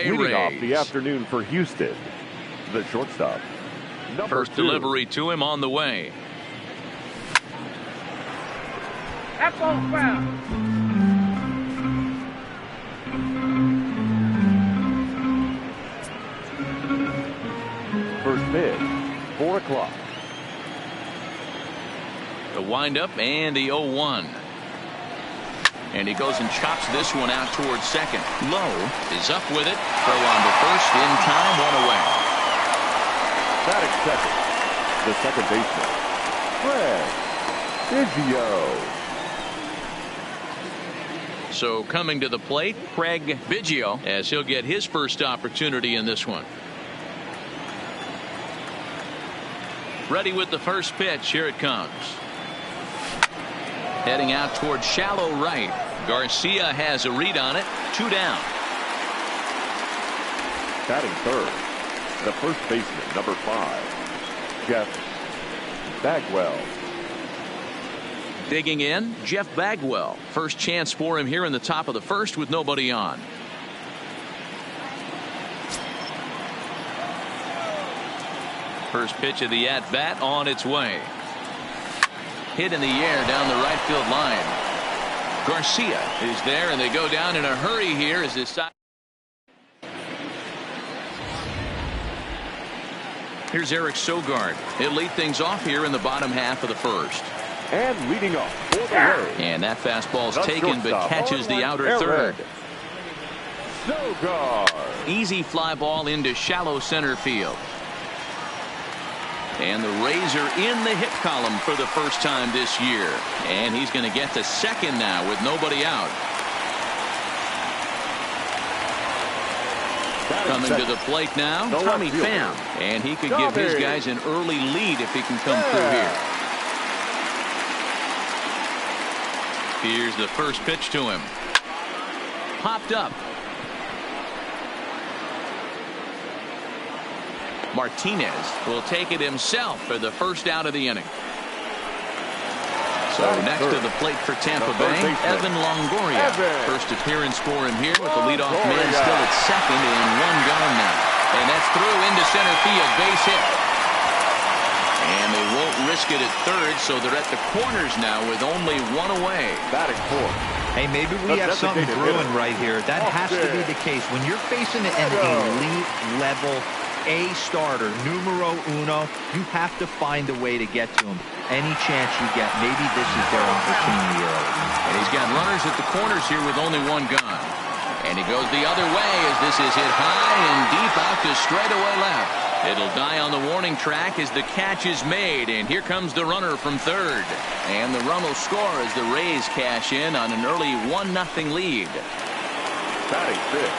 Leading off the afternoon for Houston, the shortstop. First delivery to him on the way. That's on foul. First pitch, 4 o'clock. The windup and the 0-1. And he goes and chops this one out towards second. Lowe is up with it. Throw on to first in time, 1 away. Batting second, the second baseman, Craig Biggio. So coming to the plate, Craig Biggio, as he'll get his first opportunity in this one. Ready with the first pitch. Here it comes. Heading out towards shallow right. Garcia has a read on it. 2 down. Batting third, the first baseman, number 5, Jeff Bagwell. Digging in, Jeff Bagwell. First chance for him here in the top of the first with nobody on. First pitch of the at-bat on its way. Hit in the air down the right field line. Garcia is there, and they go down in a hurry here as this side. Here's Eric Sogard. He'll lead things off here in the bottom half of the first. And leading off for the Rays. And that fastball's taken but catches the outer third. Sogard. Easy fly ball into shallow center field. And the Rays are in the hit column for the first time this year. And he's going to get to second now with nobody out. Coming to the plate now, Tommy Pham. And he could give his guys an early lead if he can come through here. Here's the first pitch to him. Popped up. Martinez will take it himself for the first out of the inning. So next to the plate for Tampa Bay, Evan Longoria. First appearance for him here with the leadoff man still at second and 1 gone now. And that's through into center field, base hit. And they won't risk it at third, so they're at the corners now with only 1 away. Batting fourth. Hey, maybe we have something brewing right here. That has to be the case. When you're facing an elite level A starter, numero uno, you have to find a way to get to him. Any chance you get, maybe this is their opportunity early. And he's got runners at the corners here with only 1 gone. And he goes the other way as this is hit high and deep out to straightaway left. It'll die on the warning track as the catch is made, and here comes the runner from third. And the run will score as the Rays cash in on an early 1-0 lead.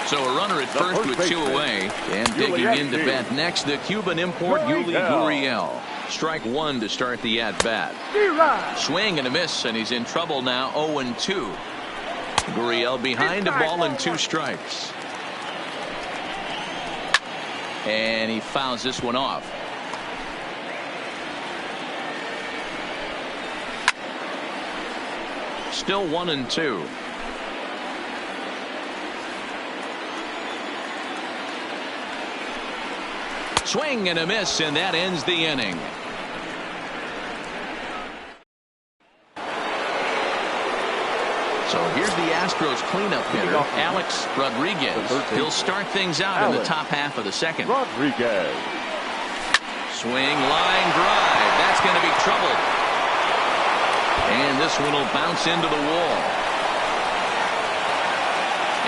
So a runner at first with 2 away, and digging in to bat next, the Cuban import Yuli Gurriel. Strike 1 to start the at-bat. Swing and a miss, and he's in trouble now. 0-2. Gurriel behind a ball and 2 strikes. And he fouls this one off. Still 1-2. Swing and a miss, and that ends the inning. So here's the Astros cleanup hitter, Alex Rodriguez. He'll start things out in the top half of the second. Rodriguez. Swing, line drive. That's going to be trouble. And this one will bounce into the wall.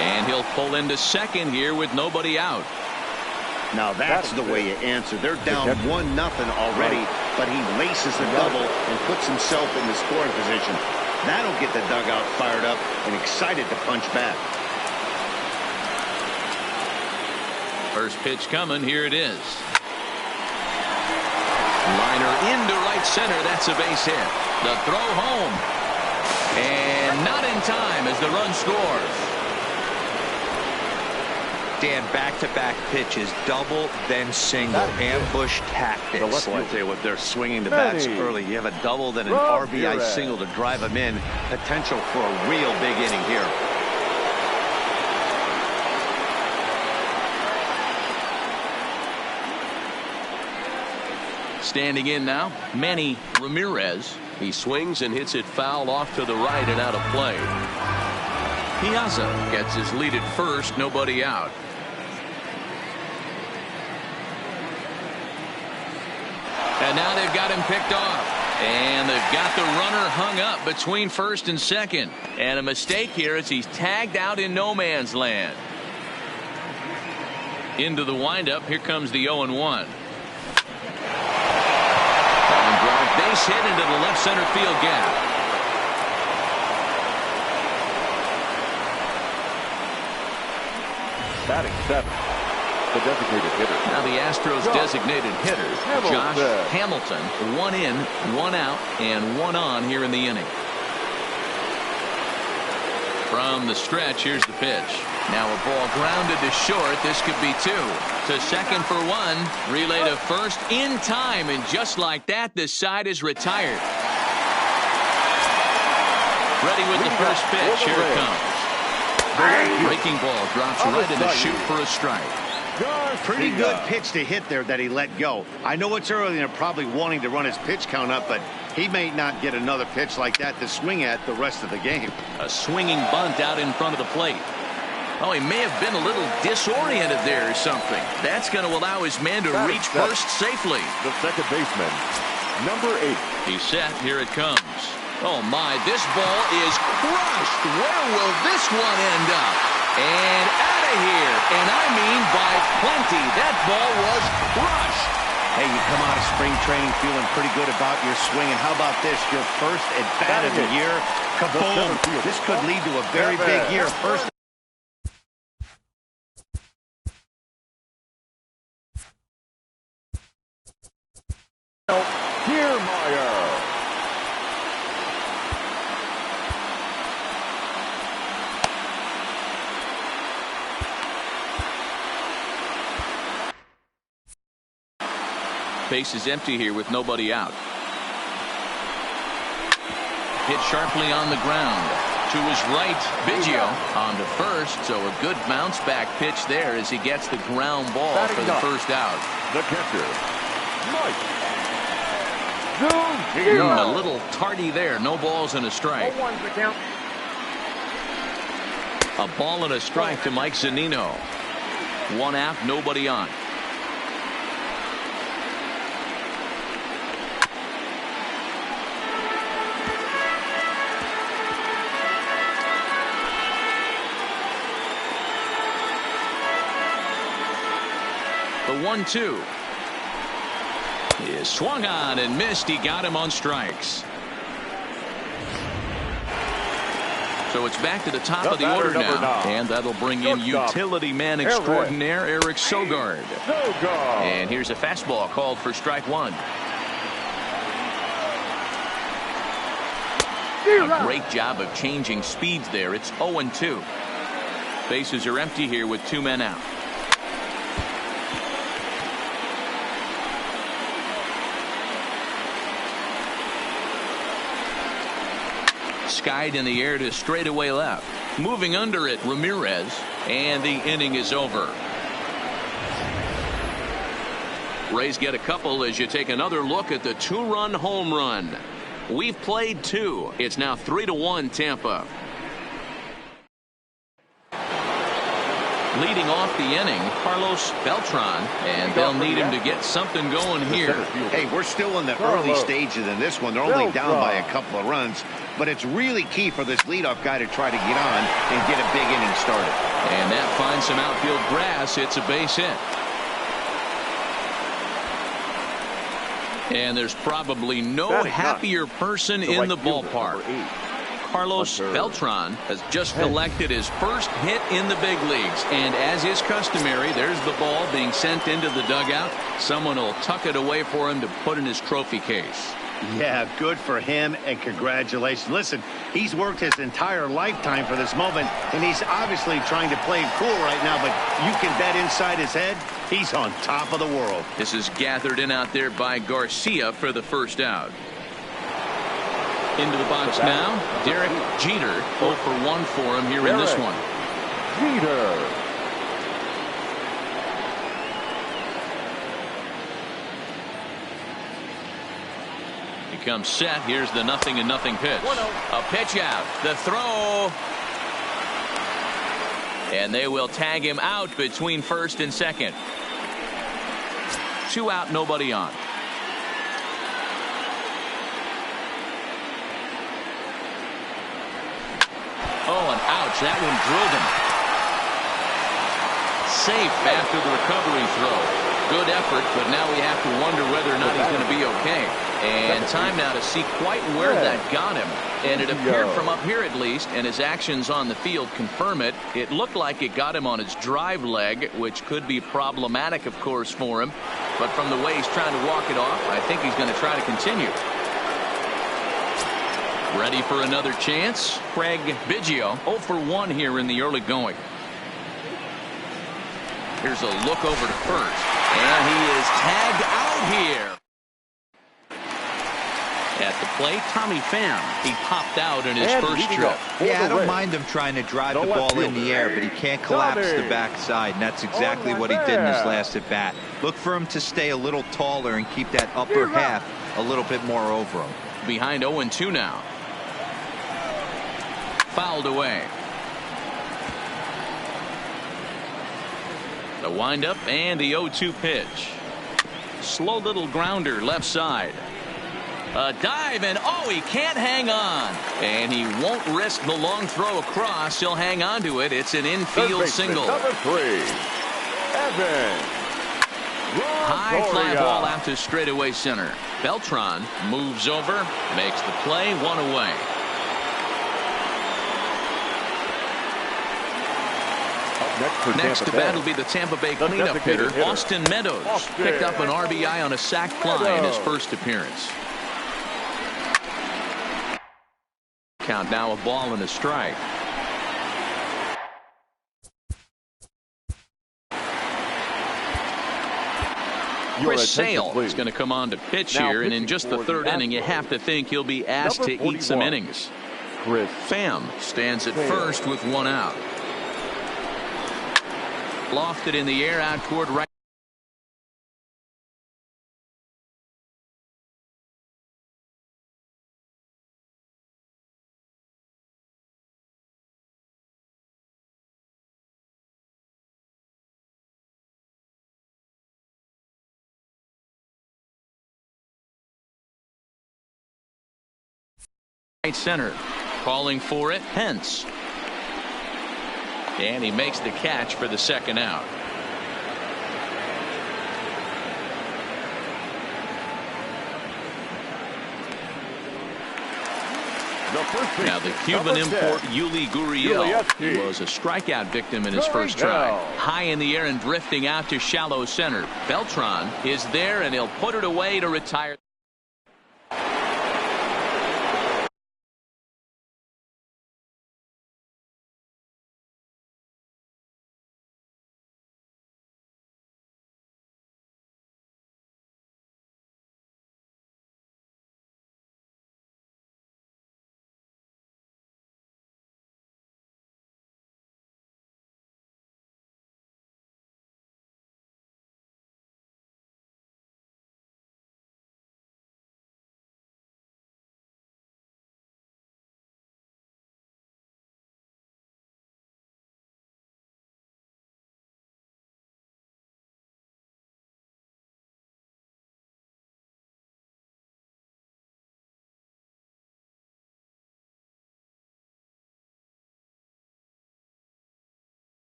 And he'll pull into second here with nobody out. Now that's the way you answer. They're down 1-0 already, but he laces the double and puts himself in the scoring position. That'll get the dugout fired up and excited to punch back. First pitch coming. Here it is. Liner into right center. That's a base hit. The throw home. And not in time as the run scores. Dan, back-to-back pitches, double, then single, ambush tactics. I'll tell you what, they're swinging the bats early. You have a double, then an RBI single to drive them in. Potential for a real big inning here. Standing in now, Manny Ramirez. He swings and hits it foul off to the right and out of play. Piazza gets his lead at first, nobody out. And now they've got him picked off. And they've got the runner hung up between first and second. And a mistake here as he's tagged out in no man's land. Into the windup, here comes the 0-1. Base hit into the left center field gap. Batting 7th, the designated hitter. Now the Astros designated hitter, Josh Hamilton. 1 in, 1 out, and 1 on here in the inning. From the stretch, here's the pitch. Now a ball grounded to short. This could be 2. To second for 1. Relay to first in time. And just like that, the side is retired. Ready with the first pitch. Here it comes. Breaking ball drops right in the chute for a strike. Pretty good pitch to hit there that he let go. I know it's early and they're probably wanting to run his pitch count up, but he may not get another pitch like that to swing at the rest of the game. A swinging bunt out in front of the plate. Oh, he may have been a little disoriented there or something. That's going to allow his man to reach first safely. The second baseman, number 8. He's set. Here it comes. Oh, my. This ball is crushed. Where will this one end up? And out of here. And I mean by plenty. That ball was crushed. Hey, you come out of spring training feeling pretty good about your swing. And how about this? Your first at-bat of the year. Kaboom. This could lead to a very big year. First. Base is empty here with nobody out. Hit sharply on the ground. To his right, Biggio on to first. So a good bounce back pitch there as he gets the ground ball for the first out. The catcher, Mike. A little tardy there. No balls and a strike. A ball and a strike to Mike Zunino. 1 out, nobody on. The 1-2 is swung on and missed. He got him on strikes. So it's back to the top of the order now. And that'll bring in utility man extraordinaire Eric Sogard. And here's a fastball called for strike 1. A great job of changing speeds there. It's 0-2. Bases are empty here with 2 men out. Skied in the air to straightaway left. Moving under it, Ramirez. And the inning is over. Rays get a couple as you take another look at the 2-run home run. We've played 2. It's now 3-1 Tampa. Leading off the inning, Carlos Beltran, and they'll need him to get something going here. Hey, we're still in the early stages in this one. They're only down by a couple of runs, but it's really key for this leadoff guy to try to get on and get a big inning started. And that finds some outfield grass. It's a base hit. And there's probably no happier person in the ballpark. Carlos Beltran has just collected his first hit in the big leagues. And as is customary, there's the ball being sent into the dugout. Someone will tuck it away for him to put in his trophy case. Yeah, good for him, and congratulations. Listen, he's worked his entire lifetime for this moment, and he's obviously trying to play it cool right now, but you can bet inside his head, he's on top of the world. This is gathered in out there by Garcia for the first out. Into the box now, Derek Jeter. 0 for 1 for him here in this one. Jeter. He comes set. Here's the 0-0 pitch. A pitch out. The throw. And they will tag him out between first and second. 2 out, nobody on. Oh, and ouch. That one drilled him. Safe after the recovery throw. Good effort, but now we have to wonder whether or not he's going to be okay. And time now to see quite where that got him. And it appeared from up here at least, and his actions on the field confirm it. It looked like it got him on his drive leg, which could be problematic, of course, for him. But from the way he's trying to walk it off, I think he's going to try to continue. Ready for another chance? Craig Biggio 0 for 1 here in the early going. Here's a look over to first. And he is tagged out here. At the plate, Tommy Pham. He popped out in his first trip. Yeah, I don't mind him trying to drive the ball in the air, but he can't collapse the backside, and that's exactly what he did in his last at bat. Look for him to stay a little taller and keep that upper half a little bit more over him. Behind 0-2 now. Fouled away. The windup and the 0-2 pitch. Slow little grounder left side. A dive, and oh, he can't hang on. And he won't risk the long throw across. He'll hang on to it. It's an infield single. Number 3, Evan. High fly ball out to straightaway center. Beltran moves over, makes the play, 1 away. Next to bat will be the Tampa Bay cleanup hitter, Austin Meadows. Picked up an RBI on a sac fly in his first appearance. Count now, a ball and a strike. Chris Sale is going to come on to pitch here, and in just the 3rd inning, you have to think he'll be asked to eat some innings. Pham stands at first with 1 out. Lofted in the air out toward right. Right center. Calling for it, Pence. And he makes the catch for the 2nd out. Now the Cuban import Yuli Gurriel was a strikeout victim in his first try. High in the air and drifting out to shallow center. Beltran is there, and he'll put it away to retire.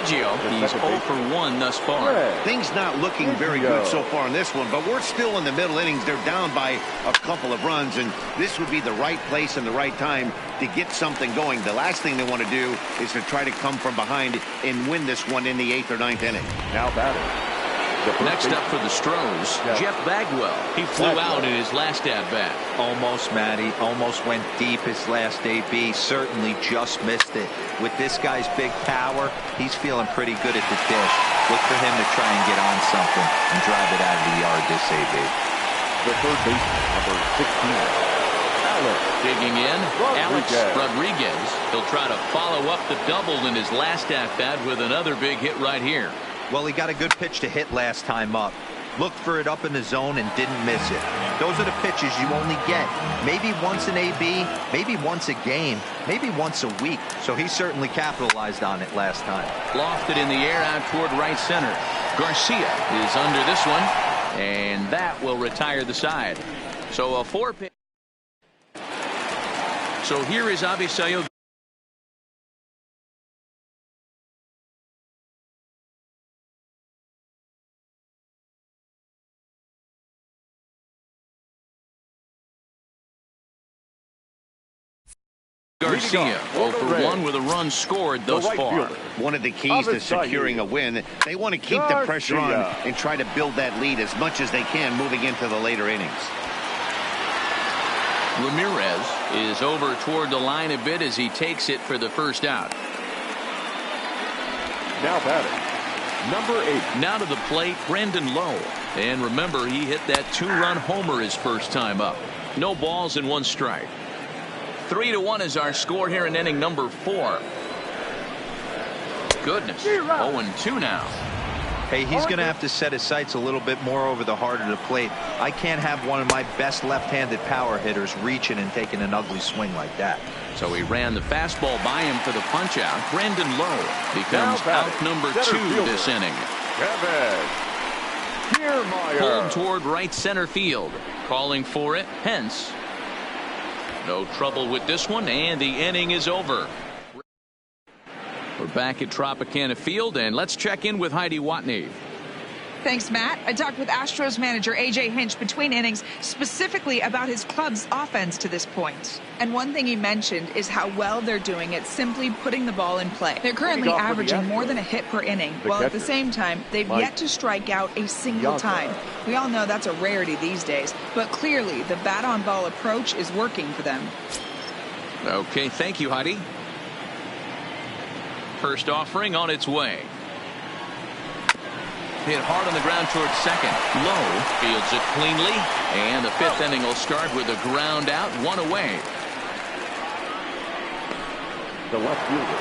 Biggio, he's 0 for 1 thus far. Things not looking very good so far in this one, but we're still in the middle innings. They're down by a couple of runs, and this would be the right place and the right time to get something going. The last thing they want to do is to try to come from behind and win this one in the 8th or 9th inning. Now batting. Next up for the Stros, Jeff Bagwell. He flew out in his last at-bat. Almost, Matty. Almost went deep his last AB. Certainly just missed it. With this guy's big power, he's feeling pretty good at the dish. Look for him to try and get on something and drive it out of the yard this AB. The third baseman, number 16. Digging in, Alex Rodriguez. He'll try to follow up the double in his last at-bat with another big hit right here. Well, he got a good pitch to hit last time up. Looked for it up in the zone and didn't miss it. Those are the pitches you only get. Maybe once an AB, maybe once a game, maybe once a week. So he certainly capitalized on it last time. Lofted in the air out toward right center. Garcia is under this one, and that will retire the side. So a 4-pitch. So here is Avisayo. Garcia 0 for 1 with a run scored thus far. One of the keys to securing a win, they want to keep the pressure on and try to build that lead as much as they can moving into the later innings. Ramirez is over toward the line a bit as he takes it for the first out. Now batting, number 8. Now to the plate, Brandon Lowe. And remember, he hit that 2-run homer his first time up. No balls and 1 strike. 3-1 is our score here in inning number 4. Goodness, 0-2 now. Hey, he's going to have to set his sights a little bit more over the heart of the plate. I can't have one of my best left-handed power hitters reaching and taking an ugly swing like that. So he ran the fastball by him for the punch-out. Brandon Lowe becomes out number 2 this inning. Pulled toward right center field. Calling for it, Hence. No trouble with this one, and the inning is over. We're back at Tropicana Field, and let's check in with Heidi Watney. Thanks, Matt. I talked with Astros manager A.J. Hinch between innings specifically about his club's offense to this point. And one thing he mentioned is how well they're doing at simply putting the ball in play. They're currently averaging more than a hit per inning, while at the same time, they've yet to strike out a single time. We all know that's a rarity these days, but clearly the bat-on-ball approach is working for them. Okay, thank you, Heidi. First offering on its way. Hit hard on the ground towards second. Lowe fields it cleanly, and the 5th inning will start with a ground out, 1 away. The left fielder.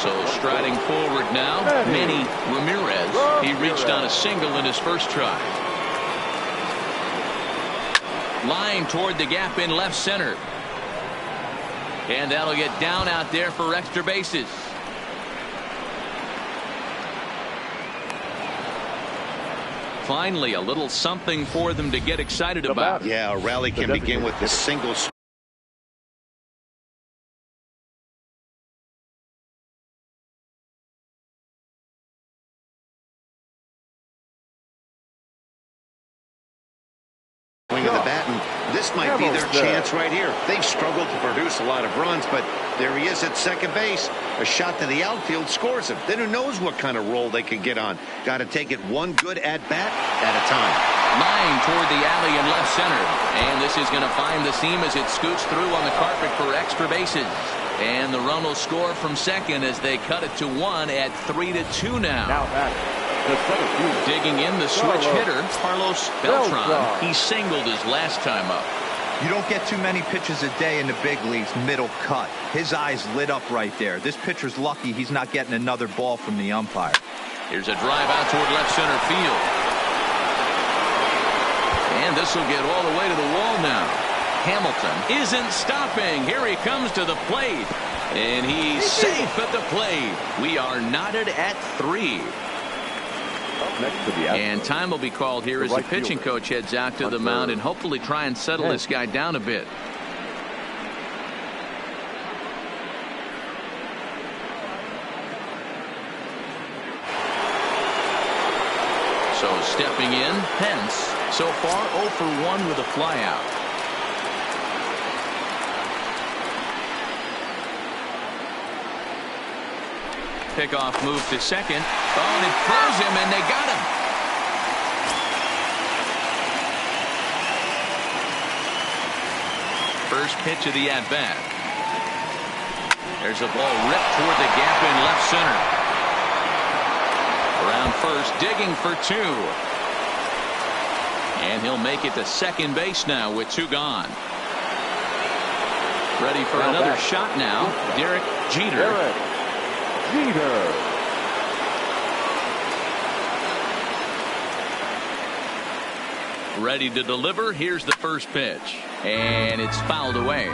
So striding forward now, Manny Ramirez. He reached on a single in his first try. Line toward the gap in left center. And that'll get down out there for extra bases. Finally, a little something for them to get excited about. Yeah, a rally can begin with a single swing of the bat, and this might be their chance right here. They've struggled to produce a lot of runs, but there he is at second base. A shot to the outfield scores him. Then who knows what kind of role they can get on. Got to take it one good at-bat at a time. Line toward the alley in left center. And this is going to find the seam as it scoots through on the carpet for extra bases. And the run will score from second as they cut it to 1 at 3-2 now. Digging in the switch hitter, Carlos Beltran. He singled his last time up. You don't get too many pitches a day in the big leagues, middle cut. His eyes lit up right there. This pitcher's lucky he's not getting another ball from the umpire. Here's a drive out toward left center field. And this will get all the way to the wall now. Hamilton isn't stopping. Here he comes to the plate. And he's safe at the plate. We are knotted at 3. Next to the and time will be called here as the pitching coach heads out to the mound and hopefully try and settle this guy down a bit. So stepping in, Pence, so far 0 for 1 with a flyout. Pickoff move to second. Oh, and it throws him, and they got him. First pitch of the at-bat. There's a ball ripped toward the gap in left center. Around first, digging for 2. And he'll make it to second base now with 2 gone. Ready for another shot now, Derek Jeter. Ready to deliver. Here's the first pitch. And it's fouled away.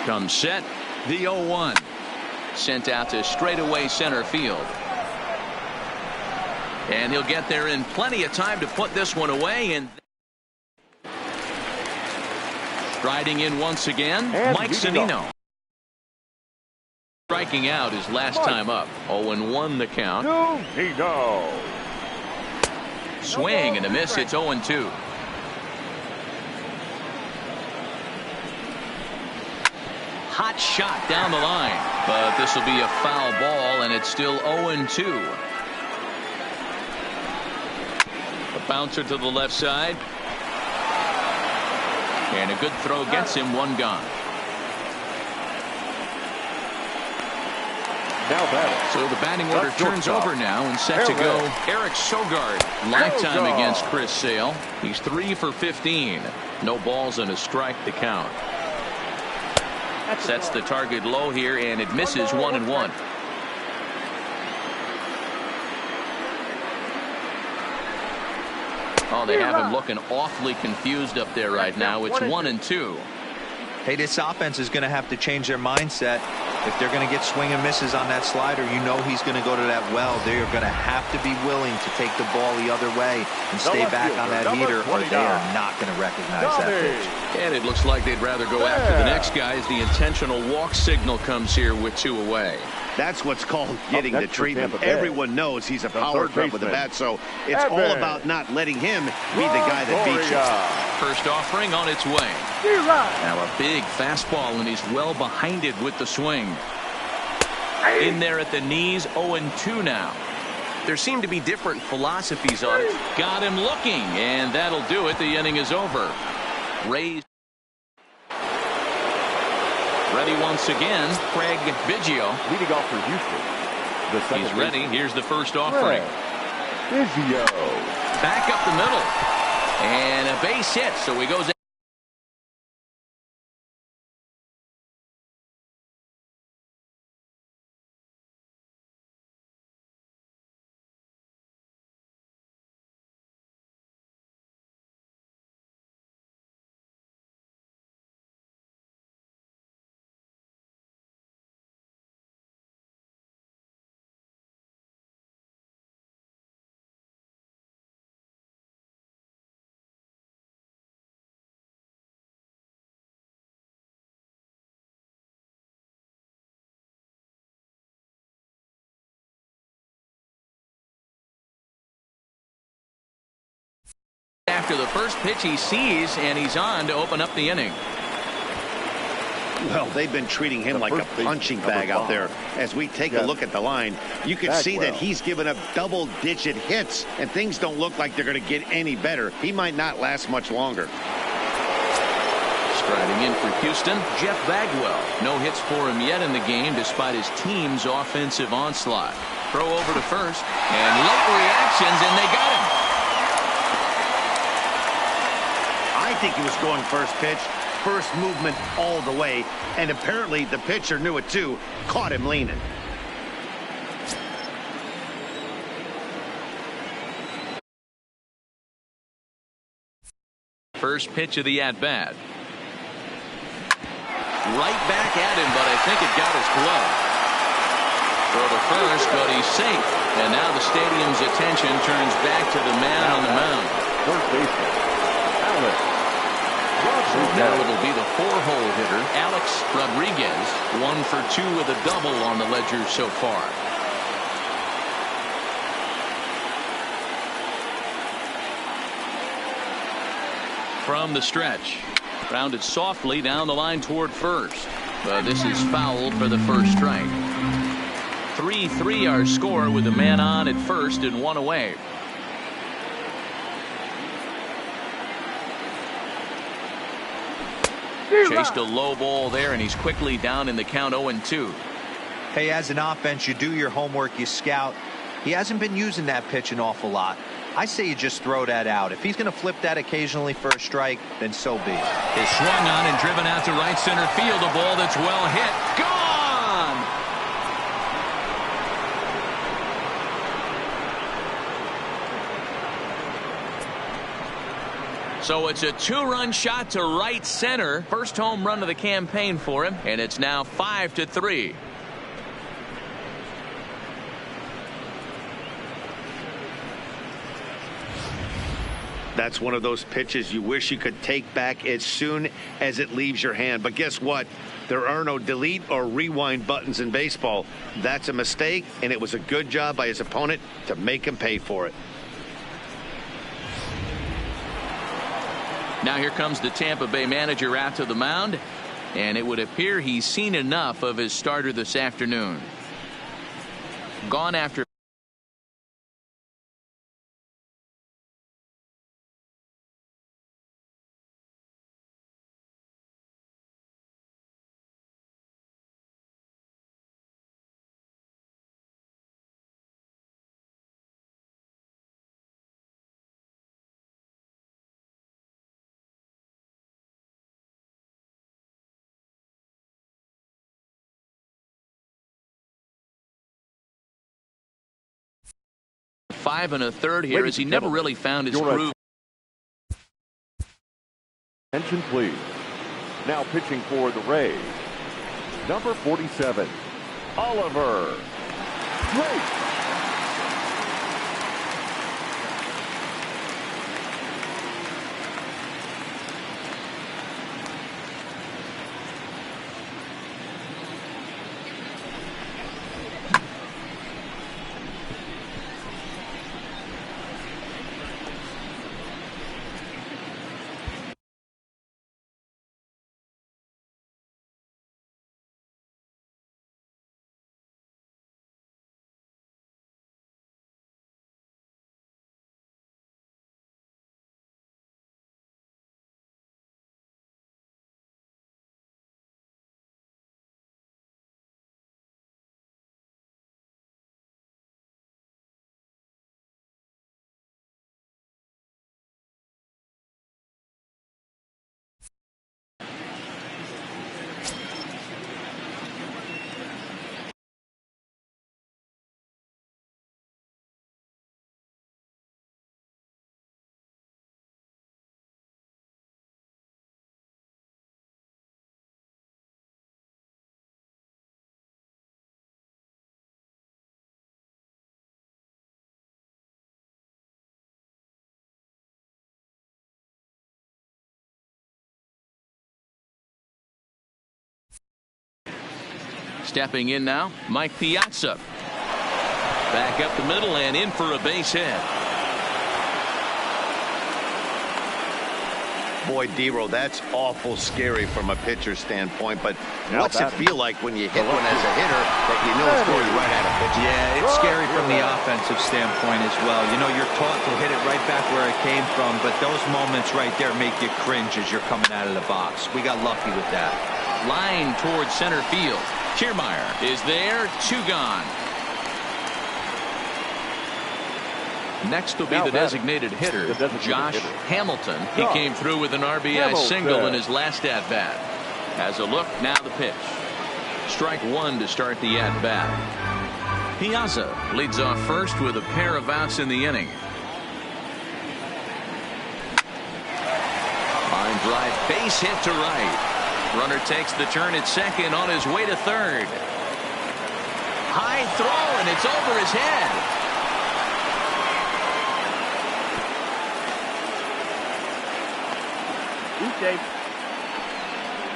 Comes set. The 0-1. Sent out to straightaway center field. And he'll get there in plenty of time to put this one away. And striding in once again, Mike Zunino. Striking out his last time up. 0-1 the count. Swing and a miss. It's 0-2. Hot shot down the line. But this will be a foul ball, and it's still 0-2. A bouncer to the left side. And a good throw gets him 1 gone. Now batting. So the batting order turns over now and set to go. Eric Sogard. Lifetime against Chris Sale. He's 3 for 15. No balls and a strike to count. Sets the target low here, and it misses 1-1. Oh, they have him looking awfully confused up there right now. It's 1-2. Hey, this offense is going to have to change their mindset. If they're going to get swing and misses on that slider, you know he's going to go to that well. They are going to have to be willing to take the ball the other way and stay back on that heater, or they are not going to recognize that pitch. And it looks like they'd rather go after the next guy as the intentional walk signal comes here with 2 away. That's what's called getting the treatment. Everyone knows he's a power threat with the bat, so it's all about not letting him be the guy that beats you. First offering on its way. Now a big fastball, and he's well behind it with the swing. In there at the knees, 0-2 now. There seem to be different philosophies on it. Got him looking, and that'll do it. The inning is over. Raised. Ready once again, Craig Biggio. Leading off for Houston. He's ready. Here's the first offering. Biggio. Back up the middle. And a base hit, so he goes. After the first pitch he sees, and he's on to open up the inning. Well, they've been treating him like a punching bag out there. As we take a look at the line, you can see that he's given up double-digit hits, and things don't look like they're going to get any better. He might not last much longer. Striding in for Houston, Jeff Bagwell. No hits for him yet in the game despite his team's offensive onslaught. Throw over to first, and late reactions, and they got him. I think he was going first pitch. first movement all the way, and apparently the pitcher knew it too, caught him leaning. First pitch of the at-bat. Right back at him, but I think it got his glove. Throw to first, but he's safe. And now the stadium's attention turns back to the man on the mound. First baseman, Alex. Now it'll be the 4-hole hitter, Alex Rodriguez. 1 for 2 with a double on the ledger so far. From the stretch. Grounded softly down the line toward first. But this is foul for the first strike. 3-3 our score with a man on at first and 1 away. Chased a low ball there, and he's quickly down in the count 0-2. Hey, as an offense, you do your homework, you scout. He hasn't been using that pitch an awful lot. I say you just throw that out. If he's going to flip that occasionally for a strike, then so be it. Is swung on and driven out to right center field. A ball that's well hit. Gone! So it's a 2-run shot to right center. First home run of the campaign for him, and it's now 5-3. That's one of those pitches you wish you could take back as soon as it leaves your hand. But guess what? There are no delete or rewind buttons in baseball. That's a mistake, and it was a good job by his opponent to make him pay for it. Now here comes the Tampa Bay manager out to the mound, and it would appear he's seen enough of his starter this afternoon. Gone after five and a third here, as he never really found his groove. Attention, please. Now pitching for the Rays, number 47, Oliver. Great. Stepping in now, Mike Piazza. Back up the middle and in for a base hit. Boy, D-Row, that's awful scary from a pitcher's standpoint, but what's it feel like when you hit one as a hitter that you know it's going right at a pitcher? Yeah, it's scary from the offensive standpoint as well. You know, you're taught to hit it right back where it came from, but those moments right there make you cringe as you're coming out of the box. We got lucky with that. Line towards center field. Kiermaier is there, 2 gone. Next will be the designated hitter, Josh Hamilton. He came through with an RBI single in his last at-bat. As a look, now the pitch. Strike one to start the at-bat. Piazza leads off first with a pair of outs in the inning. Line drive, base hit to right. Runner takes the turn at second on his way to third. High throw, and it's over his head.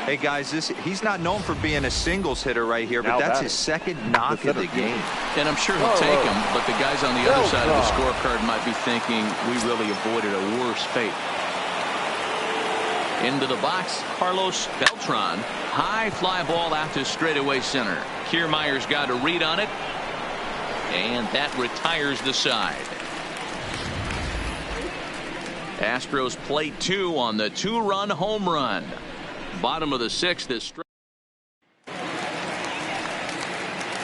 Hey guys, he's not known for being a singles hitter right here, but that's his second knock of the game. And I'm sure he'll take him, but the guys on the other side of the scorecard might be thinking we really avoided a worse fate. Into the box, Carlos Beltran. High fly ball out to straightaway center. Kiermaier's got a read on it, and that retires the side. Astros play two on the two-run home run. Bottom of the sixth is straight.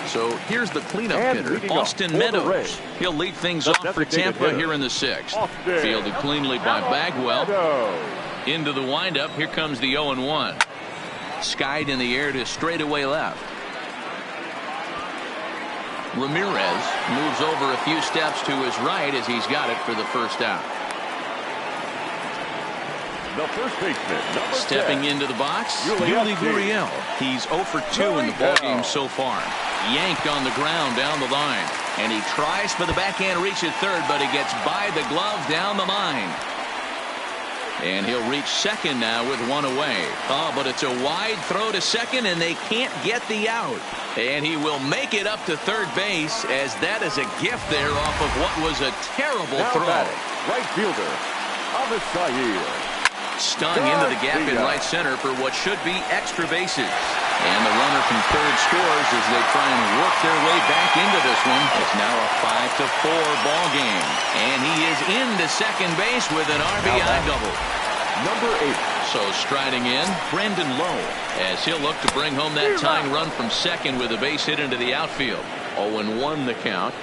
So here's the cleanup hitter, Austin Meadows. He'll lead things off for Tampa here in the sixth. Fielded cleanly by Bagwell. Into the windup. Here comes the 0-1. Skied in the air to straightaway left. Ramirez moves over a few steps to his right as he's got it for the first out. The first baseman, stepping 10. into the box, Yuli Gurriel. He's 0 for 2 in the ballgame so far. Yanked on the ground down the line. And he tries for the backhand reach at third, but he gets by the glove down the line. And he'll reach second now with one away. Oh, but it's a wide throw to second, and they can't get the out. And he will make it up to third base, as that is a gift there off of what was a terrible throw. Right fielder, Avisail. Stung into the gap in right center for what should be extra bases. And the runner from third scores as they try and work their way back into this one. It's now a 5-4 ball game. And he is into second base with an RBI double. Number 8. So striding in, Brandon Lowe, as he'll look to bring home that tying run from second with a base hit into the outfield. 0-1 the count.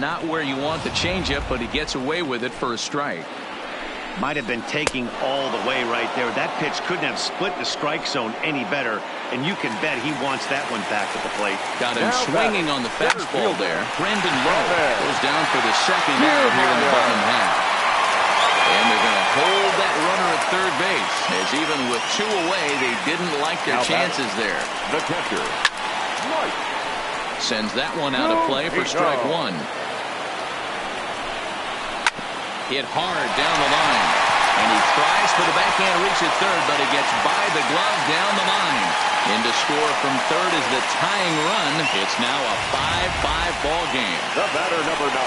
Not where you want the changeup, but he gets away with it for a strike. Might have been taking all the way right there. That pitch couldn't have split the strike zone any better, and you can bet he wants that one back at the plate. Got him swinging on the fastball there. Brandon Lowe goes down for the second out here in the bottom half. And they're going to hold that runner at third base, as even with two away, they didn't like their chances there. The catcher, Mike. Sends that one out of play for strike one. Hit hard down the line. And he tries for the backhand reach at third, but he gets by the glove down the line. In to score from third is the tying run. It's now a 5-5 ball game. The batter, number 9.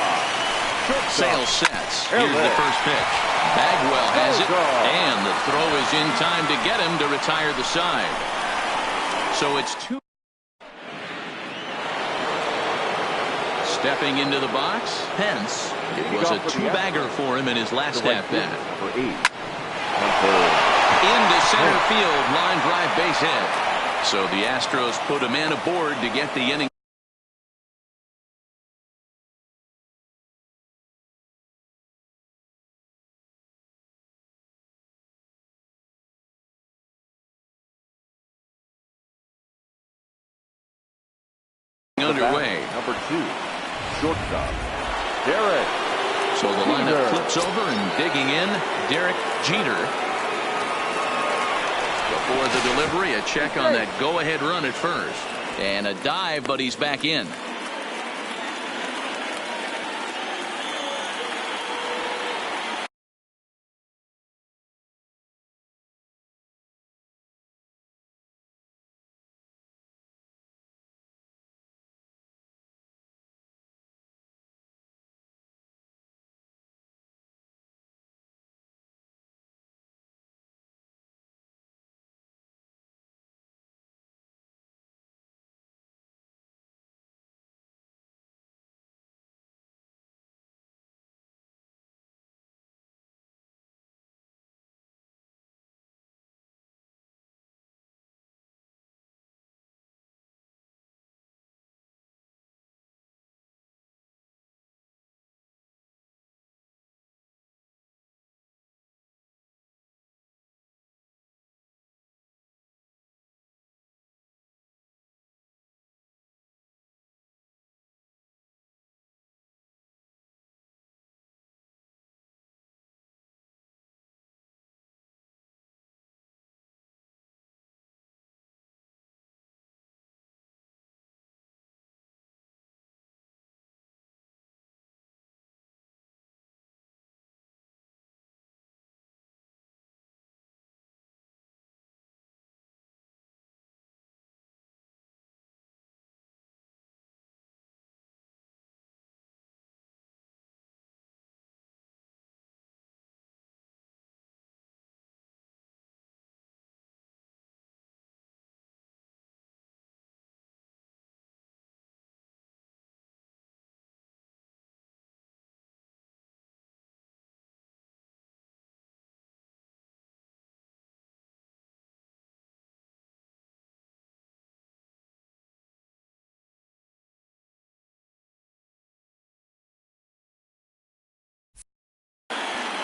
Sale sets. Here's the first pitch. Bagwell has it, and the throw is in time to get him to retire the side. So it's 2. Stepping into the box, Pence. It was a two-bagger for him in his last at-bat. Into center field, line drive base hit. So the Astros put a man aboard to get the inning. Underway. Number 2, shortstop, Derek. So the lineup flips over and digging in, Derek Jeter. Before the delivery, a check on that go-ahead run at first. And a dive, but he's back in.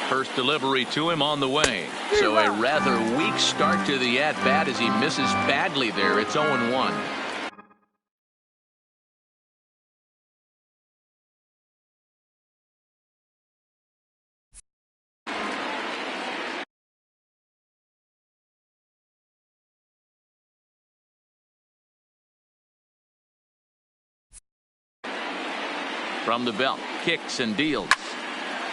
First delivery to him on the way. So a rather weak start to the at-bat as he misses badly there. It's 0-1. From the belt, kicks and deals.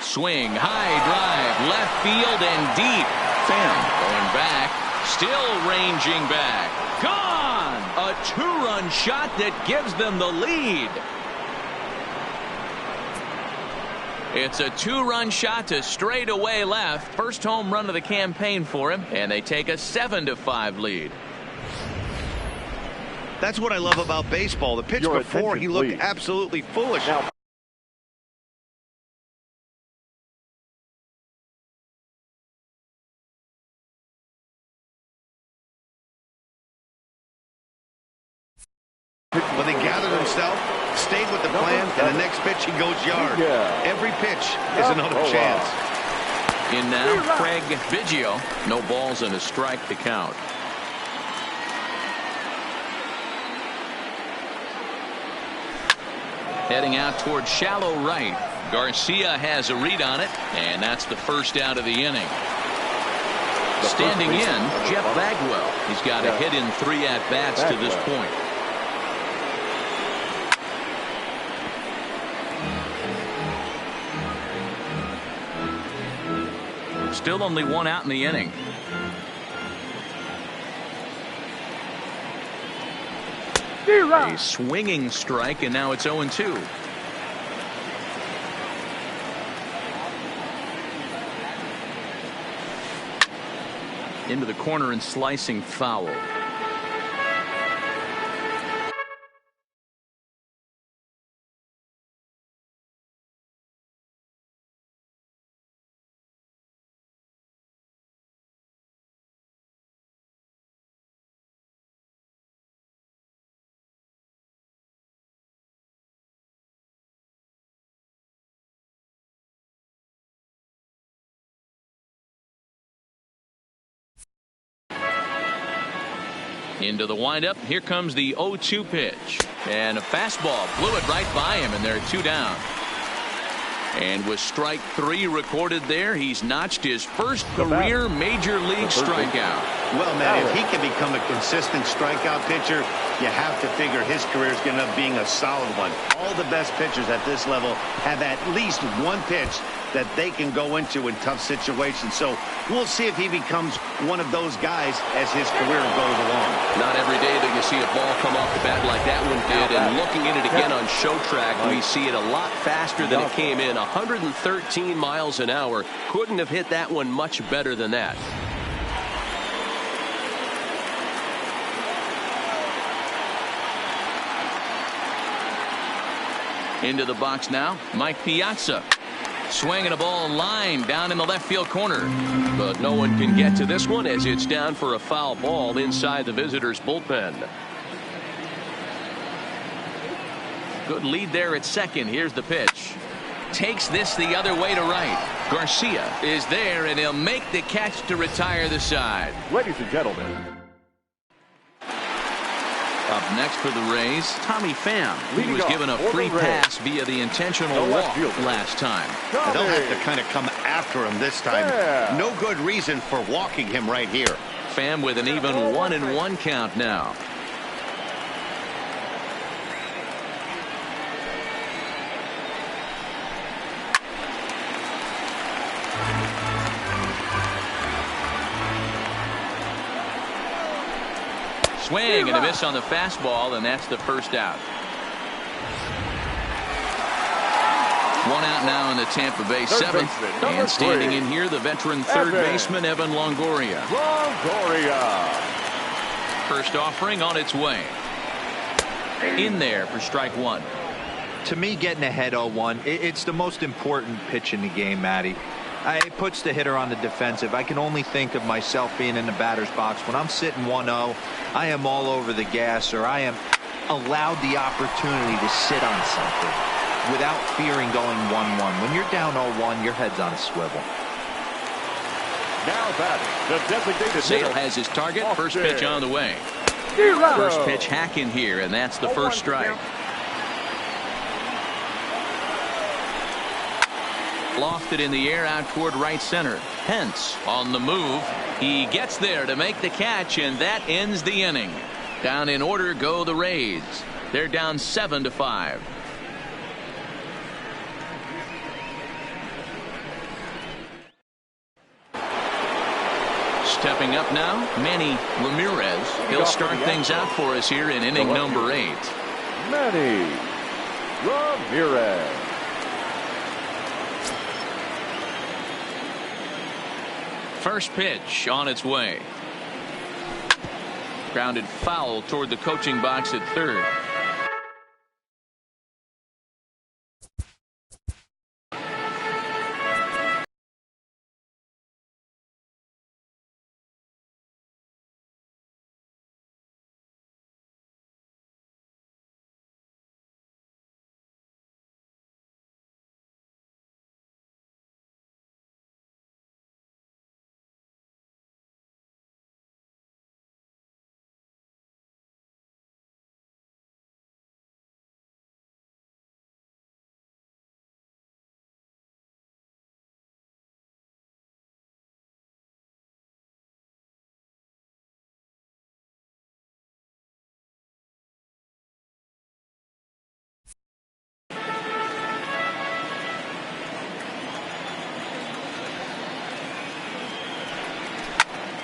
Swing, high drive, left field and deep. Pham going back, still ranging back. Gone! A two-run shot that gives them the lead. It's a two-run shot to straightaway left. First home run of the campaign for him, and they take a 7-5 lead. That's what I love about baseball. The pitch before, he looked absolutely foolish. Now, but they gathered himself, stayed with the plan, and the next pitch he goes yard. Every pitch is another chance. In now, Craig Biggio. No balls and a strike to count. Heading out toward shallow right. Garcia has a read on it, and that's the first out of the inning. Standing in, Jeff Bagwell. He's got a hit in 3 at-bats to this point. Still only 1 out in the inning. A swinging strike, and now it's 0-2. Into the corner and slicing foul. Into the windup. Here comes the 0-2 pitch. And a fastball blew it right by him, and they're 2 down. And with strike 3 recorded there, he's notched his first career major league strikeout. Well, man, if he can become a consistent strikeout pitcher, you have to figure his career is going to end up being a solid one. All the best pitchers at this level have at least one pitch that they can go into in tough situations. So we'll see if he becomes one of those guys as his career goes along. Not every day that you see a ball come off the bat like that one did. And looking at it again on show track, we see it a lot faster than it came in. 113 miles an hour. Couldn't have hit that one much better than that. Into the box now, Mike Piazza. Swinging a ball line down in the left field corner. But no one can get to this one as it's down for a foul ball inside the visitors' bullpen. Good lead there at second. Here's the pitch. Takes this the other way to right. Garcia is there, and he'll make the catch to retire the side. Ladies and gentlemen. Up next for the Rays, Tommy Pham. He was given a free pass via the intentional walk last time. They'll have to kind of come after him this time. No good reason for walking him right here. Pham with an even 1-1 count now. Swing and a miss on the fastball, and that's the first out. 1 out now in the Tampa Bay 7th. And standing in here, the veteran third baseman, Evan Longoria. First offering on its way. In there for strike 1. To me, getting ahead 0-1, it's the most important pitch in the game, Matty. It puts the hitter on the defensive. I can only think of myself being in the batter's box. When I'm sitting 1-0, I am all over the gas, or I am allowed the opportunity to sit on something without fearing going 1-1. When you're down 0-1, your head's on a swivel. Now batting, the designated Sale hitter. has his target. Off First there. pitch on the way. Zero. First pitch hacking here, and that's the first strike. Lofted in the air out toward right center. Hence on the move. He gets there to make the catch, and that ends the inning. Down in order go the Rays. They're down 7-5. Stepping up now, Manny Ramirez. He'll start things out for us here in inning number 8. Manny Ramirez. First pitch on its way. Grounded foul toward the coaching box at third.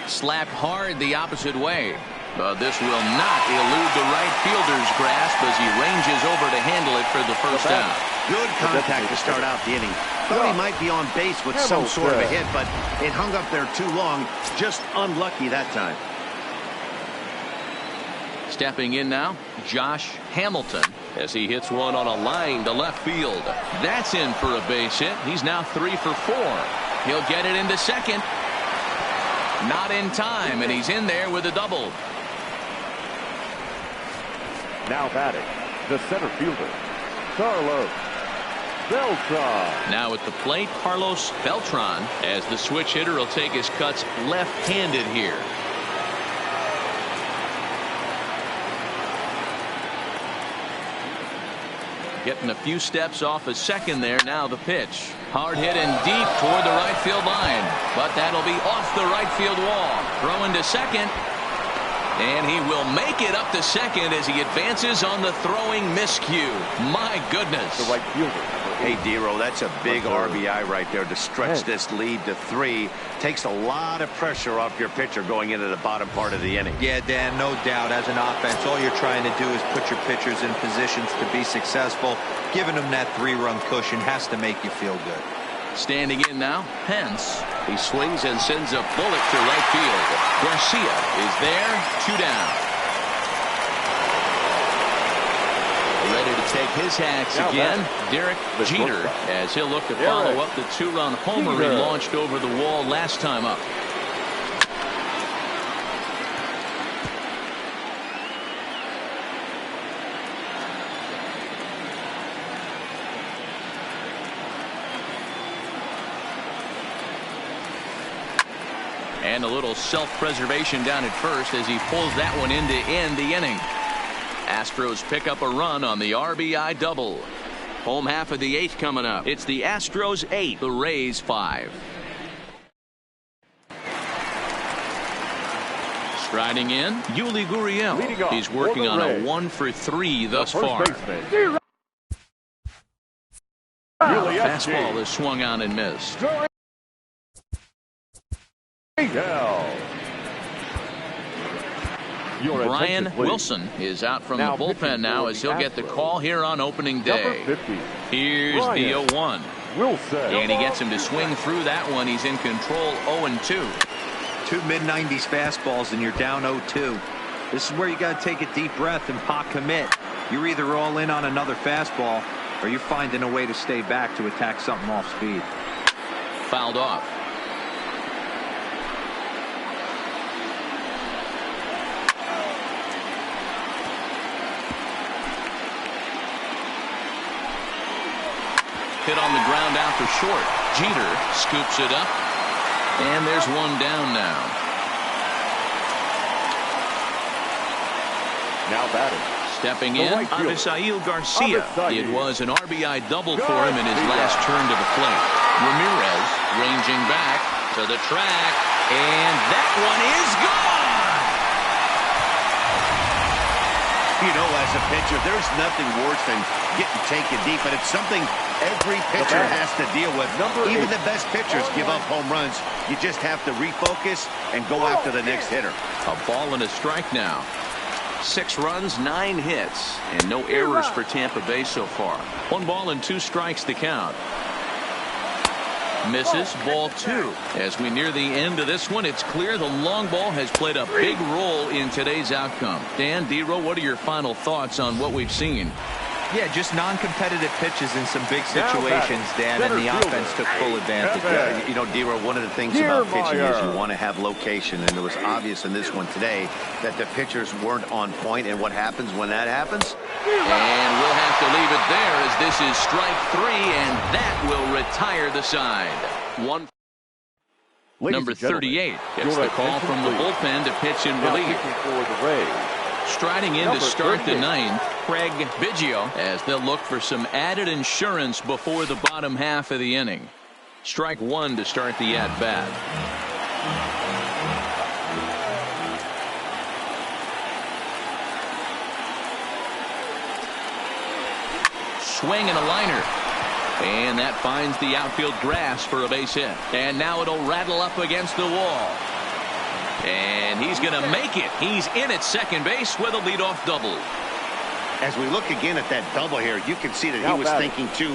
Slapped hard the opposite way. But this will not elude the right fielder's grasp as he ranges over to handle it for the first down. Good contact to start out the inning. Thought he might be on base with some sort of a hit, but it hung up there too long. Just unlucky that time. Stepping in now, Josh Hamilton, as he hits one on a line to left field. That's in for a base hit. He's now 3 for 4. He'll get it into second. Not in time, and he's in there with a double. Now batting, the center fielder, Carlos Beltran. Now at the plate, Carlos Beltran, as the switch hitter will take his cuts left-handed here. Getting a few steps off a second there. Now the pitch. Hard hit and deep toward the right field line. But that'll be off the right field wall. Throwing to second. And he will make it up to second as he advances on the throwing miscue. My goodness. The right fielder. Hey, Dero, that's a big RBI right there to stretch this lead to 3. Takes a lot of pressure off your pitcher going into the bottom part of the inning. Yeah, Dan, no doubt. As an offense, all you're trying to do is put your pitchers in positions to be successful. Giving them that 3-run cushion has to make you feel good. Standing in now, Hence. He swings and sends a bullet to right field. Garcia is there, 2 down. Ready to take his hacks again, Derek Jeter, as he'll look to follow up the 2-run homer he launched over the wall last time up. And a little self-preservation down at first as he pulls that one in to end the inning. Astros pick up a run on the RBI double. Home half of the 8th coming up. It's the Astros 8, the Rays 5. Striding in, Yuli Gurriel. He's working on a 1 for 3 thus far. Fastball is swung on and missed. Brian Wilson is out from the bullpen now as he'll get the call here on opening day. Here's the 0-1. And he gets him to swing through that one. He's in control 0-2. 2 mid-90s fastballs and you're down 0-2. This is where you got to take a deep breath and pot commit. You're either all in on another fastball or you're finding a way to stay back to attack something off speed. Fouled off. Hit on the ground out for short. Jeter scoops it up. And there's one down now. Now batting. Stepping in, Avisail Garcia. It was an RBI double for him in his last turn to the plate. Ramirez ranging back to the track, and that one is gone. You know, as a pitcher, there's nothing worse than getting taken deep, but it's something every pitcher has to deal with. Even the best pitchers give up home runs. You just have to refocus and go after the next hitter. A ball and a strike now. 6 runs, 9 hits, and no errors for Tampa Bay so far. 1 ball and 2 strikes to count. Misses, ball 2. As we near the end of this one, it's clear the long ball has played a big role in today's outcome. Dan, D-Row, what are your final thoughts on what we've seen? Yeah, just non-competitive pitches in some big situations, Dan, and the offense took full advantage. You know, D-Row, one of the things about pitching is you want to have location, and it was obvious in this one today that the pitchers weren't on point, and what happens when that happens? And we'll have to leave it there as this is strike 3, and that will retire the side. Number 38 gets the call from the bullpen to pitch in relief. Striding in to start the 9th, Craig Biggio, as they'll look for some added insurance before the bottom half of the inning. Strike 1 to start the at-bat. Swing and a liner. And that finds the outfield grass for a base hit. And now it'll rattle up against the wall. And he's going to make it. He's in at second base with a leadoff double. As we look again at that double here, you can see that he was thinking, too,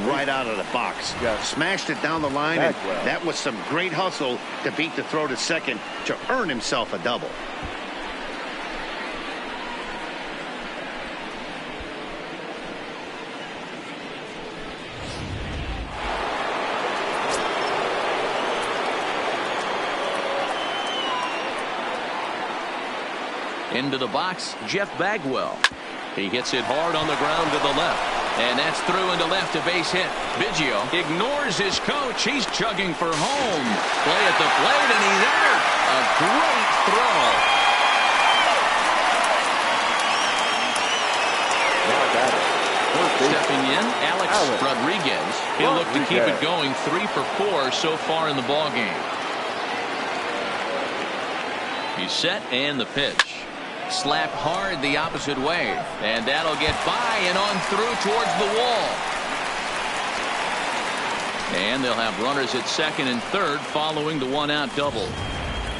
right out of the box. Smashed it down the line, and that was some great hustle to beat the throw to second to earn himself a double. Into the box, Jeff Bagwell. He hits it hard on the ground to the left. And that's through into left, a base hit. Biggio ignores his coach. He's chugging for home. Play at the plate, and he's out. A great throw. Stepping in, Alex Rodriguez. He'll look to keep it going. 3 for 4 so far in the ballgame. He's set, and the pitch. Slapped hard the opposite way, and that'll get by and on through towards the wall. And they'll have runners at second and third following the 1-out double.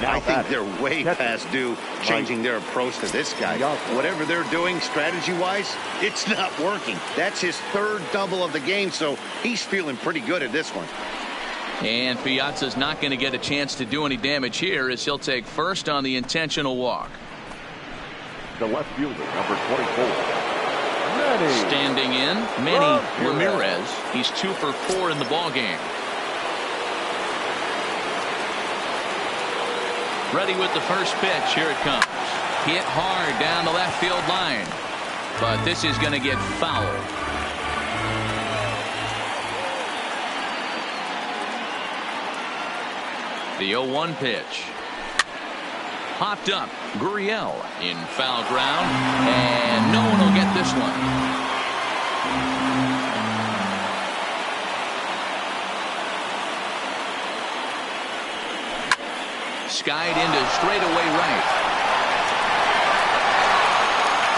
Now I think they're way past due changing their approach to this guy. Whatever they're doing strategy-wise, it's not working. That's his 3rd double of the game, so he's feeling pretty good at this one. And Piazza's not going to get a chance to do any damage here as he'll take first on the intentional walk. The left fielder, number 24. Standing in, Manny Ramirez. He's 2 for 4 in the ballgame. Ready with the first pitch. Here it comes. Hit hard down the left field line. But this is going to get fouled. The 0-1 pitch. Popped up. Gurriel in foul ground. And no one will get this one. Skied into straightaway right.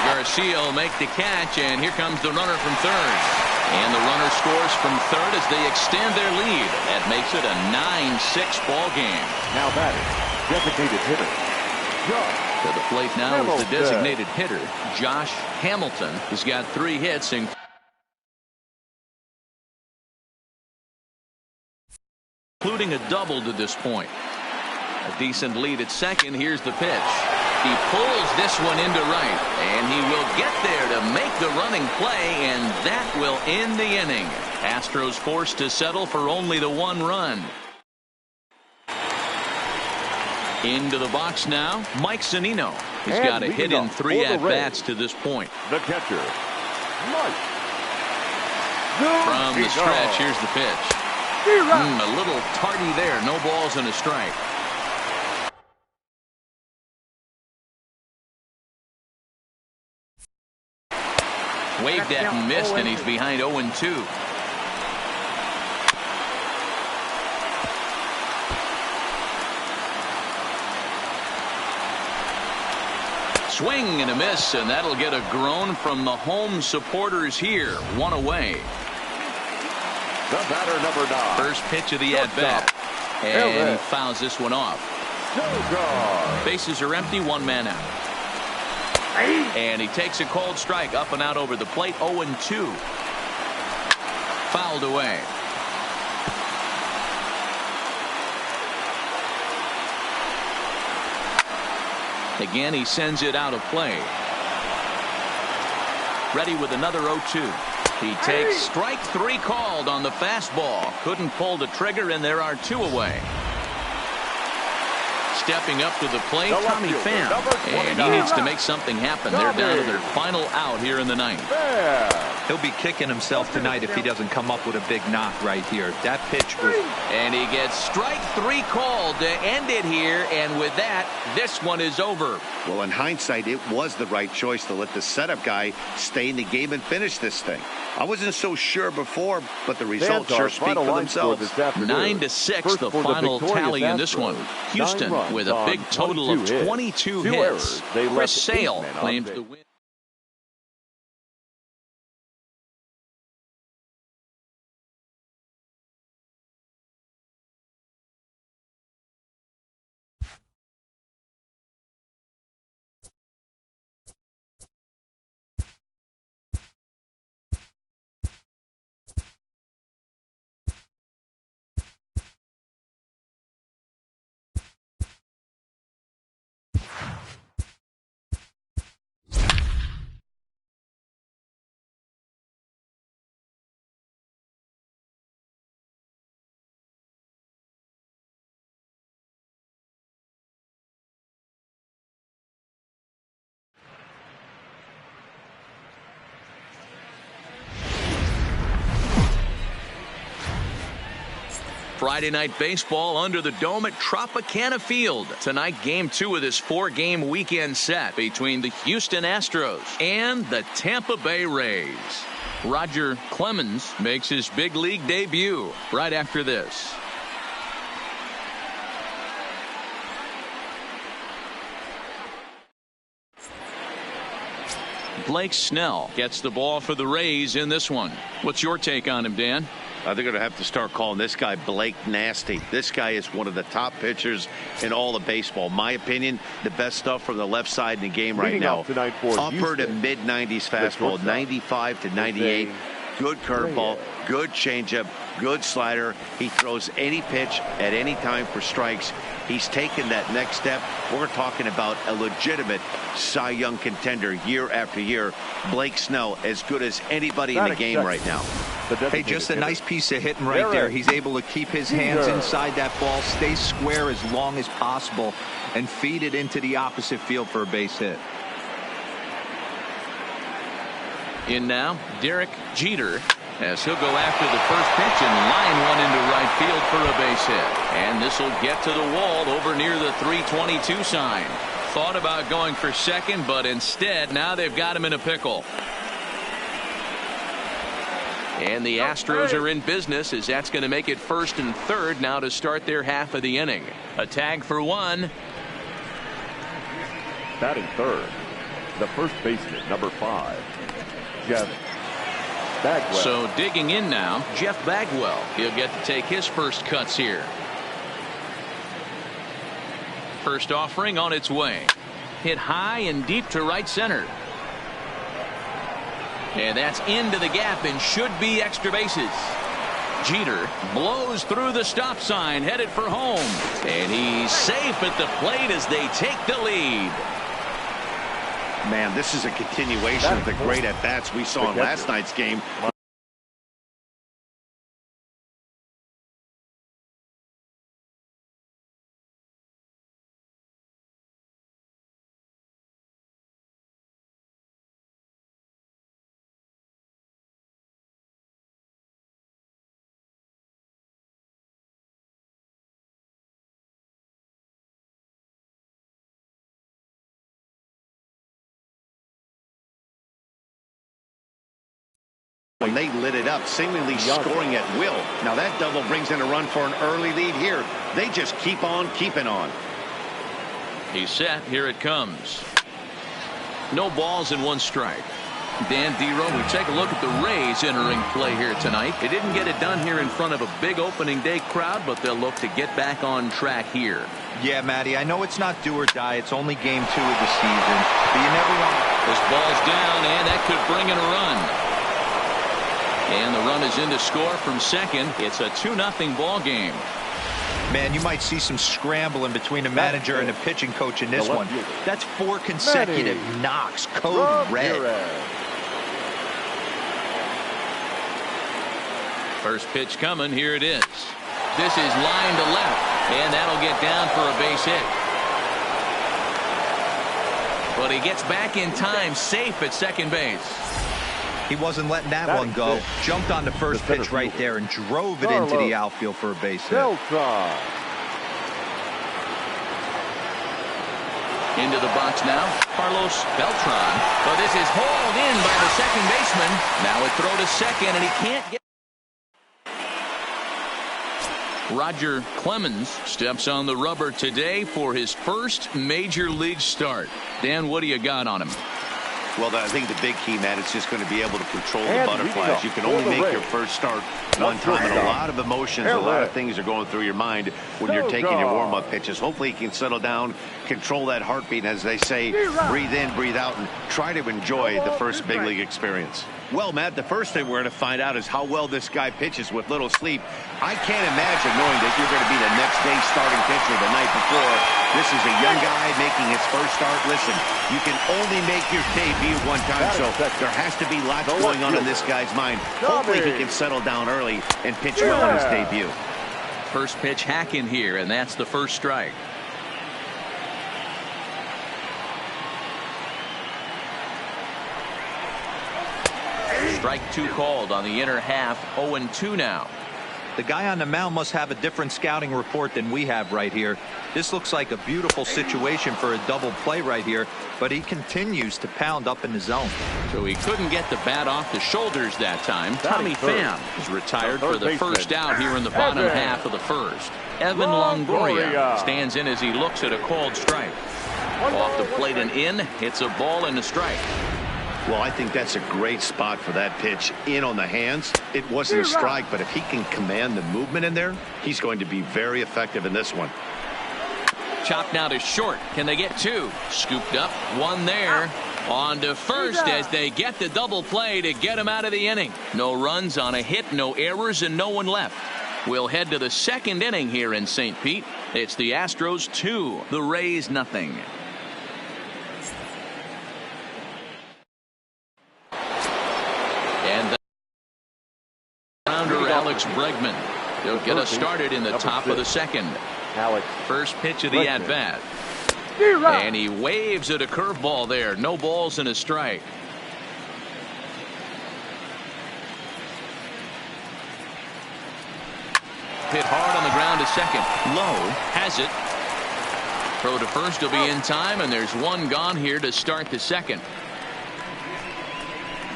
Garcia will make the catch, and here comes the runner from third. And the runner scores from third as they extend their lead. That makes it a 9-6 ball game. Now batting, designated hitter. To the plate now is the designated hitter, Josh Hamilton. He's got 3 hits, including a double to this point. A decent lead at second. Here's the pitch. He pulls this one into right, and he will get there to make the running play, and that will end the inning. Astros forced to settle for only the 1 run. Into the box now, Mike Zunino. He's got a hit in 3 at-bats to this point. The catcher, Mike. From the stretch, here's the pitch. A little tardy there. No balls and a strike. Waved at and missed, and he's behind 0-2. Swing and a miss, and that'll get a groan from the home supporters here. One away. The batter, number 9. First pitch of the at-bat. And he fouls this one off. Joker. Bases are empty, one man out. And he takes a cold strike up and out over the plate. 0-2. Fouled away. Again, he sends it out of play. Ready with another 0-2. He takes strike 3 called on the fastball. Couldn't pull the trigger, and there are 2 away. Stepping up to the plate, Tommy Pham. And he needs to make something happen. They're down to their final out here in the 9th. He'll be kicking himself tonight if he doesn't come up with a big knock right here. That pitch was... And he gets strike 3 called to end it here. And with that, this one is over. Well, in hindsight, it was the right choice to let the setup guy stay in the game and finish this thing. I wasn't so sure before, but the results sure speak for themselves. 9-6, the final tally in this one. Houston with a big total of 22 hits. Chris Sale claims the win. Friday night baseball under the dome at Tropicana Field. Tonight, game 2 of this 4-game weekend set between the Houston Astros and the Tampa Bay Rays. Roger Clemens makes his big league debut right after this. Blake Snell gets the ball for the Rays in this one. What's your take on him, Dan? They're going to have to start calling this guy Blake Nasty. This guy is one of the top pitchers in all of baseball. My opinion, the best stuff from the left side in the game right now. Upper to mid-90s fastball, 95 to 98. Good curveball, good changeup, good slider. He throws any pitch at any time for strikes. He's taken that next step. We're talking about a legitimate Cy Young contender year after year. Blake Snell, as good as anybody in the game right now. Hey, just a nice piece of hitting right there. He's able to keep his hands inside that ball, stay square as long as possible, and feed it into the opposite field for a base hit. In now, Derek Jeter, as he'll go after the first pitch and line one into right field for a base hit. And this will get to the wall over near the 322 sign. Thought about going for second, but instead now they've got him in a pickle. And the Astros are in business, as that's going to make it first and third now to start their half of the inning. A tag for 1. Batting third, the first baseman, number 5, Jeff Bagwell. So digging in now, Jeff Bagwell. He'll get to take his first cuts here. First offering on its way. Hit high and deep to right center. And that's into the gap and should be extra bases. Jeter blows through the stop sign, headed for home. And he's safe at the plate as they take the lead. Man, this is a continuation of the great at-bats we saw in last night's game. when they lit it up, seemingly scoring at will. Now that double brings in a run for an early lead here. They just keep on keeping on. He's set. Here it comes. No balls and one strike. Dan Dero, we take a look at the Rays entering play here tonight. They didn't get it done here in front of a big opening day crowd, but they'll look to get back on track here. Yeah, Matty, I know it's not do or die. It's only game 2 of the season, but you never want. This ball's down, and that could bring in a run. And the run is in to score from second. It's a 2-0 ball game. Man, you might see some scrambling between the manager and the pitching coach in this one. That's 4 consecutive knocks. Code red. First pitch coming. Here it is. This is line to left, and that'll get down for a base hit. But he gets back in time, safe at second base. He wasn't letting that one go. Jumped on the first pitch right there and drove it into the outfield for a base hit. Into the box now, Carlos Beltran. But this is hauled in by the second baseman. Now a throw to second, and he can't get. Roger Clemens steps on the rubber today for his first major league start. Dan, what do you got on him? Well, I think the big key, Matt, is just going to be able to control the butterflies. You can only make your first start one time, and a lot of emotions, a lot of things are going through your mind when you're taking your warm-up pitches. Hopefully he can settle down, control that heartbeat, and as they say, breathe in, breathe out, and try to enjoy the first big league experience. Well, Matt, the first thing we're going to find out is how well this guy pitches with little sleep. I can't imagine knowing that you're going to be the next day's starting pitcher the night before. This is a young guy making his first start. Listen, you can only make your debut one time, so there has to be lots going on in this guy's mind. Hopefully he can settle down early and pitch well in his debut. First pitch hacking here, and that's the first strike. Strike 2 called on the inner half. 0-2 now. The guy on the mound must have a different scouting report than we have right here. This looks like a beautiful situation for a double play right here, but he continues to pound up in the zone. So he couldn't get the bat off the shoulders that time. Tommy Pham is retired for the first out here in the bottom half of the first. Evan Longoria stands in as he looks at a called strike. Off the plate and in. It's a ball and a strike. Well, I think that's a great spot for that pitch. In on the hands. It wasn't a strike, but if he can command the movement in there, he's going to be very effective in this one. Chopped now to short. Can they get 2? Scooped up. 1 there. On to first as they get the double play to get him out of the inning. No runs on a hit, no errors, and no one left. We'll head to the second inning here in St. Pete. It's the Astros 2, the Rays nothing. And the rounder Alex Bregman. He'll get us started in the top of the second. First pitch of the at-bat. And he waves at a curveball there. No balls and a strike. Hit hard on the ground to second. Low has it. Throw to first will be in time, and there's one gone here to start the second.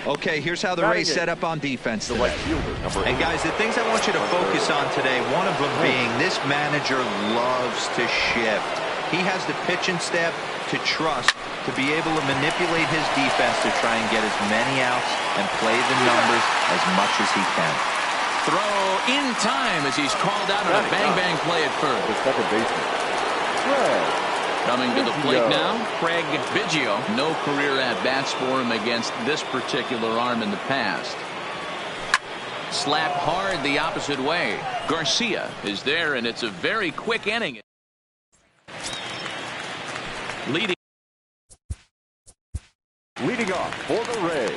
Okay, here's how the Rays set up on defense today. And guys, the things I want you to focus on today, one of them being this manager loves to shift. He has the pitching staff to trust to be able to manipulate his defense to try and get as many outs and play the numbers as much as he can. Throw in time as he's called out on a bang-bang play at first. The second baseman. Coming to the plate now, Craig Biggio. No career at-bats for him against this particular arm in the past. Slap hard the opposite way. Garcia is there, and it's a very quick inning. Leading off for the Rays.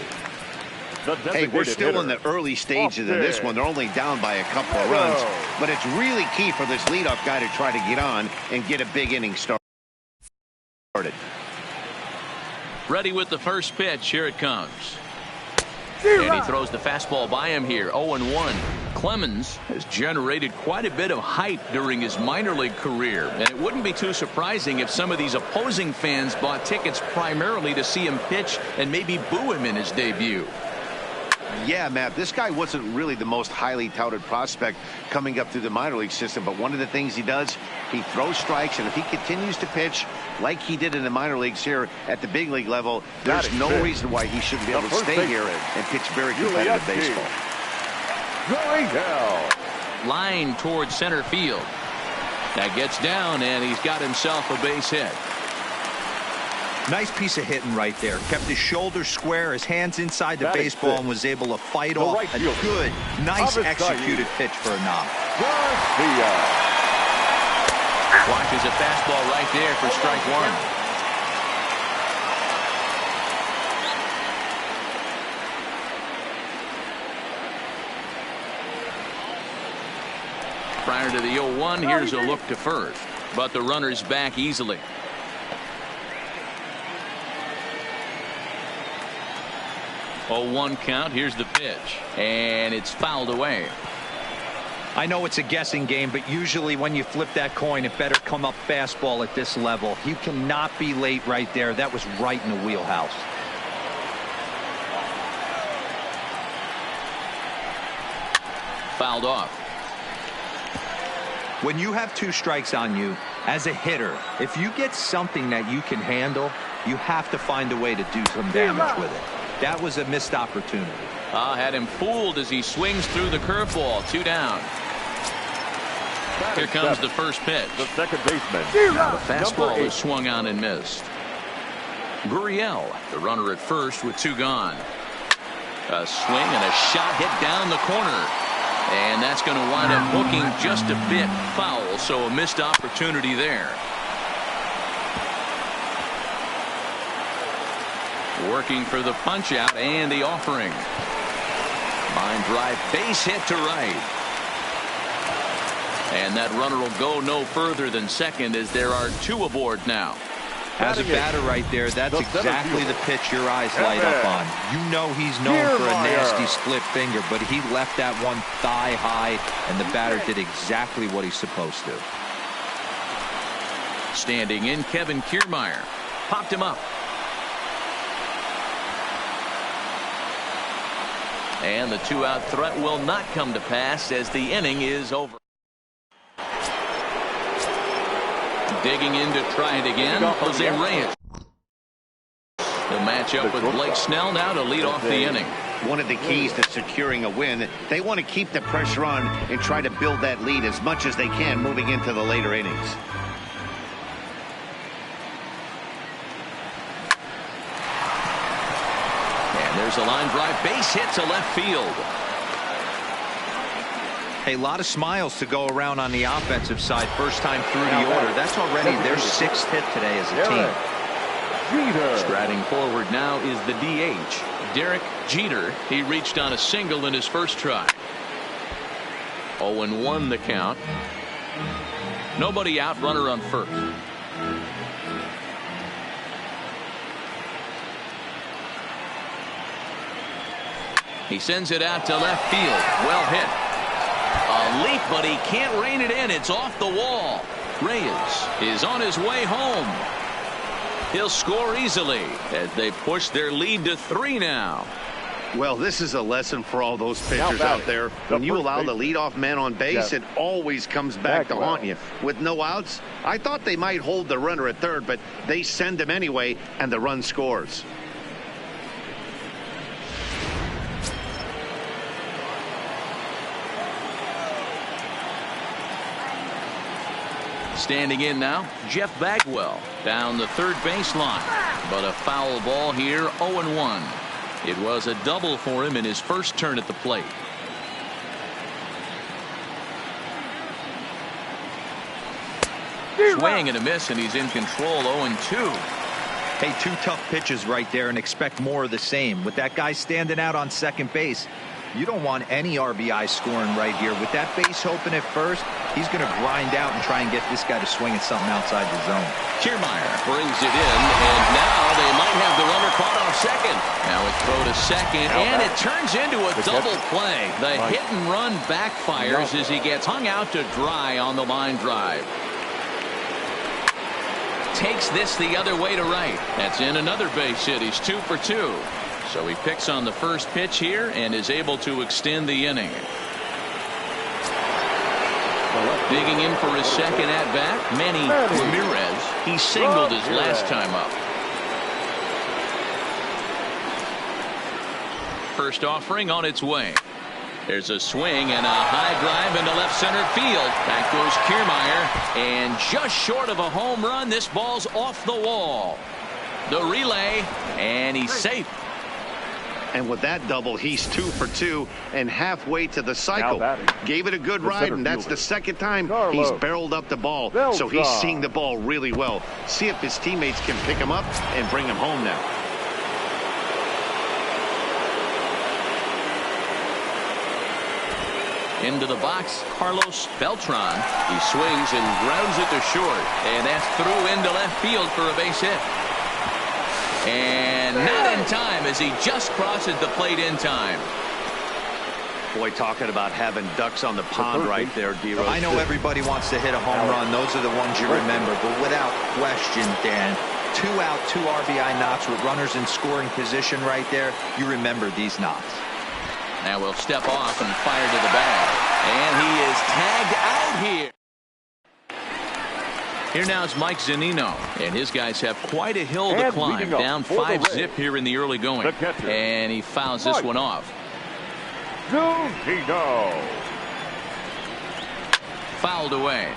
Hey, we're still in the early stages of this one. They're only down by a couple of runs, but it's really key for this leadoff guy to try to get on and get a big inning started. Ready with the first pitch. Here it comes. And he throws the fastball by him here. 0-1. Clemens has generated quite a bit of hype during his minor league career, and it wouldn't be too surprising if some of these opposing fans bought tickets primarily to see him pitch and maybe boo him in his debut. Yeah, Matt, this guy wasn't really the most highly touted prospect coming up through the minor league system, but one of the things he does, he throws strikes, and if he continues to pitch like he did in the minor leagues here at the big league level, there's no reason why he shouldn't be able to stay here and pitch very competitive baseball. Line towards center field. That gets down, and he's got himself a base hit. Nice piece of hitting right there. Kept his shoulders square, his hands inside the baseball, and was able to fight off a good, nice executed pitch for a knock. Watches a fastball right there for strike one. Prior to the 0-1, here's a look to first, but the runner's back easily. 0-1 count. Here's the pitch, and it's fouled away. I know it's a guessing game, but usually when you flip that coin, it better come up fastball at this level. You cannot be late right there. That was right in the wheelhouse. Fouled off. When you have 2 strikes on you, as a hitter, if you get something that you can handle, you have to find a way to do some damage with it. That was a missed opportunity. Had him fooled as he swings through the curveball. 2 down. Here comes the first pitch. The second baseman. Now the fastball is swung on and missed. Gurriel, the runner at first with 2 gone. A swing and a shot hit down the corner. And that's going to wind up looking just a bit foul, so a missed opportunity there. Working for the punch out and the offering. Line drive, base hit to right. And that runner will go no further than second as there are 2 aboard now. As a batter right there, that's exactly the pitch your eyes light up on. You know he's known for a nasty split finger, but he left that one thigh high, and the batter did exactly what he's supposed to. Standing in, Kevin Kiermaier. Popped him up. And the 2-out threat will not come to pass as the inning is over. Digging in to try it again, Jose Reyes. He'll match up with Blake Snell now to lead off the inning. One of the keys to securing a win, they want to keep the pressure on and try to build that lead as much as they can moving into the later innings. There's a line drive, base hit to left field. Hey, a lot of smiles to go around on the offensive side. First time through the order. That's already their 6th hit today as a team. Striding forward now is the DH, Derek Jeter. He reached on a single in his first try. 0-1 the count. Nobody out, runner on first. He sends it out to left field. Well hit. A leap, but he can't rein it in. It's off the wall. Reyes is on his way home. He'll score easily as they push their lead to 3 now. Well, this is a lesson for all those pitchers out there. When you allow the leadoff man on base, it always comes back to haunt you. With no outs, I thought they might hold the runner at third, but they send him anyway, and the run scores. Standing in now, Jeff Bagwell down the third baseline. But a foul ball here, 0-1. It was a double for him in his first turn at the plate. Swing and a miss, and he's in control, 0-2. Hey, 2 tough pitches right there, and expect more of the same. With that guy standing out on second base, you don't want any RBI scoring right here. With that base open at first, he's going to grind out and try and get this guy to swing at something outside the zone. Kiermaier brings it in, and now they might have the runner caught off second. Now it's throw to second, and it turns into a double play. The hit and run backfires as he gets hung out to dry on the line drive. Takes this the other way to right. That's in another base hit. He's 2 for 2. So he picks on the first pitch here and is able to extend the inning. Digging in for his second at-bat, Manny Ramirez. He singled his last time up. First offering on its way. There's a swing and a high drive into left center field. Back goes Kiermaier, and just short of a home run, this ball's off the wall. The relay, and he's safe. And with that double, he's 2 for 2 and halfway to the cycle. Gave it a good ride, and that's the second time he's barreled up the ball. So he's seeing the ball really well. See if his teammates can pick him up and bring him home now. Into the box, Carlos Beltran. He swings and grounds it to short. And that's through into left field for a base hit. And not in time as he just crosses the plate in time. Boy, talking about having ducks on the pond right there, D-Rose. I know everybody wants to hit a home run. Those are the ones you remember. But without question, Dan, 2 out, 2 RBI knocks with runners in scoring position right there. You remember these knocks. Now we'll step off and fire to the bag. And he is tagged out here. Here now is Mike Zunino. And his guys have quite a hill to climb. Down 5-zip here in the early going. And he fouls this one off. Zunino. Fouled away.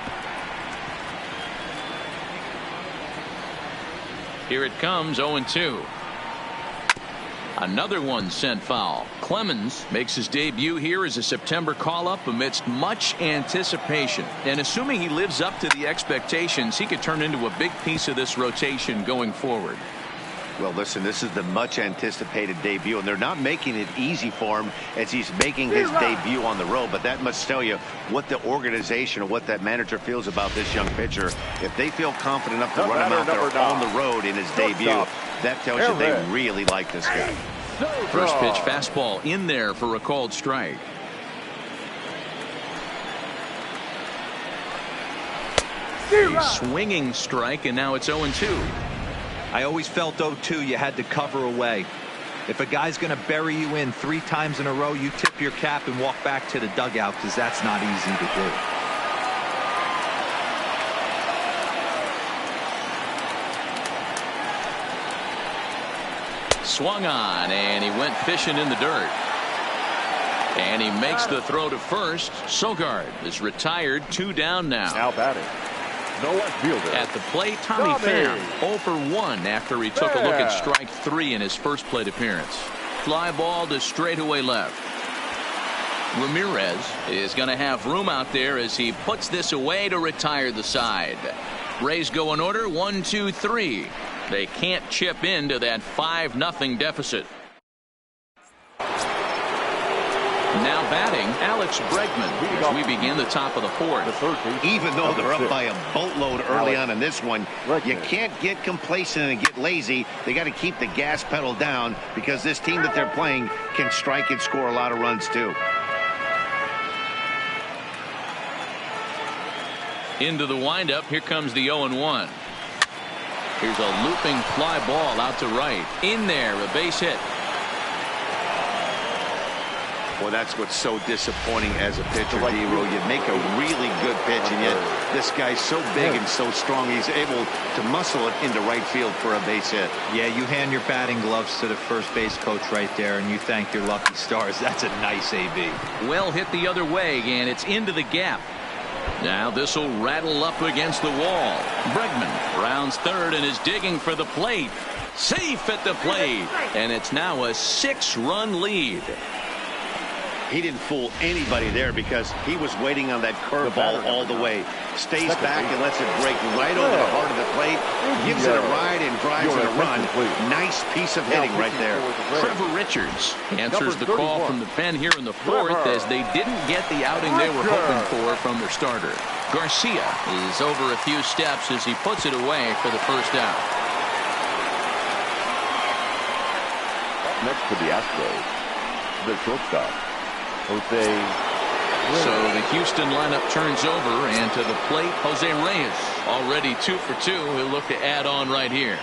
Here it comes, 0-2. Another one sent foul. Clemens makes his debut here as a September call-up amidst much anticipation. And assuming he lives up to the expectations, he could turn into a big piece of this rotation going forward. Well, listen, this is the much-anticipated debut, and they're not making it easy for him as he's making his debut on the road. But that must tell you what the organization or what that manager feels about this young pitcher. If they feel confident enough to run him out there on the road in his debut, that tells you they really like this guy. First pitch fastball in there for a called strike. A swinging strike, and now it's 0-2. I always felt 0-2 you had to cover away. If a guy's going to bury you in 3 times in a row, you tip your cap and walk back to the dugout, because that's not easy to do. Swung on, and he went fishing in the dirt. And he makes the throw to first. Sogard is retired, 2 down now. Now batting. No left fielder. At the plate, Tommy Pham 0 for 1 after he took a look at strike 3 in his first plate appearance. Fly ball to straightaway left. Ramirez is going to have room out there as he puts this away to retire the side. Rays go in order, 1, 2, 3. They can't chip into that 5-0 deficit. Now batting, Alex Bregman as we begin the top of the 4th. Even though they're up by a boatload early on in this one, you can't get complacent and get lazy. They got to keep the gas pedal down because this team that they're playing can strike and score a lot of runs too. Into the windup, here comes the 0-1. Here's a looping fly ball out to right. In there, a base hit. Well, that's what's so disappointing as a pitcher, D-Row. You make a really good pitch, and yet this guy's so big and so strong, he's able to muscle it into right field for a base hit. Yeah, you hand your batting gloves to the first base coach right there, and you thank your lucky stars. That's a nice AB. Well hit the other way, and it's into the gap. Now this will rattle up against the wall. Bregman rounds third and is digging for the plate. Safe at the plate, and it's now a 6-run lead. He didn't fool anybody there because he was waiting on that curveball all the way. Stays back and lets it break right over the heart of the plate. Gives it a ride and drives in a run. Nice piece of hitting right there. Trevor Richards answers the call from the pen here in the 4th as they didn't get the outing they were hoping for from their starter. Garcia is over a few steps as he puts it away for the first out. Next to the Astros, the shortstop, Jose. So the Houston lineup turns over, and to the plate, Jose Reyes, already 2 for 2. He'll look to add on right here.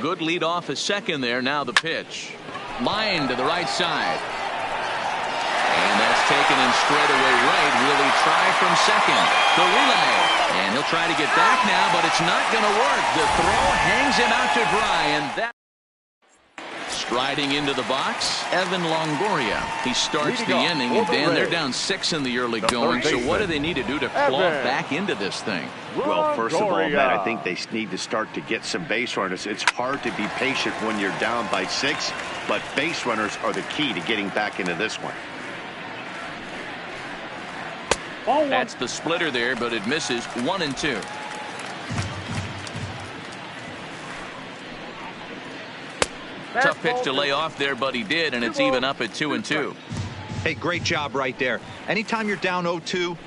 Good lead off a second there. Now the pitch. Line to the right side. And that's taken in straight away right. Will he try from second? The relay. And he'll try to get back now, but it's not going to work. The throw hangs him out to dry, and that. Striding into the box, Evan Longoria. He starts the inning, and Dan, they're down 6 in the early going. So what do they need to do to claw back into this thing? Well, first of all, Matt, I think they need to start to get some base runners. It's hard to be patient when you're down by 6, but base runners are the key to getting back into this one. That's the splitter there, but it misses. 1-2. Tough pitch to lay off there, but he did, and it's even up at 2-2. Hey, great job right there. Anytime you're down 0-2,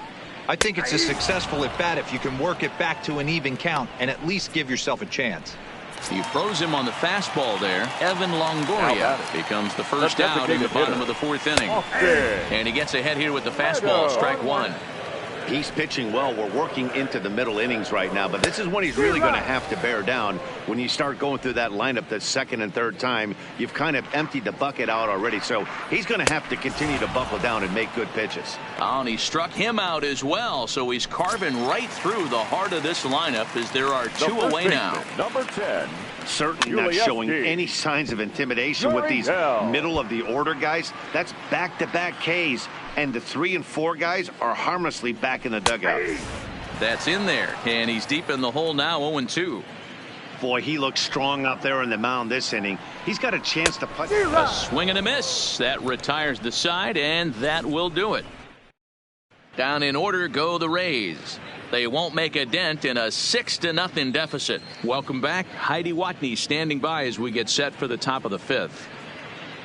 I think it's a successful at bat if you can work it back to an even count and at least give yourself a chance. He throws him on the fastball there. Evan Longoria becomes the first out in the bottom of the 4th inning. And he gets ahead here with the fastball, strike 1. He's pitching well. We're working into the middle innings right now, but this is when he's really going to have to bear down. When you start going through that lineup the second and third time, you've kind of emptied the bucket out already, so he's going to have to continue to buckle down and make good pitches. Oh, and he struck him out as well, so he's carving right through the heart of this lineup as there are 2 away now. Number 10. Certainly not showing any signs of intimidation with these middle of the order guys. That's back-to-back Ks, and the 3 and 4 guys are harmlessly back in the dugout. That's in there, and he's deep in the hole now. 0-2. Boy, he looks strong out there on the mound this inning. He's got a chance to put a swing and a miss. That retires the side, and that will do it. Down in order go the Rays. They won't make a dent in a 6-0 deficit. Welcome back. Heidi Watney standing by as we get set for the top of the 5th.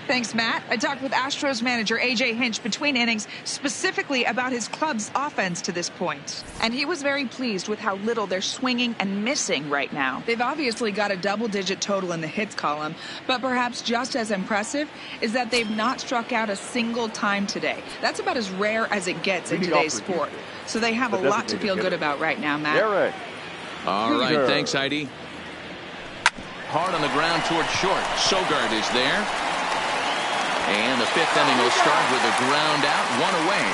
Thanks, Matt. I talked with Astros manager A.J. Hinch between innings specifically about his club's offense to this point. And he was very pleased with how little they're swinging and missing right now. They've obviously got a double-digit total in the hits column, but perhaps just as impressive is that they've not struck out a single time today. That's about as rare as it gets in today's sport. So they have a lot to feel good about right now, Matt. All right, thanks, Heidi. Hard on the ground towards short. Sogard is there. And the 5th inning will start with a ground out, 1 away.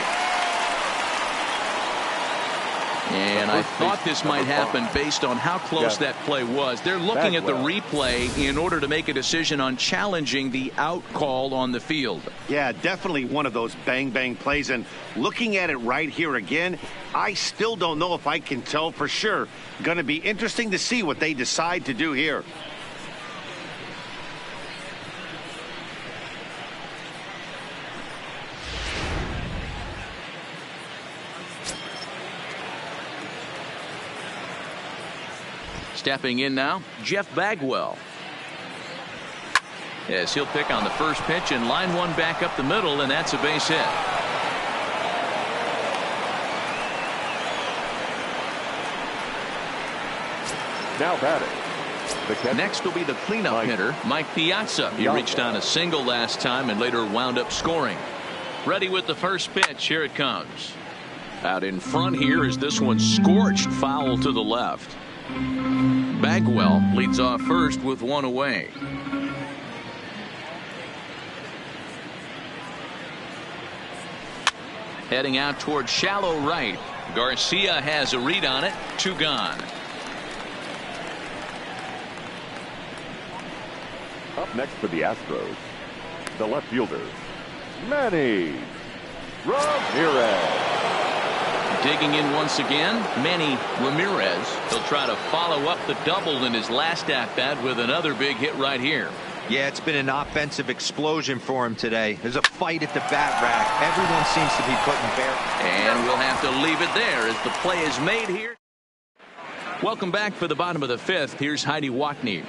And I thought this might happen based on how close that play was. They're looking at the replay in order to make a decision on challenging the out call on the field. Yeah, definitely one of those bang-bang plays. And looking at it right here again, I still don't know if I can tell for sure. Going to be interesting to see what they decide to do here. Stepping in now, Jeff Bagwell. Yes, he'll pick on the first pitch and line one back up the middle, and that's a base hit. Now batting. Next will be the cleanup hitter, Mike Piazza. He reached on a single last time and later wound up scoring. Ready with the first pitch. Here it comes. Out in front here is this one scorched foul to the left. Bagwell leads off first with 1 away. Heading out toward shallow right. Garcia has a read on it. 2 gone. Up next for the Astros, the left fielder, Manny Ramirez. Digging in once again, Manny Ramirez. He'll try to follow up the double in his last at-bat with another big hit right here. Yeah, it's been an offensive explosion for him today. There's a fight at the bat rack. Everyone seems to be putting bare. And we'll have to leave it there as the play is made here. Welcome back for the bottom of the 5th. Here's Heidi Watney.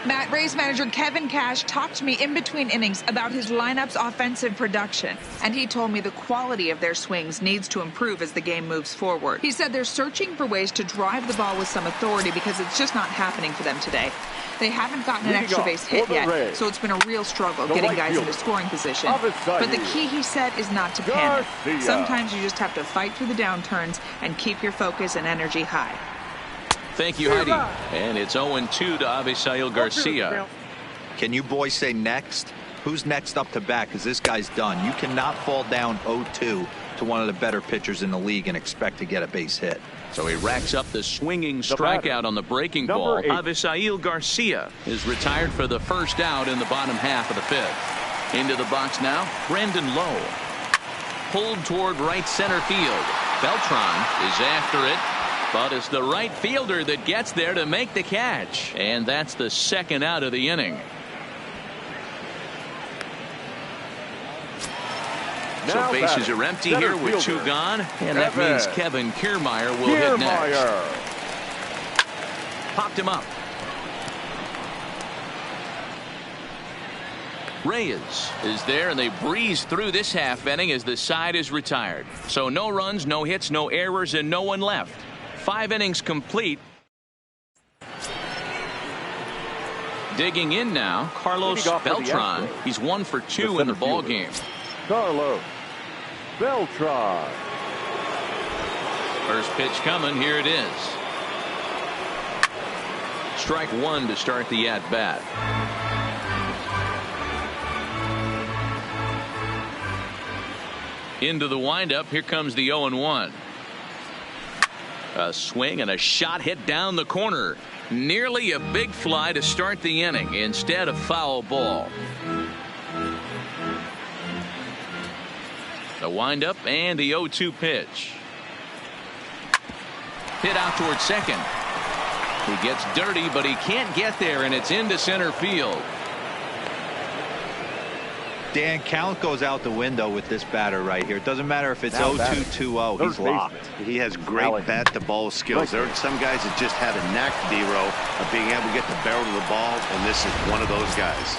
Matt, Rays manager Kevin Cash talked to me in between innings about his lineup's offensive production, and he told me the quality of their swings needs to improve as the game moves forward. He said they're searching for ways to drive the ball with some authority because it's just not happening for them today. They haven't gotten an extra base hit yet, so it's been a real struggle getting guys into scoring position. But the key, he said, is not to panic. Sometimes you just have to fight through the downturns and keep your focus and energy high. Thank you, Heidi. And it's 0-2 to Avisail Garcia. Can you boys say next? Who's next up to bat? Because this guy's done. You cannot fall down 0-2 to one of the better pitchers in the league and expect to get a base hit. So he racks up the swinging strikeout on the breaking ball. Avisail Garcia is retired for the first out in the bottom half of the fifth. Into the box now, Brandon Lowe. Pulled toward right center field. Beltran is after it, but it's the right fielder that gets there to make the catch. And that's the second out of the inning. So bases are empty here with 2 gone, and that means Kevin Kiermaier will hit next. Popped him up. Reyes is there, and they breeze through this half inning as the side is retired. So no runs, no hits, no errors, and no one left. 5 innings complete. Digging in now, Carlos Beltran. He's 1 for 2 in the ball game. Carlos Beltran. First pitch coming. Here it is. Strike 1 to start the at-bat. Into the windup. Here comes the 0-1. A swing and a shot hit down the corner. Nearly a big fly to start the inning. Instead, a foul ball. The windup and the 0-2 pitch. Hit out towards second. He gets dirty, but he can't get there, and it's into center field. Dan, count goes out the window with this batter right here. It doesn't matter if it's 0-2, 2-0. He's locked. He has great bat-to-ball skills. There are some guys that just have a knack, D-Row, of being able to get the barrel of the ball, and this is one of those guys.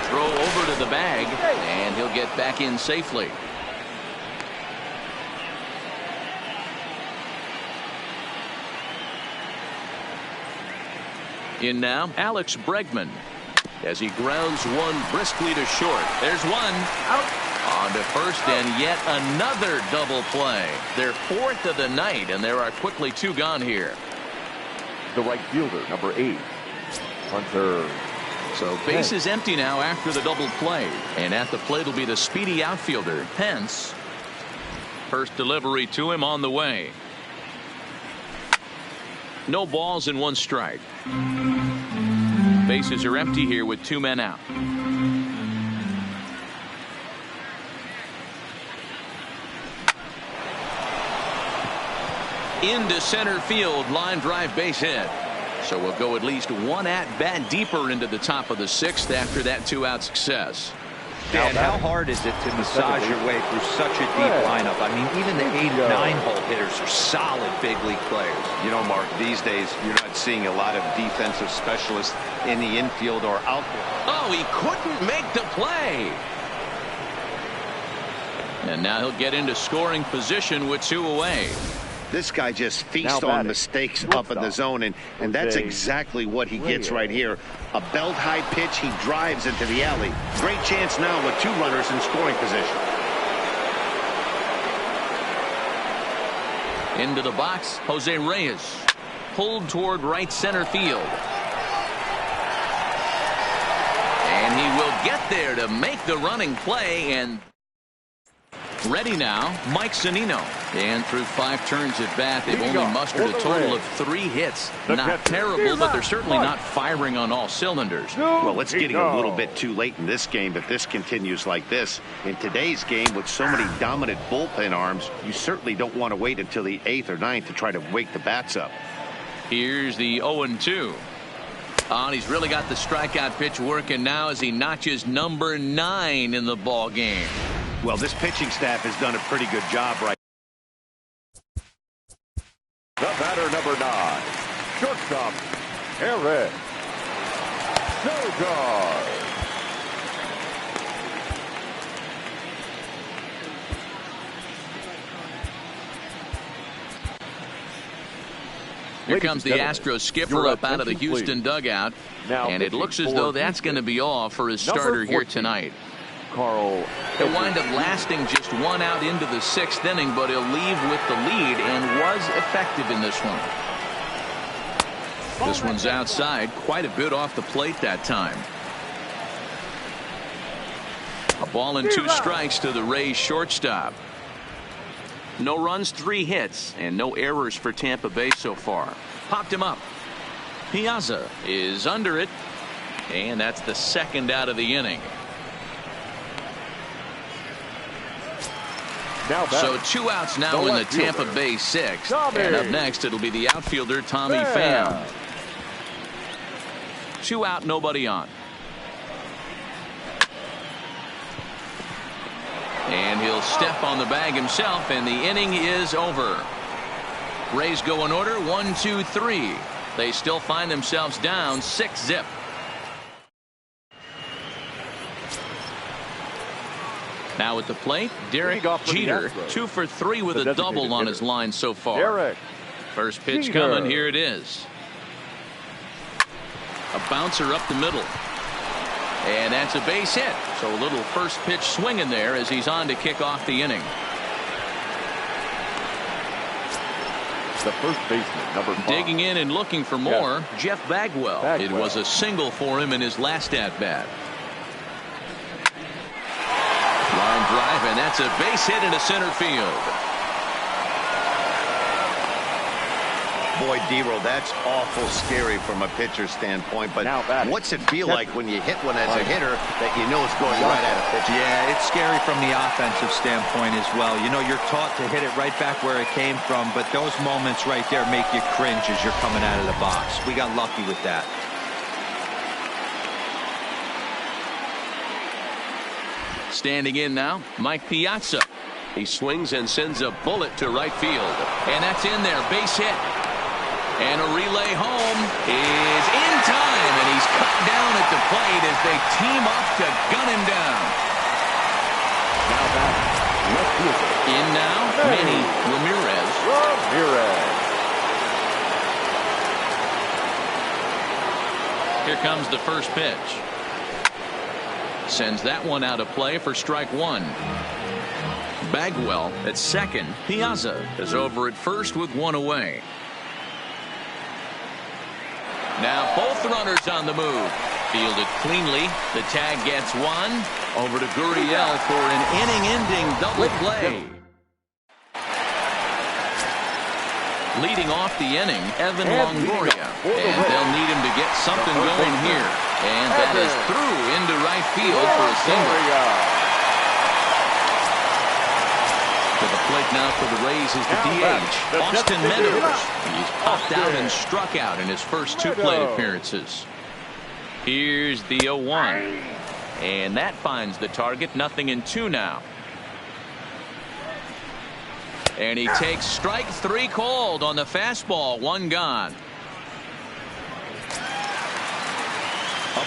Throw over to the bag, and he'll get back in safely. In now, Alex Bregman, as he grounds one briskly to short. There's one. Out. On to first, and yet another double play. Their 4th of the night, and there are quickly 2 gone here. The right fielder, number 8, Hunter. So base is empty now after the double play, and at the plate will be the speedy outfielder Pence. First delivery to him on the way. No balls and 1 strike. Bases are empty here with 2 men out. Into center field, line drive, base hit. So we'll go at least 1 at-bat deeper into the top of the 6th after that 2-out success. Dan, how hard is it to massage your way through such a deep lineup? I mean, even the 8 and 9 hole hitters are solid big league players. You know, Mark, these days you're not seeing a lot of defensive specialists in the infield or outfield. Oh, he couldn't make the play. And now he'll get into scoring position with 2 away. This guy just feasts on mistakes up in the zone, and that's exactly what he gets right here. A belt-high pitch, he drives into the alley. Great chance now with 2 runners in scoring position. Into the box, Jose Reyes. Pulled toward right center field. And he will get there to make the running play, and ready now, Mike Zunino. And through 5 turns at bat, they've only mustered a total of 3 hits. Not terrible, but they're certainly not firing on all cylinders. Well, it's getting a little bit too late in this game if this continues like this. In today's game, with so many dominant bullpen arms, you certainly don't want to wait until the 8th or 9th to try to wake the bats up. Here's the 0-2. And he's really got the strikeout pitch working now as he notches number 9 in the ball game. Well, this pitching staff has done a pretty good job right. The batter, number 9, shortstop, Eric Sogard. Here comes the Astros skipper up out of the Houston dugout, and it looks as though that's going to be all for his starter here tonight. Carl. He'll wind up lasting just one out into the 6th inning, but he'll leave with the lead and was effective in this one. This one's outside, quite a bit off the plate that time. A ball and 2 strikes to the Rays shortstop. No runs, 3 hits, and no errors for Tampa Bay so far. Popped him up. Piazza is under it, and that's the 2nd out of the inning. So 2 outs now in the Tampa Bay 6th. And up next, it'll be the outfielder Tommy Pham. 2 out, nobody on. And he'll step on the bag himself, and the inning is over. Rays go in order, 1, 2, 3. They still find themselves down 6-zip. Now at the plate, Derek Jeter, 2 for 3 with a double on his line so far. First pitch coming, here it is. A bouncer up the middle. And that's a base hit. So a little first pitch swing in there as he's on to kick off the inning. The first baseman, number 5. Digging in and looking for more, Jeff Bagwell. It was a single for him in his last at-bat. Line drive, and that's a base hit into center field. Boy, D-Roll, that's awful scary from a pitcher standpoint. But what's it feel like when you hit one as a hitter that you know is going right at a pitcher? Yeah, it's scary from the offensive standpoint as well. You know, you're taught to hit it right back where it came from, but those moments right there make you cringe as you're coming out of the box. We got lucky with that. Standing in now, Mike Piazza. He swings and sends a bullet to right field. And that's in there, base hit. And a relay home is in time, and he's cut down at the plate as they team up to gun him down. Now back, left fielder. In now, Manny Ramirez. Here comes the first pitch. Sends that one out of play for strike 1. Bagwell at second. Piazza is over at first with 1 away. Now both runners on the move. Fielded cleanly. The tag gets 1. Over to Gurriel for an inning-ending double play. Leading off the inning, Evan Longoria. And they'll need him to get something going here. And that is through into right field for a single. To the plate now for the Rays is the DH, Austin Meadows. He's popped out and struck out in his first 2 plate appearances. Here's the 0-1. And that finds the target, 0-2 now. And he takes strike 3 called on the fastball, 1 gone.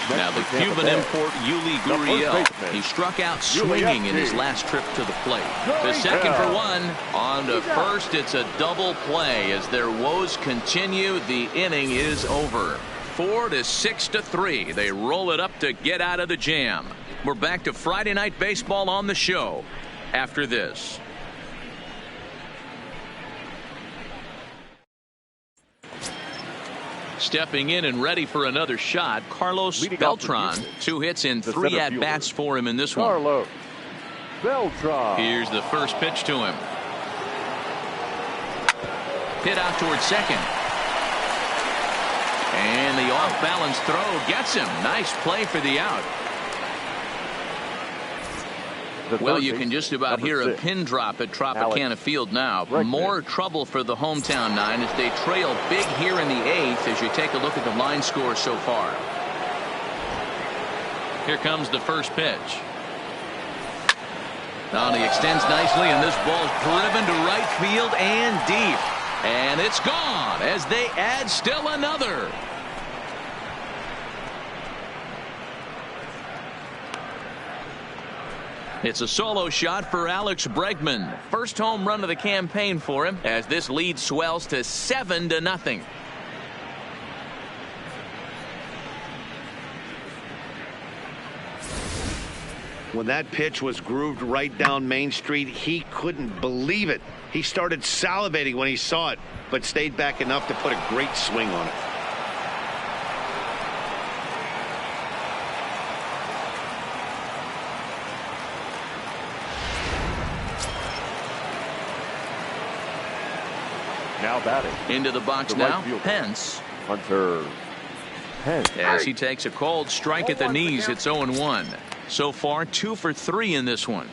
Now the Cuban import Yuli Gurriel. He struck out swinging in his last trip to the plate. The second for 1. On to first, it's a double play as their woes continue. The inning is over. 4-6-3. They roll it up to get out of the jam. We're back to Friday Night Baseball on the show after this. Stepping in and ready for another shot, Carlos Beltran. 2 hits in 3 at-bats for him in this one. Carlos Beltran. Here's the first pitch to him. Hit out towards second. And the off-balance throw gets him. Nice play for the out. Well, you can just about hear a pin drop at Tropicana Field now. More trouble for the hometown 9 as they trail big here in the 8th as you take a look at the line score so far. Here comes the first pitch. Now he extends nicely, and this ball's driven to right field and deep. And it's gone as they add still another. It's a solo shot for Alex Bregman. First home run of the campaign for him as this lead swells to 7-0. When that pitch was grooved right down Main Street, he couldn't believe it. He started salivating when he saw it, but stayed back enough to put a great swing on it. Now batting. Into the box now, Pence. Hunter Pence. As he takes a cold strike at the knees, it's 0-1. So far, 2 for 3 in this one.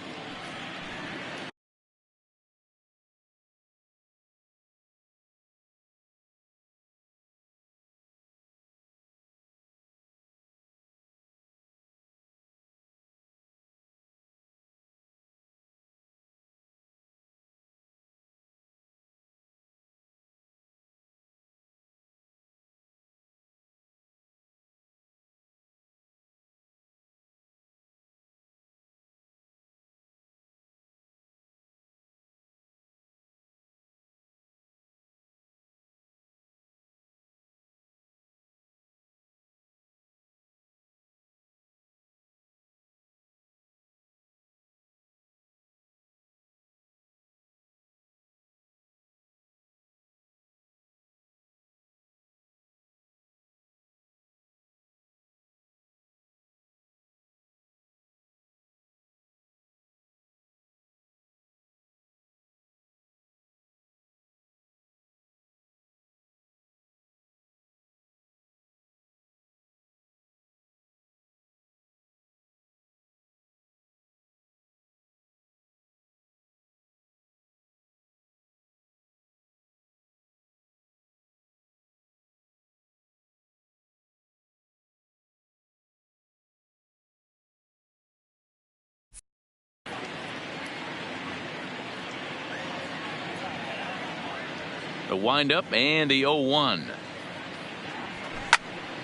The windup and the 0-1.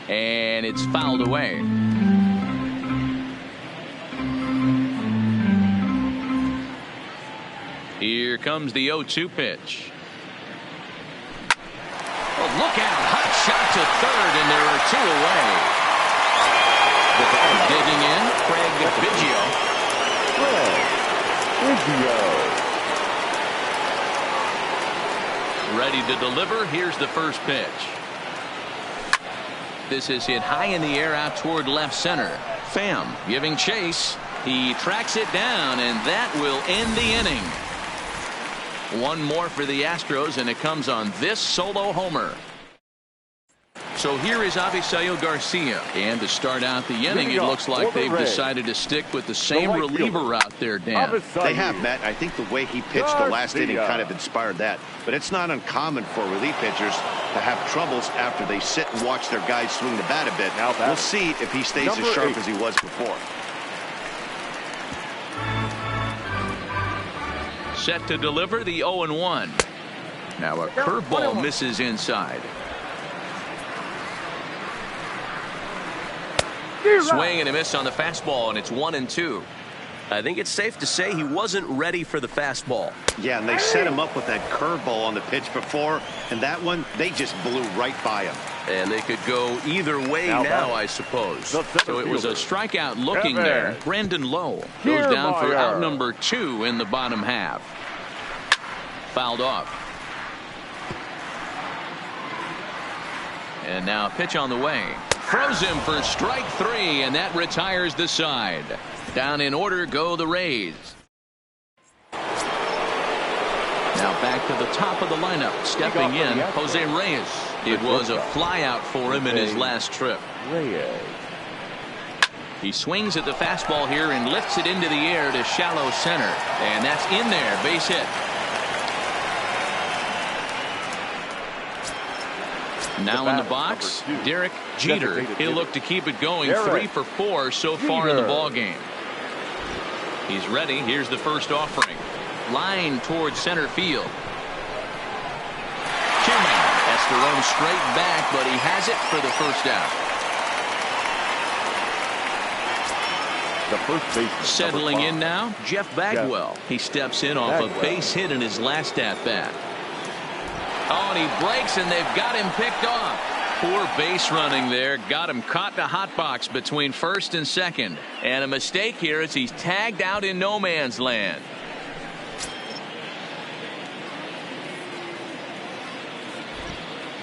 And it's fouled away. Here comes the 0-2 pitch. Oh, look out. Hot shot to third, and there are 2 away. Digging in, Craig Biggio. Biggio. Ready to deliver. Here's the first pitch. This is hit high in the air out toward left center. Pham giving chase. He tracks it down, and that will end the inning. One more for the Astros, and it comes on this solo homer. So here is Avisail Garcia, and to start out the inning, it looks like they've decided to stick with the same reliever out there, Dan. They have, Matt. I think the way he pitched the last inning kind of inspired that. But it's not uncommon for relief pitchers to have troubles after they sit and watch their guys swing the bat a bit. We'll see if he stays as sharp as he was before. Set to deliver the 0-1. Now a curveball misses inside. Swing and a miss on the fastball, and it's 1-2. I think it's safe to say he wasn't ready for the fastball. Yeah, and they set him up with that curveball on the pitch before, and that one, they just blew right by him. And they could go either way now, I suppose. So it was a strikeout looking there. Brandon Lowe goes down for out number 2 in the bottom half. Fouled off. And now a pitch on the way. Throws him for strike 3, and that retires the side. Down in order go the Rays. Now back to the top of the lineup. Stepping in, Jose Reyes. It was a flyout for him in his last trip. He swings at the fastball here and lifts it into the air to shallow center. And that's in there, base hit. Now in the box, Derek Jeter. He'll look to keep it going. 3 for 4 so far in the ball game. He's ready. Here's the first offering. Line towards center field. Kierman has to run straight back, but he has it for the first out. The first base. Settling in now, Jeff Bagwell. He steps in off a base hit in his last at bat. Oh, and he breaks, and they've got him picked off. Poor base running there. Got him caught in a hot box between first and second. And a mistake here as he's tagged out in no man's land.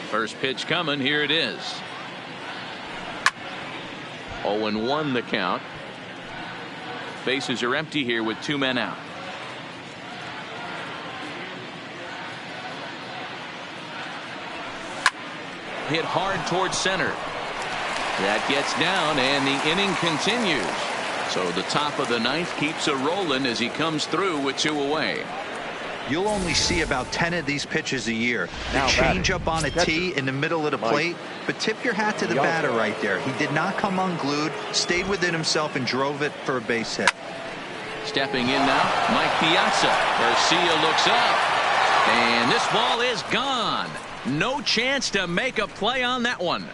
First pitch coming. Here it is. 0-1 the count. Bases are empty here with 2 men out. Hit hard towards center. That gets down, and the inning continues. So the top of the ninth keeps a rolling as he comes through with 2 away. You'll only see about 10 of these pitches a year. The change up on a tee in the middle of the plate, but tip your hat to the batter right there. He did not come unglued, stayed within himself, and drove it for a base hit. Stepping in now, Mike Piazza. Garcia looks up, and this ball is gone. No chance to make a play on that one.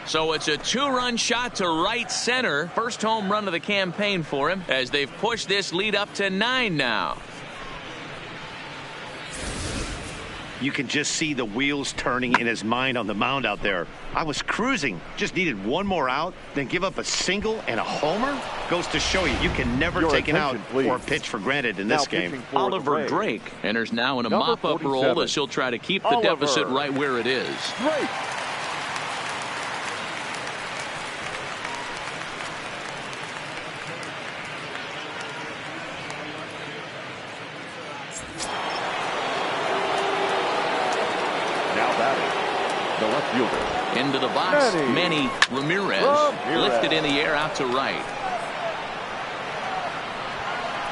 So it's a 2-run shot to right center. First home run of the campaign for him as they've pushed this lead up to 9 now. You can just see the wheels turning in his mind on the mound out there. I was cruising, just needed one more out, then give up a single and a homer? Goes to show you, you can never take an out or a pitch for granted in this game. Oliver Drake enters now in a mop-up role as he'll try to keep the deficit right where it is. Drake. The left fielder. Into the box, Manny Ramirez. Lifted in the air out to right.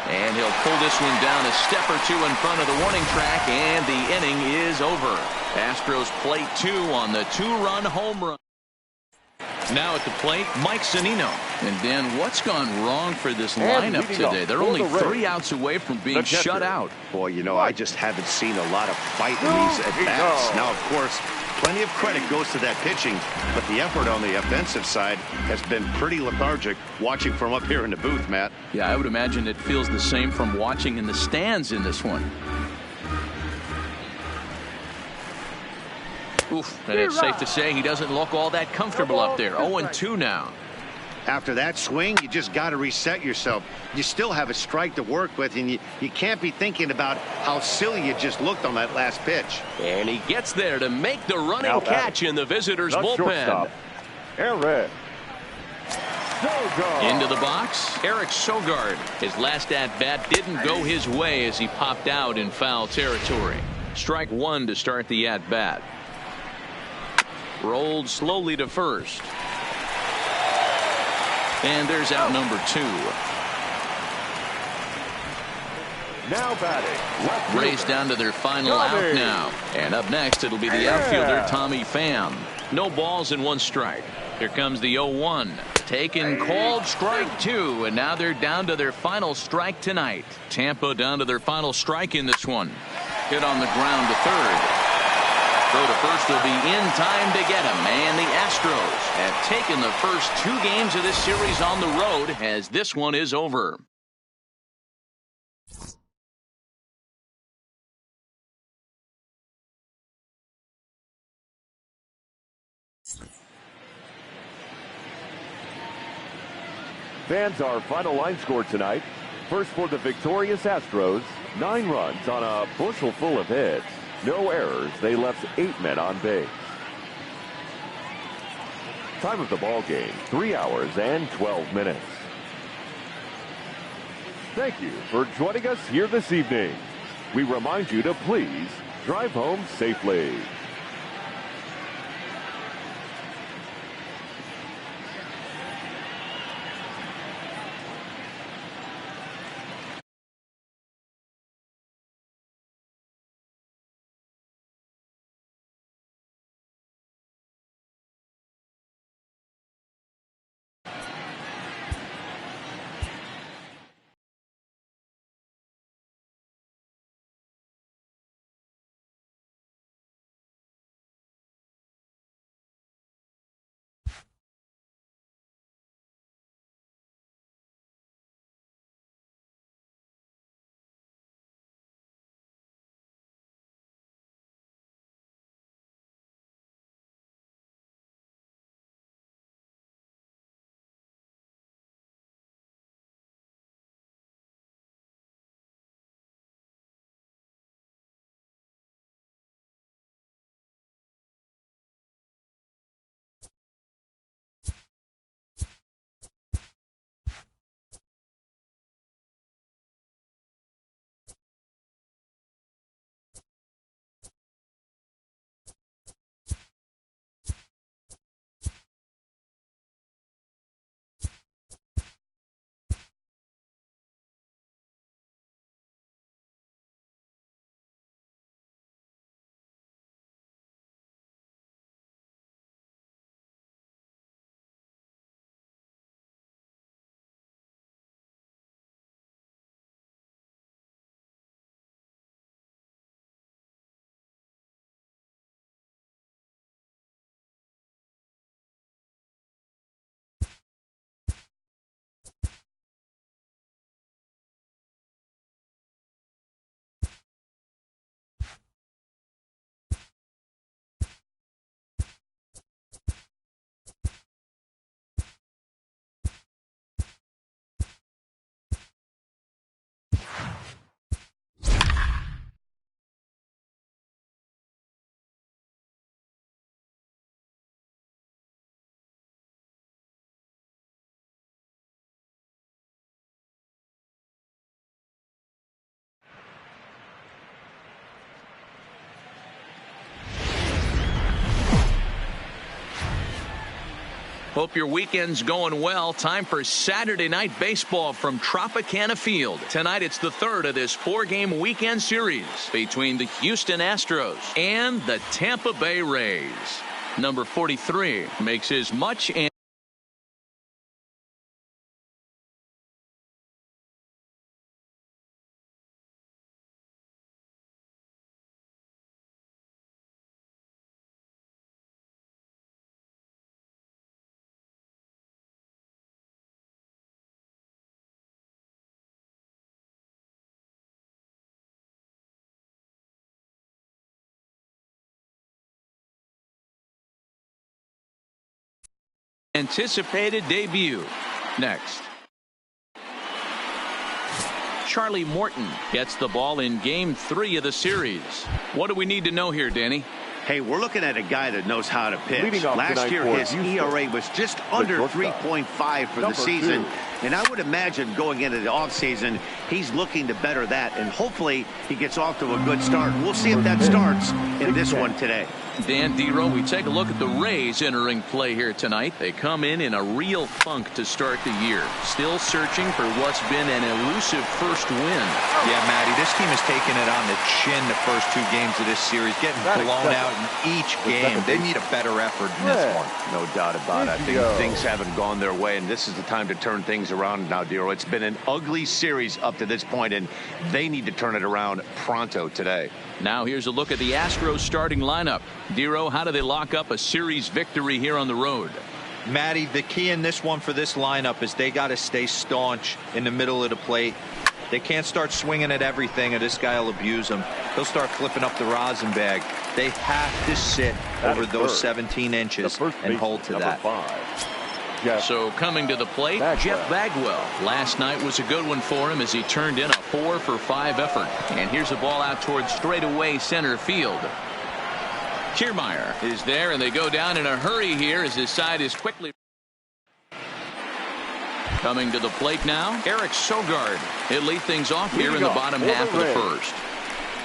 And he'll pull this one down a step or 2 in front of the warning track, and the inning is over. Astros plate 2 on the 2-run home run. Now at the plate, Mike Zunino. And Dan, what's gone wrong for this lineup today? They're only 3 outs away from being shut out. Boy, you know, I just haven't seen a lot of fight in these at-bats. Now, of course, plenty of credit goes to that pitching, but the effort on the offensive side has been pretty lethargic watching from up here in the booth, Matt. Yeah, I would imagine it feels the same from watching in the stands in this one. Oof, and it's safe to say he doesn't look all that comfortable up there. 0-2 now. After that swing, you just got to reset yourself. You still have a strike to work with, and you can't be thinking about how silly you just looked on that last pitch. And he gets there to make the running catch in the visitors' bullpen. Eric Sogard. Into the box, Eric Sogard. His last at-bat didn't go his way as he popped out in foul territory. Strike 1 to start the at-bat. Rolled slowly to first. And there's out number 2. Now batting. Rays down to their final out now. And up next, it'll be the outfielder, Tommy Pham. No balls and 1 strike. Here comes the 0-1. Taken, called strike 2. And now they're down to their final strike tonight. Tampa down to their final strike in this one. Hit on the ground to third. Throw to first will be in time to get him, and the Astros have taken the first 2 games of this series on the road as this one is over. Fans, our final line score tonight. First for the victorious Astros, 9 runs on a bushel full of hits. No errors. They left 8 men on base. Time of the ball game, 3 hours and 12 minutes. Thank you for joining us here this evening. We remind you to please drive home safely. Hope your weekend's going well. Time for Saturday night baseball from Tropicana Field. Tonight it's the third of this 4-game weekend series between the Houston Astros and the Tampa Bay Rays. Number 43 makes his much anticipated debut. Next, Charlie Morton gets the ball in Game 3 of the series. What do we need to know here, Danny? Hey, we're looking at a guy that knows how to pitch. Last year, his ERA was just under 3.5 for the season. And I would imagine going into the offseason, he's looking to better that. And hopefully he gets off to a good start. We'll see if that starts in this one today. Dan Dero, we take a look at the Rays entering play here tonight. They come in a real funk to start the year. Still searching for what's been an elusive first win. Yeah, Matty, this team has taken it on the chin the first 2 games of this series, getting blown out in each game. They need a better effort in this one. No doubt about it. I think things haven't gone their way, and this is the time to turn things around now, Dero. It's been an ugly series up to this point, and they need to turn it around pronto today. Now here's a look at the Astros starting lineup. Dero, how do they lock up a series victory here on the road? Matty, the key in this one for this lineup is they got to stay staunch in the middle of the plate. They can't start swinging at everything, or this guy will abuse them. He'll start flipping up the rosin bag. They have to sit over those 17 inches and hold to that. 5. So coming to the plate, Jeff Bagwell. Last night was a good one for him as he turned in a 4-for-5 effort. And here's a ball out towards straightaway center field. Kiermaier is there, and they go down in a hurry here as his side is quickly. Coming to the plate now, Eric Sogard. He'll lead things off here in the bottom half of the first.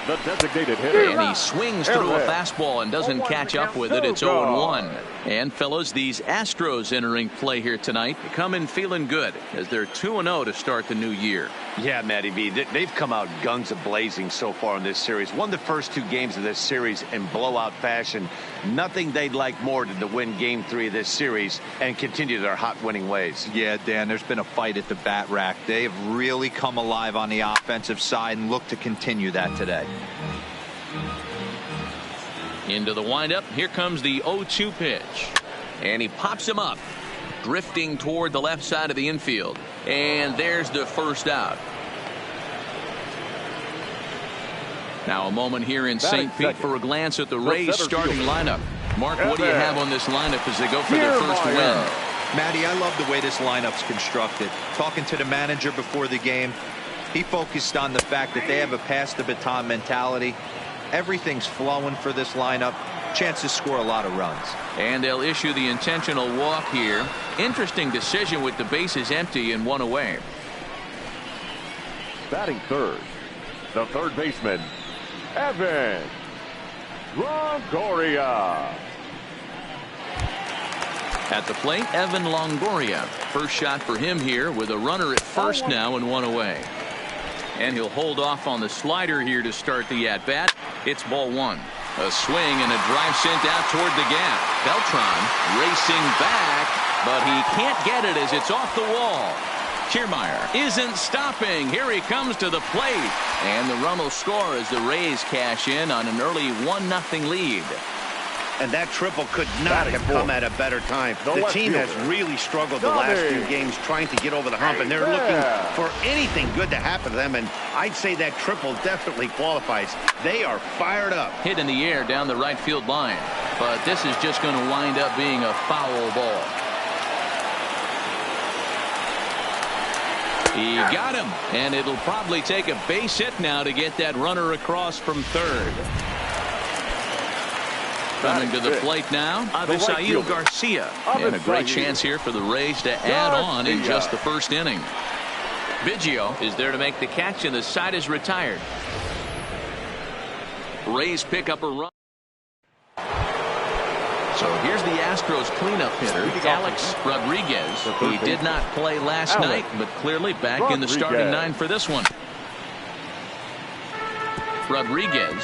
The designated hitter. And he swings through a fastball and doesn't catch up with it. It's 0-1. And, fellas, these Astros entering play here tonight come in feeling good as they're 2-0 to start the new year. Yeah, Matty V, they've come out guns a-blazing so far in this series. Won the first 2 games of this series in blowout fashion. Nothing they'd like more than to win Game 3 of this series and continue their hot winning ways. Yeah, Dan, there's been a fight at the bat rack. They have really come alive on the offensive side and look to continue that today. Into the windup. Here comes the 0-2 pitch. And he pops him up, drifting toward the left side of the infield. And there's the first out. Now a moment here in St. Pete for a glance at the Rays starting lineup. Mark, what do you have on this lineup as they go for their first win? Matty, I love the way this lineup's constructed. Talking to the manager before the game, he focused on the fact that they have a pass the baton mentality. Everything's flowing for this lineup. Chance to score a lot of runs. And they'll issue the intentional walk here. Interesting decision with the bases empty and 1 away. Batting third, the third baseman, Evan Longoria. At the plate, Evan Longoria. First shot for him here with a runner at first now and 1 away. And he'll hold off on the slider here to start the at-bat. It's ball 1. A swing and a drive sent out toward the gap. Beltran racing back, but he can't get it as it's off the wall. Kiermaier isn't stopping. Here he comes to the plate. And the run will score as the Rays cash in on an early 1-0 lead. And that triple could not have come at a better time. The team has really struggled the last few games trying to get over the hump, and they're looking for anything good to happen to them, and I'd say that triple definitely qualifies. They are fired up. Hit in the air down the right field line, but this is just going to wind up being a foul ball. He got him, and it'll probably take a base hit now to get that runner across from third. Coming to the plate now, Avisail Garcia. And a great chance here for the Rays to add on in just the first inning. Biggio is there to make the catch, and the side is retired. Rays pick up a run. So here's the Astros cleanup hitter, Alex Rodriguez. He did not play last night, but clearly back in the starting 9 for this one. Rodriguez,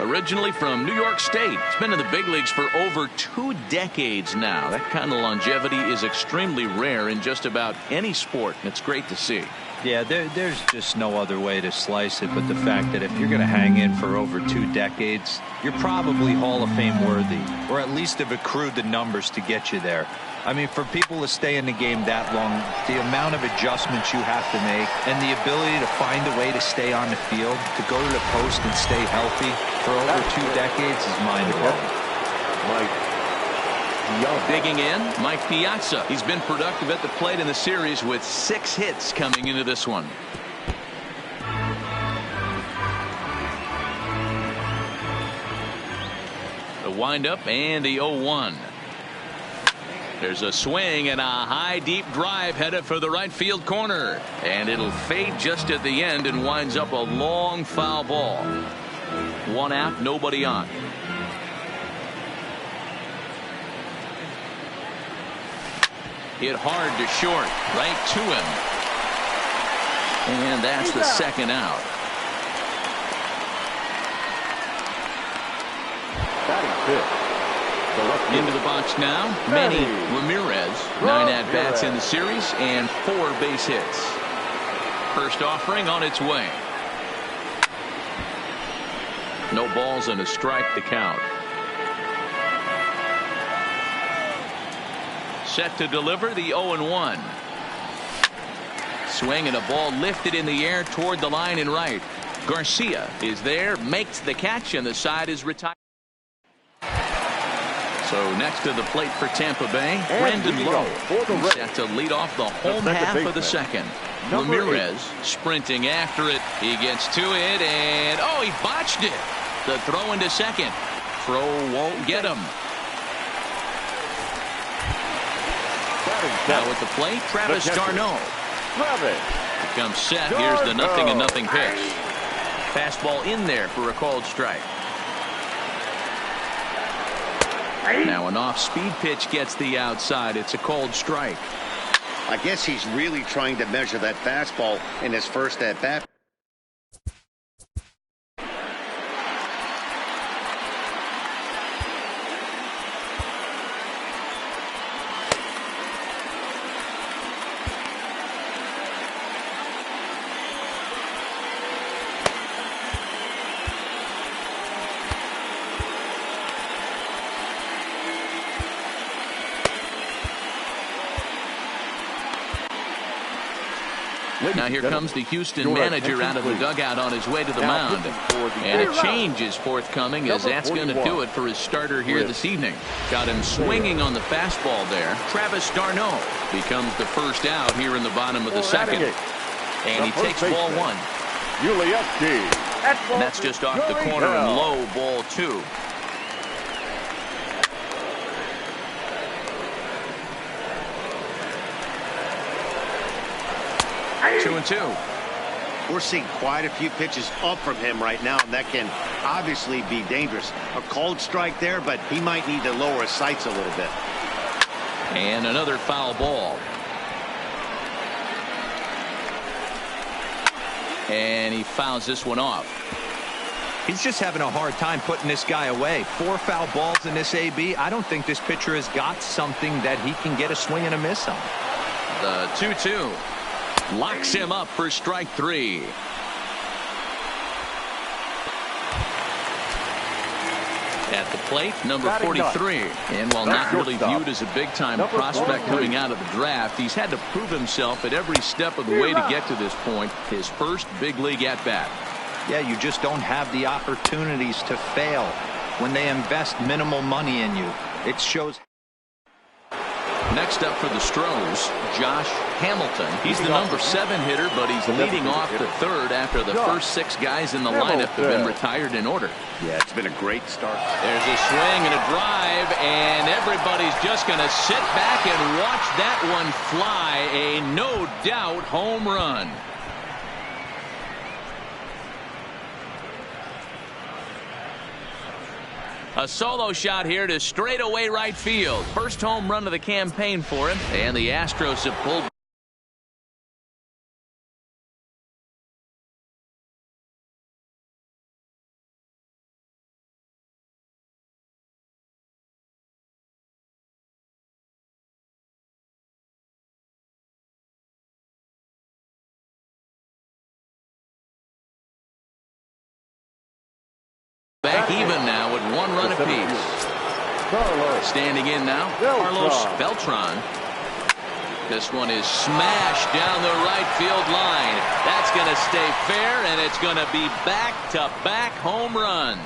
originally from New York State, has been in the big leagues for over 2 decades now. That kind of longevity is extremely rare in just about any sport, and it's great to see. Yeah, there's just no other way to slice it but the fact that if you're going to hang in for over 2 decades, you're probably Hall of Fame worthy, or at least have accrued the numbers to get you there. I mean, for people to stay in the game that long, the amount of adjustments you have to make and the ability to find a way to stay on the field, to go to the post and stay healthy for over 2 decades is mind-blowing. Digging in, Mike Piazza. He's been productive at the plate in the series with 6 hits coming into this one. The windup and the 0-1. There's a swing and a high deep drive headed for the right field corner, and it'll fade just at the end and winds up a long foul ball. 1 out, nobody on. Hit hard to short, right to him. And that's the 2nd out. Into the box now, Manny Ramirez. 9 at-bats in the series and 4 base hits. First offering on its way. No balls and a strike to count. Set to deliver the 0-1. Swing and a ball lifted in the air toward the line and right. Garcia is there, makes the catch, and the side is retired. So next to the plate for Tampa Bay, Brandon Lowe. He's set to lead off the home half of the 2nd. Ramirez sprinting after it. He gets to it, and oh, he botched it. The throw into second. Throw won't get him. Now at the plate, Travis d'Arnaud. Becomes set. Here's the 0-0 pitch. Fastball in there for a called strike. Now an off-speed pitch gets the outside. It's a called strike. I guess he's really trying to measure that fastball in his first at-bat. Now here comes the Houston manager out of the dugout on his way to the mound. And a change is forthcoming, as that's going to do it for his starter here this evening. Got him swinging on the fastball there. Travis d'Arnaud becomes the first out here in the bottom of the 2nd. And he takes ball 1. And that's just off the corner and low, ball 2. Two and 2. We're seeing quite a few pitches up from him right now, and that can obviously be dangerous. A called strike there, but he might need to lower his sights a little bit. And another foul ball. And he fouls this one off. He's just having a hard time putting this guy away. 4 foul balls in this AB. I don't think this pitcher has got something that he can get a swing and a miss on. The 2-2. Locks him up for strike 3. At the plate, number 43. And while not really viewed as a big-time prospect coming out of the draft, he's had to prove himself at every step of the way to get to this point. His first big league at-bat. Yeah, you just don't have the opportunities to fail when they invest minimal money in you. It shows. Next up for the Stros, Josh Hamilton. He's the number 7 hitter, but he's leading off the 3rd after the first 6 guys in the lineup have been retired in order. Yeah, it's been a great start. There's a swing and a drive, and everybody's just going to sit back and watch that one fly. A no-doubt home run. A solo shot here to straightaway right field. First home run of the campaign for him, and the Astros have pulled back even now with 1 run apiece. Standing in now, Carlos Beltran. This one is smashed down the right field line. That's going to stay fair, and it's going to be back-to-back home runs.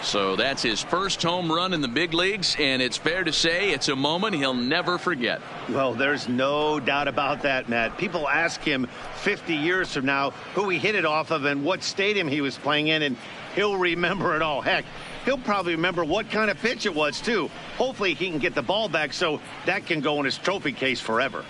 So that's his first home run in the big leagues, and it's fair to say it's a moment he'll never forget. Well, there's no doubt about that, Matt. People ask him 50 years from now who he hit it off of and what stadium he was playing in, and he'll remember it all. Heck, he'll probably remember what kind of pitch it was, too. Hopefully he can get the ball back so that can go in his trophy case forever.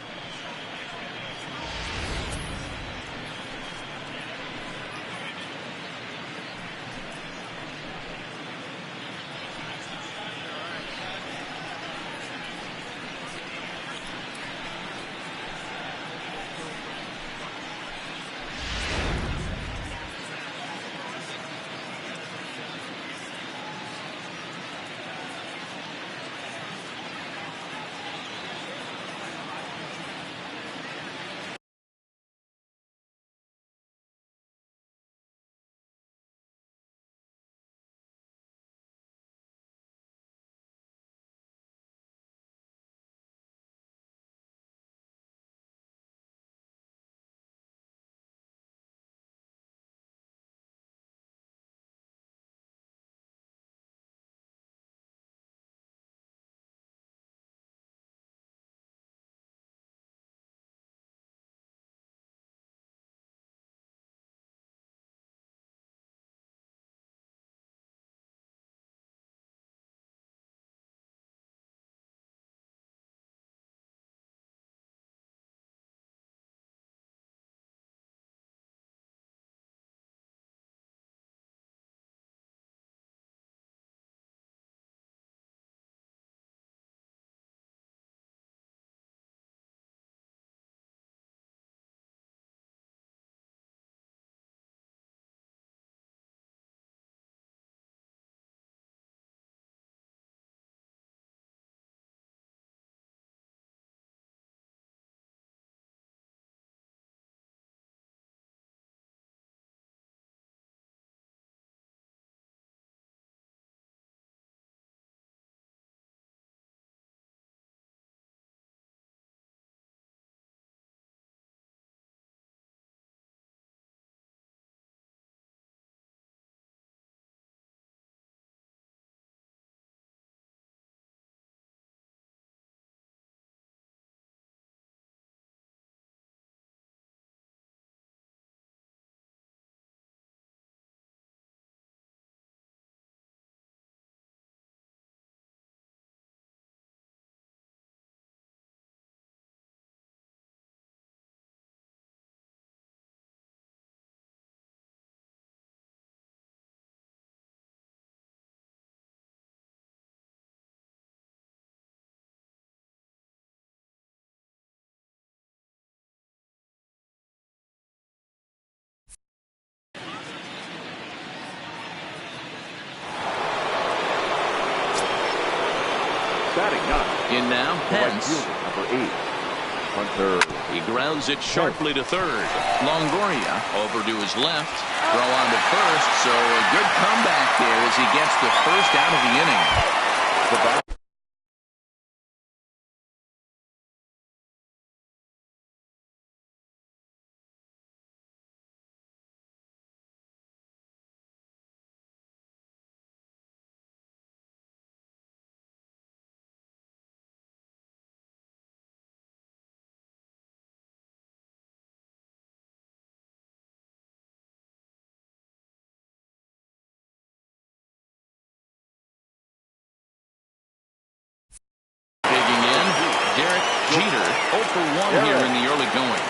In now, Pence. Number 8, Hunter. He grounds it sharply to third. Longoria over to his left. Throw on to first, so a good comeback there as he gets the first out of the inning. Jeter 0 for 1 here in the early going.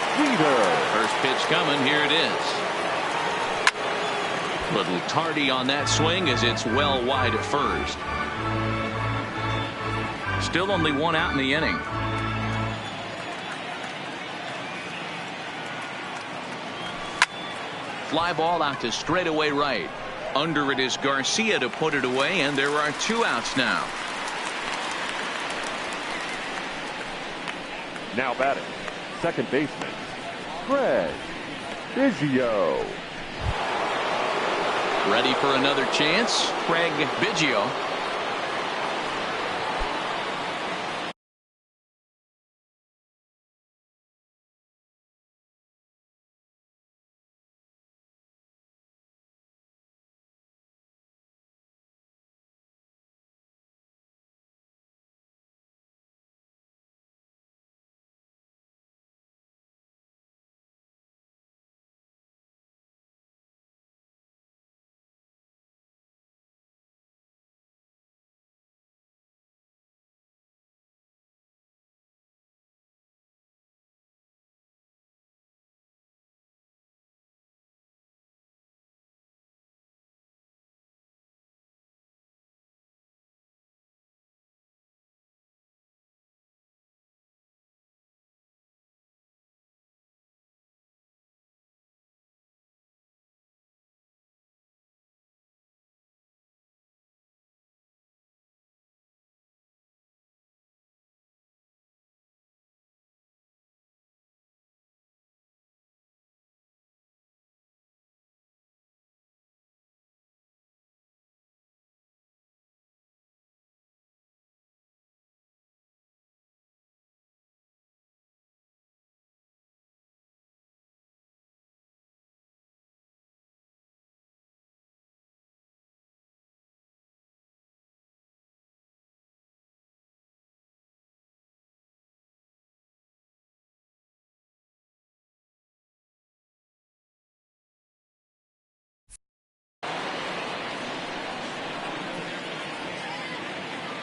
First pitch coming. Here it is. Little tardy on that swing as it's well wide at first. Still only one out in the inning. Fly ball out to straightaway right. Under it is Garcia to put it away, and there are 2 outs now. Now batting, second baseman, Craig Biggio. Ready for another chance, Craig Biggio.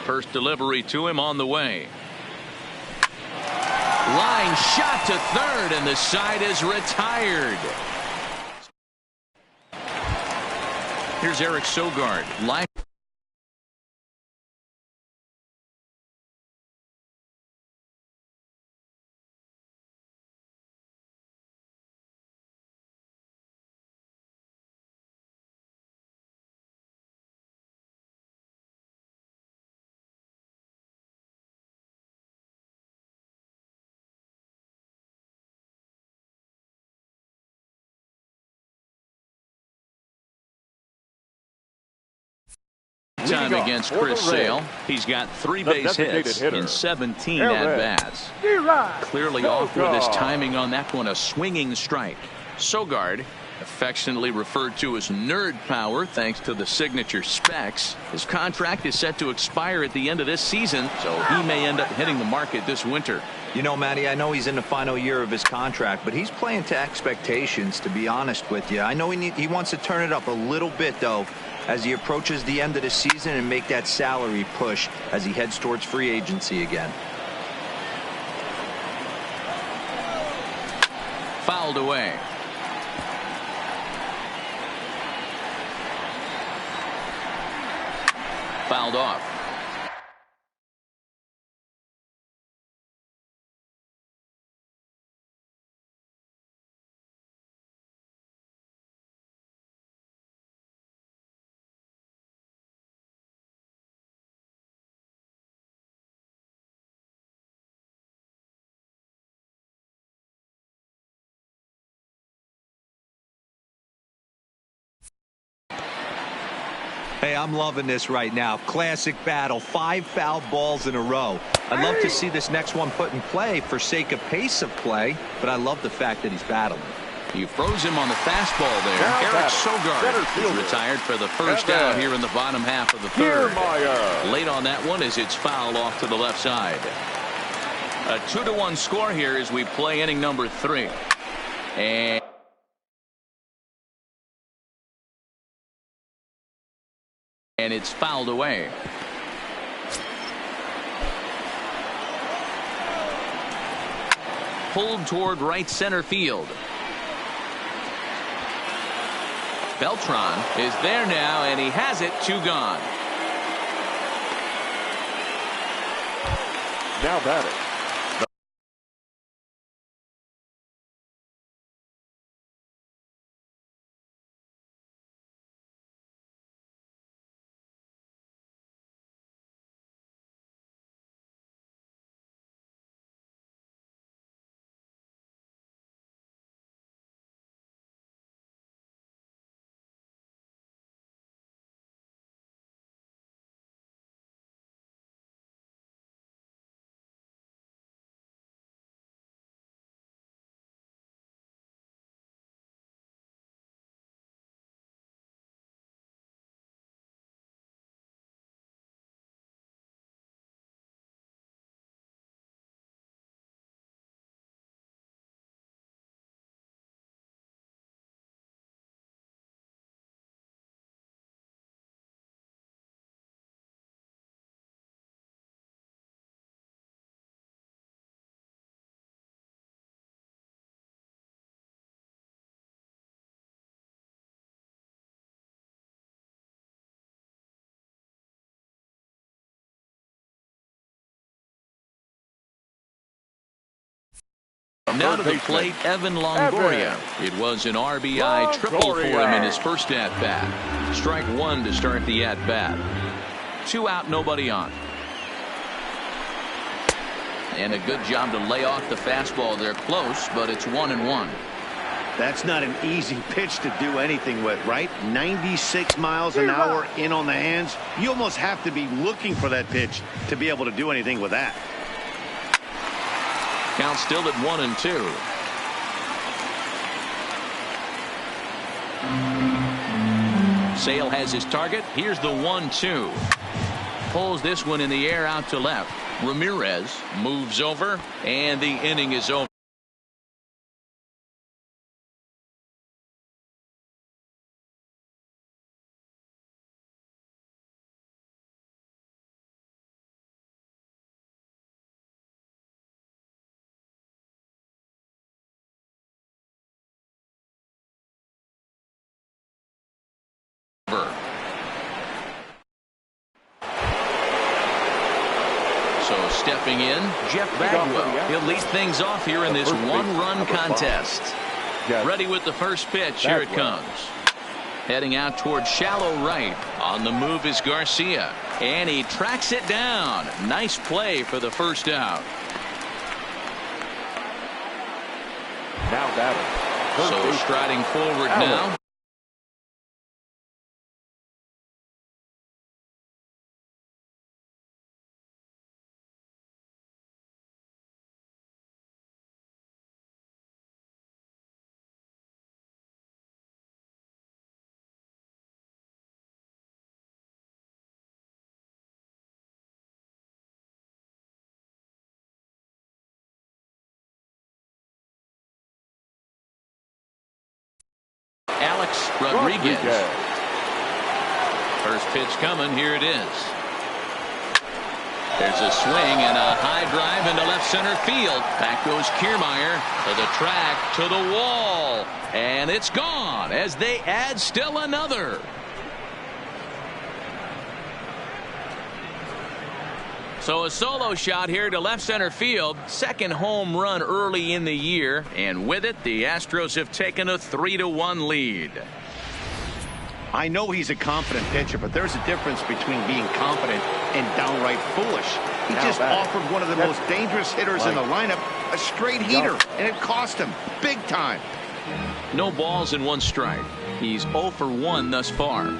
First delivery to him on the way. Line shot to third, and the side is retired. Here's Eric Sogard. Line. Time against Chris Sale. He's got 3 base hits in 17 at-bats. Clearly off with his timing on that one, a swinging strike. Sogard, affectionately referred to as nerd power thanks to the signature specs. His contract is set to expire at the end of this season, so he may end up hitting the market this winter. You know, Matty, I know he's in the final year of his contract, but he's playing to expectations, to be honest with you. I know he wants to turn it up a little bit, though, as he approaches the end of the season and make that salary push as he heads towards free agency again. Fouled away. Fouled off. Hey, I'm loving this right now. Classic battle. 5 foul balls in a row. I'd love to see this next one put in play for sake of pace of play, but I love the fact that he's battling. You froze him on the fastball there. Eric Sogard is retired for the first out here in the bottom half of the third. Late on that one as it's fouled off to the left side. A 2-1 score here as we play inning number 3. And it's fouled away. Pulled toward right center field. Beltran is there now, and he has it. 2 gone. Now batting. Now to the plate, Evan Longoria. It was an RBI triple for him in his first at-bat. Strike one to start the at-bat. 2 out, nobody on. And a good job to lay off the fastball. They're close, but it's 1-1. That's not an easy pitch to do anything with, right? 96 miles an hour in on the hands. You almost have to be looking for that pitch to be able to do anything with that. Count still at 1-2. Sale has his target. Here's the 1-2. Pulls this one in the air out to left. Ramirez moves over, and the inning is over. So stepping in, Jeff Bagwell. He'll lead things off here in this one-run contest. Ready with the first pitch. Here it comes. Heading out towards shallow right. On the move is Garcia. And he tracks it down. Nice play for the first out. Now batting. So striding forward now. Alex Rodriguez. First pitch coming. Here it is. There's a swing and a high drive into left center field. Back goes Kiermaier to the track, to the wall. And it's gone as they add still another. So a solo shot here to left center field. Second home run early in the year. And with it, the Astros have taken a 3-1 lead. I know he's a confident pitcher, but there's a difference between being confident and downright foolish. He just offered one of the most dangerous hitters in the lineup a straight heater, and it cost him big time. No balls and 1 strike. He's 0 for 1 thus far.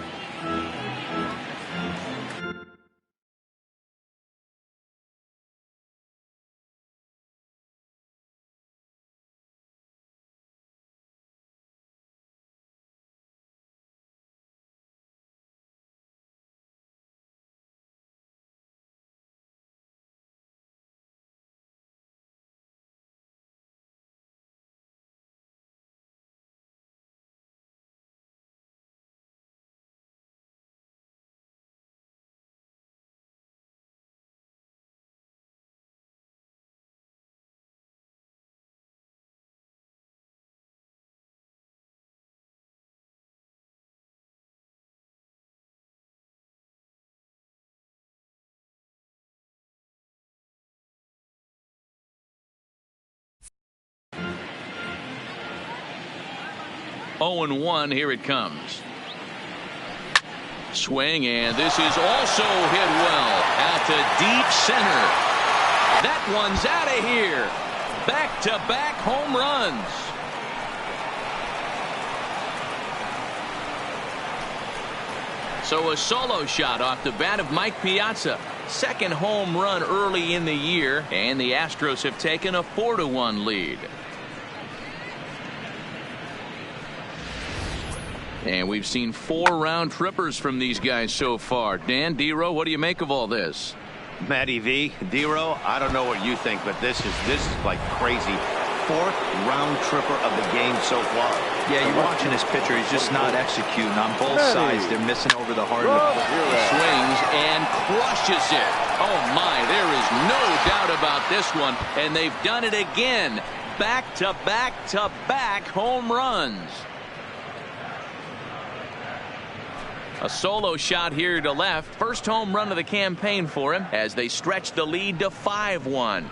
0-1. Here it comes. Swing, and this is also hit well out to deep center. That one's out of here. Back-to-back home runs. So a solo shot off the bat of Mike Piazza. Second home run early in the year, and the Astros have taken a 4-1 lead. And we've seen 4 round trippers from these guys so far. Dan, D-Row, what do you make of all this? Matty V, D-Row, I don't know what you think, but this is like crazy. 4th round tripper of the game so far. Yeah, you're watching this pitcher. He's just not executing on both sides. They're missing over the heart of the plate. Swings and crushes it. Oh, my, there is no doubt about this one. And they've done it again. Back-to-back-to-back home runs. A solo shot here to left. First home run of the campaign for him as they stretch the lead to 5-1.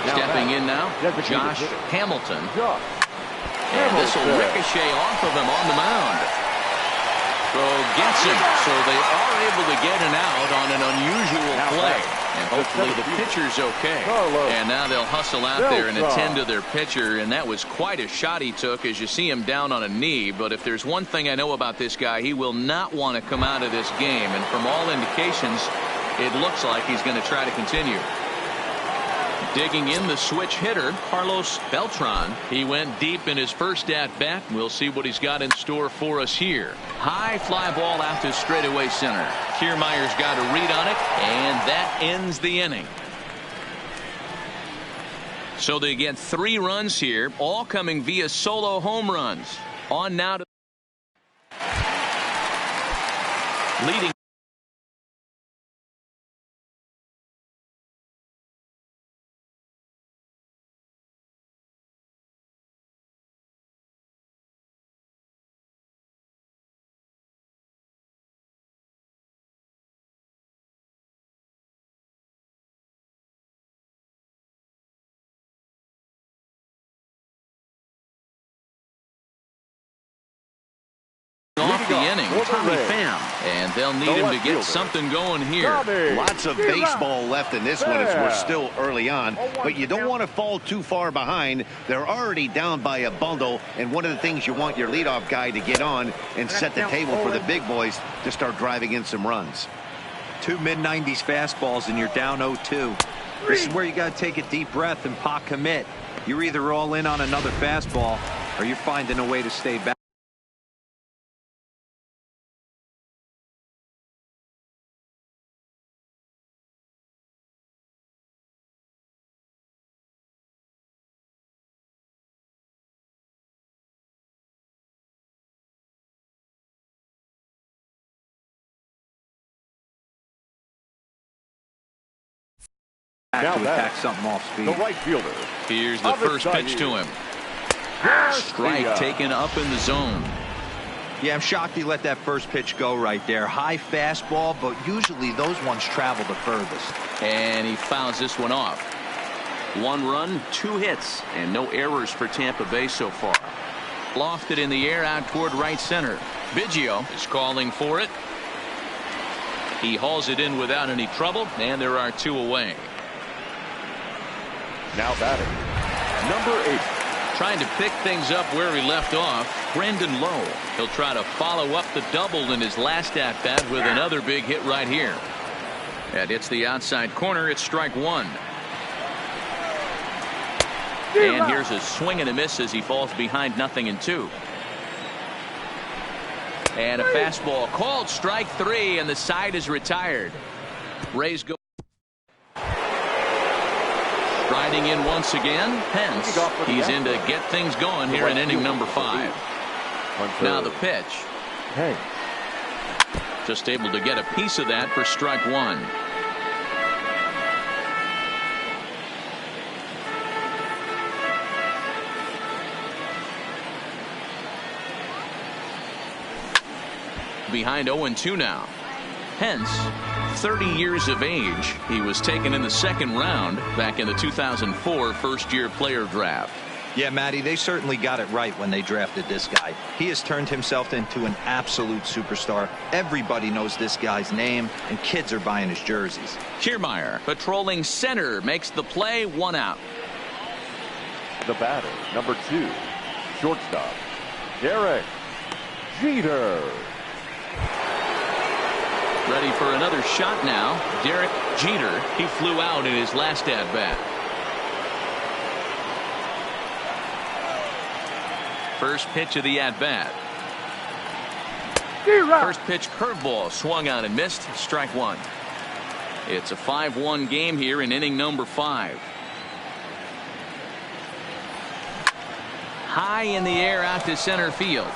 Stepping in now, Josh Hamilton. And this will ricochet off of him on the mound. So gets him. So they are able to get an out on an unusual play. And hopefully the pitcher's okay. And now they'll hustle out there and attend to their pitcher. And that was quite a shot he took as you see him down on a knee. But if there's one thing I know about this guy, he will not want to come out of this game. And from all indications, it looks like he's going to try to continue. Digging in the switch hitter, Carlos Beltran. He went deep in his first at-bat. We'll see what he's got in store for us here. High fly ball out to straightaway center. Kiermaier's got a read on it, and that ends the inning. So they get 3 runs here, all coming via solo home runs. On now to leading. Off the inning, Tommy Pham, and they'll need him to get something going here. Lots of baseball left in this one as we're still early on, but you don't want to fall too far behind. They're already down by a bundle, and one of the things you want your leadoff guy to get on and set the table for the big boys to start driving in some runs. 2 mid-90s fastballs and you're down 0-2. This is where you got to take a deep breath and pot commit. You're either all in on another fastball or you're finding a way to stay back. To attack something off speed. The right fielder. Here's the first pitch to him. Strike taken up in the zone. Yeah, I'm shocked he let that first pitch go right there. High fastball, but usually those ones travel the furthest. And he fouls this one off. 1 run, 2 hits, and no errors for Tampa Bay so far. Lofted in the air out toward right center. Biggio is calling for it. He hauls it in without any trouble, and there are 2 away. Now batting, number 8. Trying to pick things up where he left off, Brandon Lowe. He'll try to follow up the double in his last at-bat with another big hit right here. That hits the outside corner. It's strike 1. And here's a swing and a miss as he falls behind 0-2. And a fastball called strike 3, and the side is retired. Rays go. Striding in once again, Pence. He's in to get things going here in inning number 5. Now the pitch. Hey. Just able to get a piece of that for strike 1. Behind 0-2 now. Pence, 30 years of age. He was taken in the second round back in the 2004 first-year player draft. Yeah, Matty, they certainly got it right when they drafted this guy. He has turned himself into an absolute superstar. Everybody knows this guy's name, and kids are buying his jerseys. Kiermaier, patrolling center, makes the play, 1 out. The batter, number 2, shortstop, Derek Jeter. Ready for another shot now. Derek Jeter. He flew out in his last at-bat. First pitch of the at-bat. First pitch curveball swung on and missed. Strike 1. It's a 5-1 game here in inning number 5. High in the air out to center field.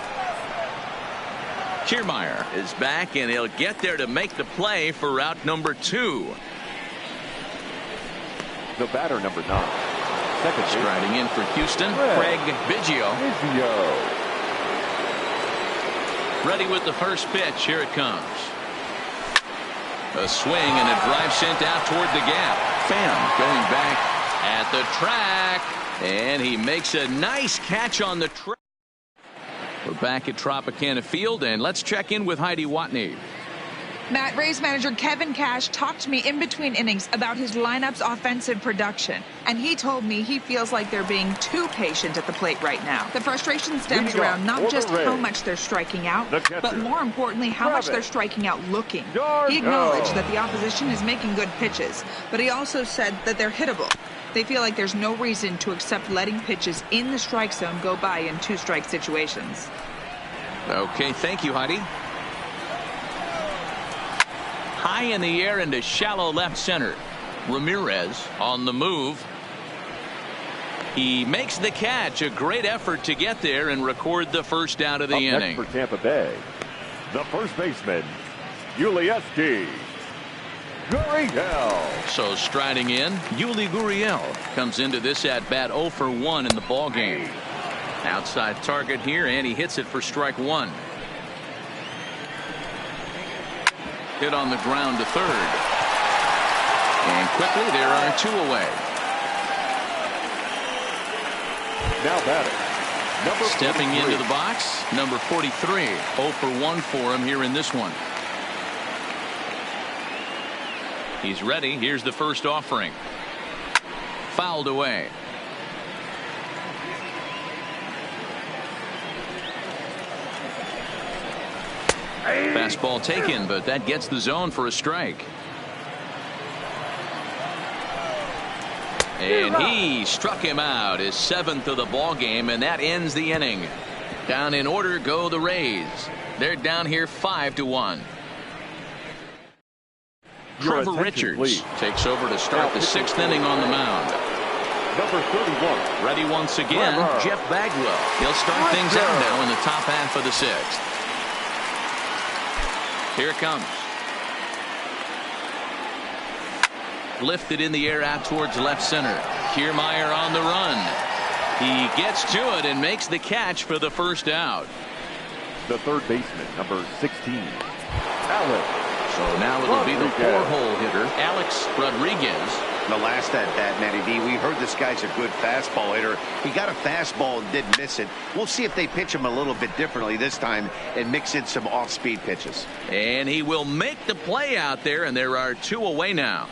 Kiermaier is back, and he'll get there to make the play for route number 2. The batter, number 9. Second striding in for Houston, Craig Biggio. Ready with the first pitch. Here it comes. A swing and a drive sent out toward the gap. Pham going back at the track, and he makes a nice catch on the track. We're back at Tropicana Field, and let's check in with Heidi Watney. Matt, Rays manager Kevin Cash talked to me in between innings about his lineup's offensive production, and he told me he feels like they're being too patient at the plate right now. The frustration stems around not just how much they're striking out, but more importantly, how much they're striking out looking. He acknowledged that the opposition is making good pitches, but he also said that they're hittable. They feel like there's no reason to accept letting pitches in the strike zone go by in two-strike situations. Okay, thank you, Heidi. High in the air into shallow left center. Ramirez on the move. He makes the catch. A great effort to get there and record the first out of the inning. Next for Tampa Bay, the first baseman, Yuli Gurriel. So striding in, Yuli Gurriel comes into this at bat 0 for 1 in the ball game. Outside target here, and he hits it for strike 1. Hit on the ground to third. And quickly there are 2 away. Now batting, stepping into the box, number 43. 0 for 1 for him here in this one. He's ready. Here's the first offering. Fouled away. Fastball taken, but that gets the zone for a strike. And he struck him out, his 7th of the ball game, and that ends the inning. Down in order go the Rays. They're down here 5-1. Trevor Richards takes over to start the 6th inning on the mound. Number 31. Ready once again, Jeff Bagwell. He'll start things out now in the top half of the 6th. Here it comes. Lifted in the air out towards left center. Kiermaier on the run. He gets to it and makes the catch for the first out. The third baseman, number 16, Alex. So now it'll be the 4-hole hitter, Alex Rodriguez. The last at bat, Matty D, we heard this guy's a good fastball hitter. He got a fastball and didn't miss it. We'll see if they pitch him a little bit differently this time and mix in some off-speed pitches. And he will make the play out there, and there are 2 away now.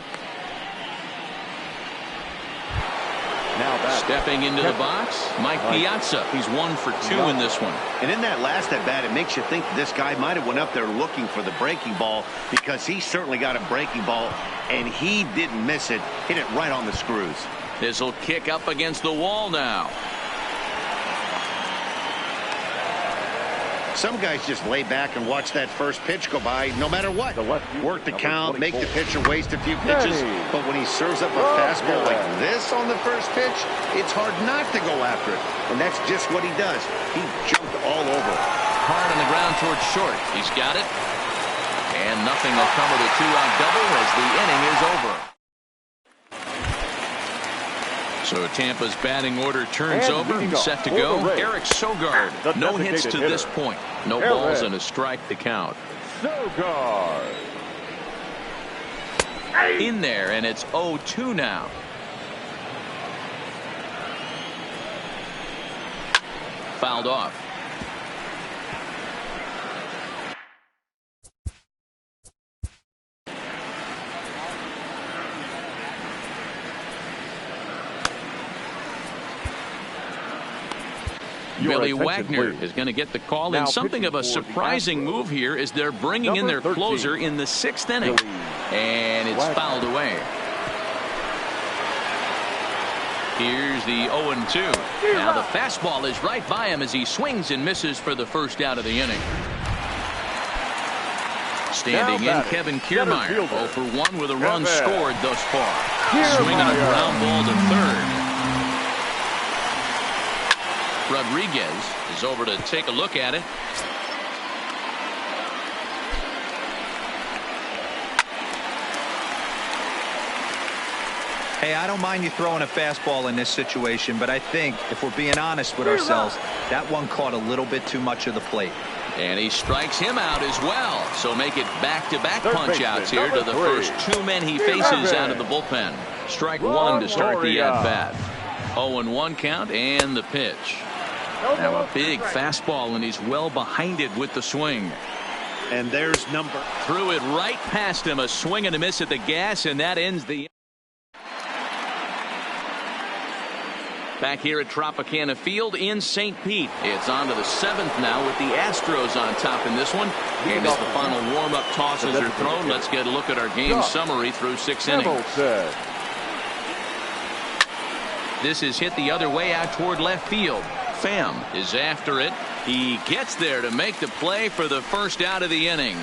Stepping into the box, Mike Piazza. He's 1 for 2 in this one. And in that last at bat, it makes you think this guy might have went up there looking for the breaking ball, because he certainly got a breaking ball and he didn't miss it. Hit it right on the screws. This will kick up against the wall now. Some guys just lay back and watch that first pitch go by no matter what. Work the count, make the pitcher waste a few pitches. But when he serves up a fastball like this on the first pitch, it's hard not to go after it. And that's just what he does. He jumped all over. Hard on the ground towards short. He's got it. And nothing will come of the two-out double as the inning is over. So Tampa's batting order turns over. Set to go. Eric Sogard. No hits to this point. No balls and a strike to count. Sogard. In there, and it's 0-2 now. Fouled off. Billy Wagner is going to get the call, and something of a surprising move here is they're bringing in their closer in the 6th inning, and it's fouled away. Here's the 0-2. Now the fastball is right by him as he swings and misses for the first out of the inning. Standing in, Kevin Kiermaier, 0 for 1 with a run scored thus far. Swinging a ground ball to third. Rodriguez is over to take a look at it. Hey, I don't mind you throwing a fastball in this situation, but I think if we're being honest with ourselves, that one caught a little bit too much of the plate. And he strikes him out as well. So make it back-to-back punch-outs here to the first 2 men he faces out of the bullpen. Strike 1 to start the at-bat. 0-1 count and the pitch. Now a big fastball, and he's well behind it with the swing. And there's number. Threw it right past him. A swing and a miss at the gas, and that ends the. Back here at Tropicana Field in St. Pete. It's on to the 7th now with the Astros on top in this one. And as the final warm-up tosses are thrown, let's get a look at our game summary through 6 innings. This is hit the other way out toward left field. Pham is after it. He gets there to make the play for the first out of the inning.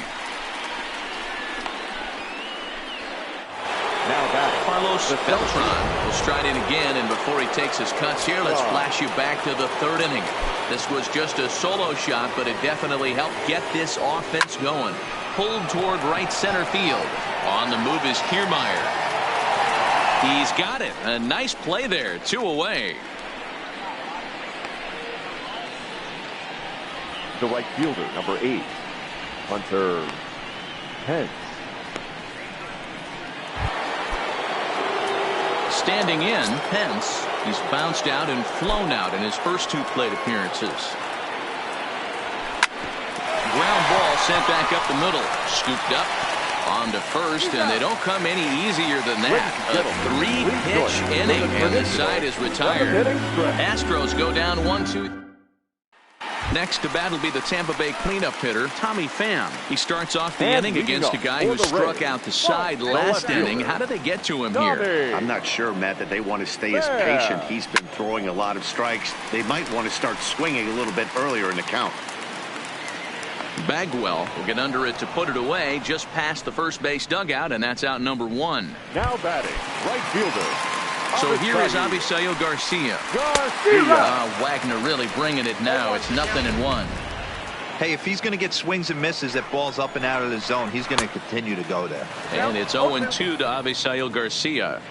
Now back. Carlos Beltran will stride in again, and before he takes his cuts here, let's flash you back to the 3rd inning. This was just a solo shot, but it definitely helped get this offense going. Pulled toward right center field. On the move is Kiermaier. He's got it. A nice play there. 2 away. The right fielder, number 8, Hunter Pence. Standing in, Pence. He's bounced out and flown out in his first 2 plate appearances. Ground ball sent back up the middle. Scooped up on to first, and they don't come any easier than that. A 3-pitch inning, and the side is retired. Astros go down 1-2. Next to bat will be the Tampa Bay cleanup hitter, Tommy Pham. He starts off the inning against a guy who struck out the side last inning. How did they get to him here? I'm not sure, Matt, that they want to stay as patient. He's been throwing a lot of strikes. They might want to start swinging a little bit earlier in the count. Bagwell will get under it to put it away just past the first base dugout, and that's out number 1. Now batting, right fielder. So here is Avisail Garcia. Wagner really bringing it now. It's 0-1. Hey, if he's going to get swings and misses at balls up and out of the zone, he's going to continue to go there. And it's 0-2 to Avisail Garcia.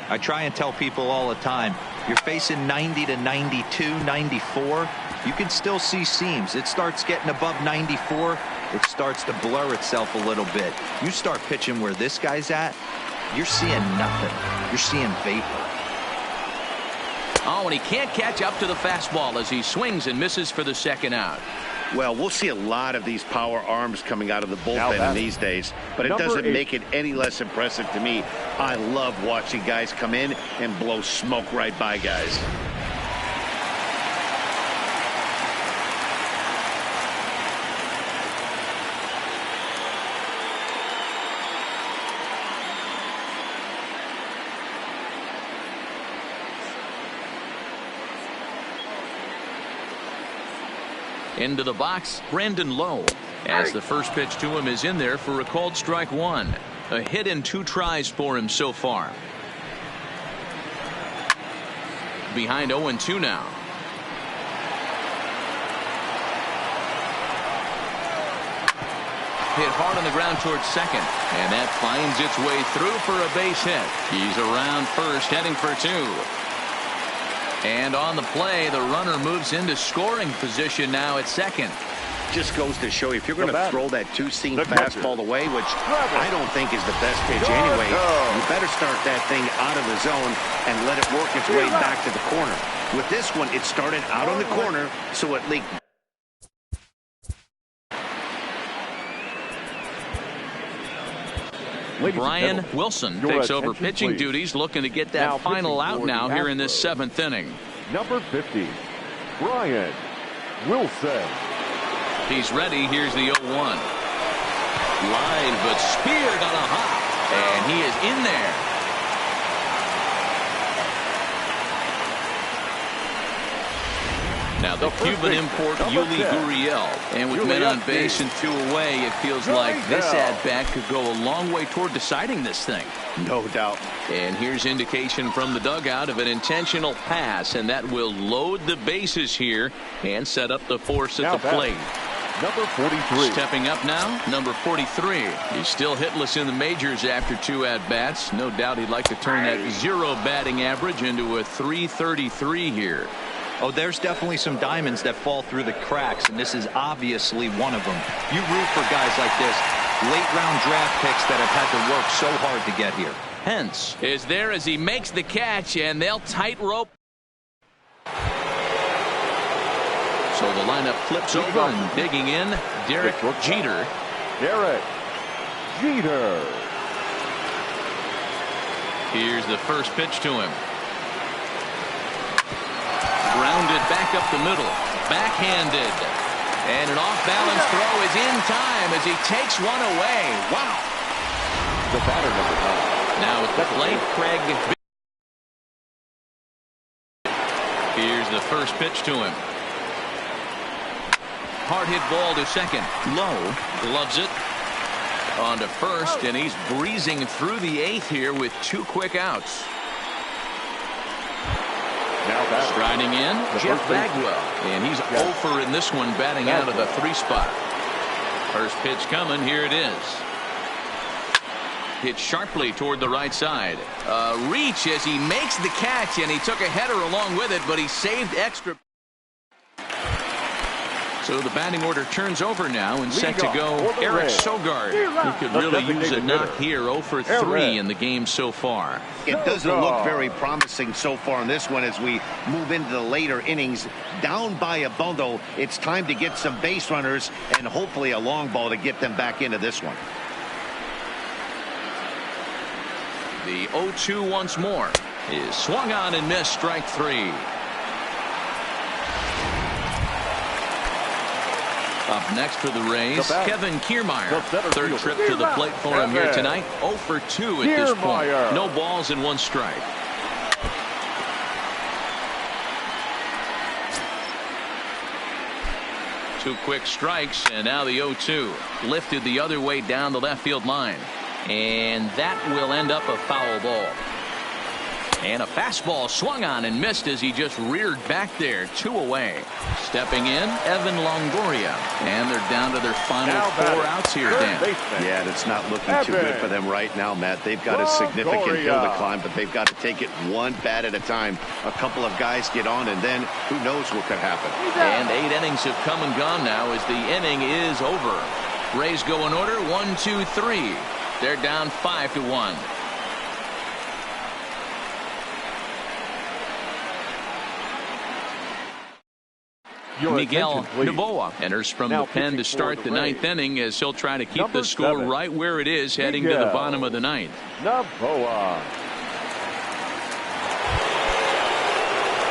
I try and tell people all the time, you're facing 90 to 92, 94. You can still see seams. It starts getting above 94. It starts to blur itself a little bit. You start pitching where this guy's at, you're seeing nothing. You're seeing vapor. Oh, and he can't catch up to the fastball as he swings and misses for the 2nd out. Well, we'll see a lot of these power arms coming out of the bullpen in these days, but it doesn't make it any less impressive to me. I love watching guys come in and blow smoke right by guys. Into the box, Brandon Lowe. As the first pitch to him is in there for a called strike one. A hit in 2 tries for him so far. Behind 0-2 now. Hit hard on the ground towards second. And that finds its way through for a base hit. He's around first, heading for 2. And on the play, the runner moves into scoring position now at second. Just goes to show you, if you're going to throw that two-seam fastball away, which I don't think is the best pitch anyway, you better start that thing out of the zone and let it work its way back to the corner. With this one, it started out on the corner, so it leaked. Brian Wilson takes over pitching duties, looking to get that final out now here in this 7th inning. Number 50, Brian Wilson. He's ready. Here's the 0-1. Line, but speared on a hop. And he is in there. Now the Cuban import, Yuli Gurriel. And with men on base and 2 away, it feels like this at-bat could go a long way toward deciding this thing. No doubt. And here's indication from the dugout of an intentional pass, and that will load the bases here and set up the force at the plate. Number 43. Stepping up now, number 43. He's still hitless in the majors after 2 at-bats. No doubt he'd like to turn that 0 batting average into a .333 here. Oh, there's definitely some diamonds that fall through the cracks, and this is obviously one of them. You root for guys like this, late-round draft picks that have had to work so hard to get here. Hence is there as he makes the catch, and they'll tightrope. So the lineup flips over and digging in, Derek Jeter. Derek Jeter. Here's the first pitch to him. Grounded back up the middle. Backhanded. And an off-balance throw is in time as he takes one away. Wow. The batter, number 9. Now at the plate, Craig. Here's the first pitch to him. Hard hit ball to second. Low gloves it. On to first, and he's breezing through the 8th here with 2 quick outs. Now striding in, Jeff Bagwell. And he's over in this one, batting out of the 3 spot. First pitch coming. Here it is. Hit sharply toward the right side. Reach as he makes the catch, and he took a header along with it, but he saved extra. So the batting order turns over now and set to go Eric Sogard. He could really use a knock here. 0 for 3 in the game so far. It doesn't look very promising so far in this one as we move into the later innings. Down by a bundle, it's time to get some base runners and hopefully a long ball to get them back into this one. The 0-2 once more is swung on and missed, strike 3. Up next for the Rays, Kevin Kiermaier. Third trip to the plate for him here tonight. 0 for 2 at this point. No balls and 1 strike. Two quick strikes, and now the 0-2. Lifted the other way down the left field line. And that will end up a foul ball. And a fastball swung on and missed as he just reared back there. 2 away. Stepping in, Evan Longoria. And they're down to their final 4 outs here, Dan. Yeah, it's not looking too good for them right now, Matt. They've got a significant hill to climb, but they've got to take it 1 bat at a time. A couple of guys get on, and then who knows what could happen. And 8 innings have come and gone now as the inning is over. Rays go in order, 1, 2, 3. They're down 5-1. Miguel Novoa enters from the pen to start the 9th inning as he'll try to keep the score right where it is heading to the bottom of the 9th. Novoa.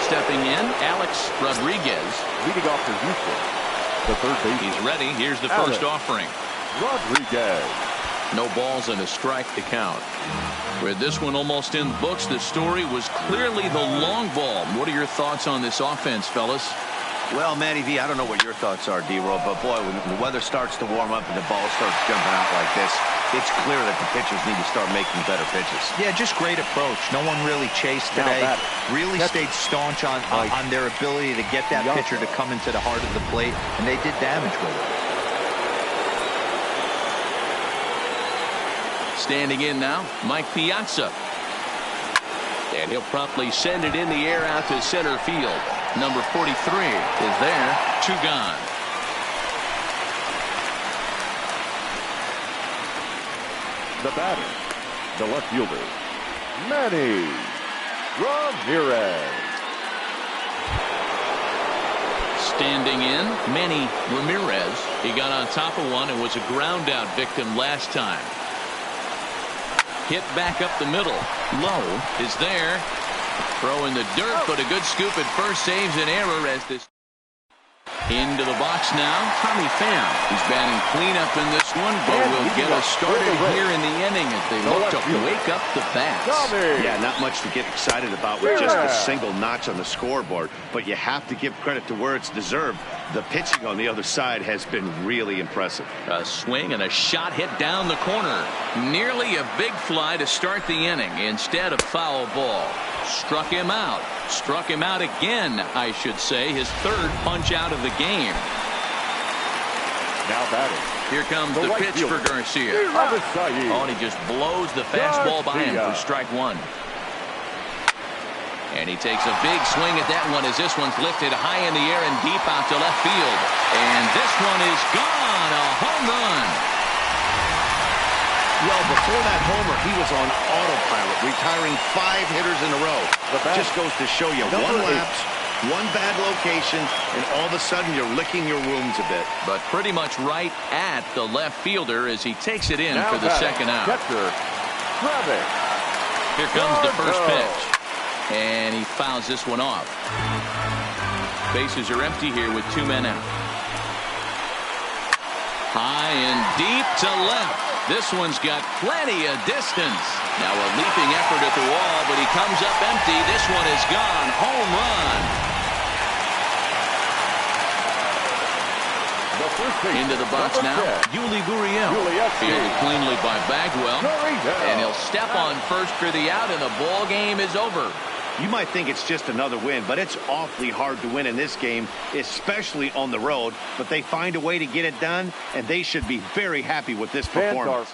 Stepping in, Alex Rodriguez. Leading off for Houston. The third baseman. He's ready. Here's the first offering. Rodriguez. No balls and a strike to count. With this one almost in the books, the story was clearly the long ball. What are your thoughts on this offense, fellas? Well, Matty V, I don't know what your thoughts are, D-Roll, but boy, when the weather starts to warm up and the ball starts jumping out like this, it's clear that the pitchers need to start making better pitches. Yeah, just great approach. No one really chased today. Really stayed staunch on their ability to get that pitcher to come into the heart of the plate, and they did damage with it. Standing in now, Mike Piazza. And he'll promptly send it in the air out to center field. Number 43 is there. 2 gone. The batter, the left fielder, Manny Ramirez. Standing in, Manny Ramirez. He got on top of one and was a ground out victim last time. Hit back up the middle. Low is there. Throw in the dirt, but a good scoop at first saves an error as this. Into the box now, Tommy Pham. He's batting cleanup in this one, but will get us started here in the inning as they look to wake up the bats. Yeah, not much to get excited about with just a single notch on the scoreboard, but you have to give credit to where it's deserved. The pitching on the other side has been really impressive. A swing and a shot hit down the corner. Nearly a big fly to start the inning instead of foul ball. Struck him out. Struck him out again, I should say. His 3rd punch out of the game. Now batting. Here comes the pitch for Garcia. Oh, and he just blows the fastball by him for strike 1. And he takes a big swing at that one as this one's lifted high in the air and deep out to left field. And this one is gone. A home run. Well, before that homer, he was on autopilot, retiring 5 hitters in a row. Just goes to show you, one lapse, one bad location, and all of a sudden you're licking your wounds a bit. But pretty much right at the left fielder as he takes it in for the second out. Here comes the first pitch. And he fouls this one off. Bases are empty here with 2 men out. High and deep to left. This one's got plenty of distance. Now a leaping effort at the wall, but he comes up empty. This one is gone. Home run. Into the box now, Yuli Gurriel. Fielded cleanly by Bagwell. And he'll step on first for the out, and the ball game is over. You might think it's just another win, but it's awfully hard to win in this game, especially on the road. But they find a way to get it done, and they should be very happy with this performance.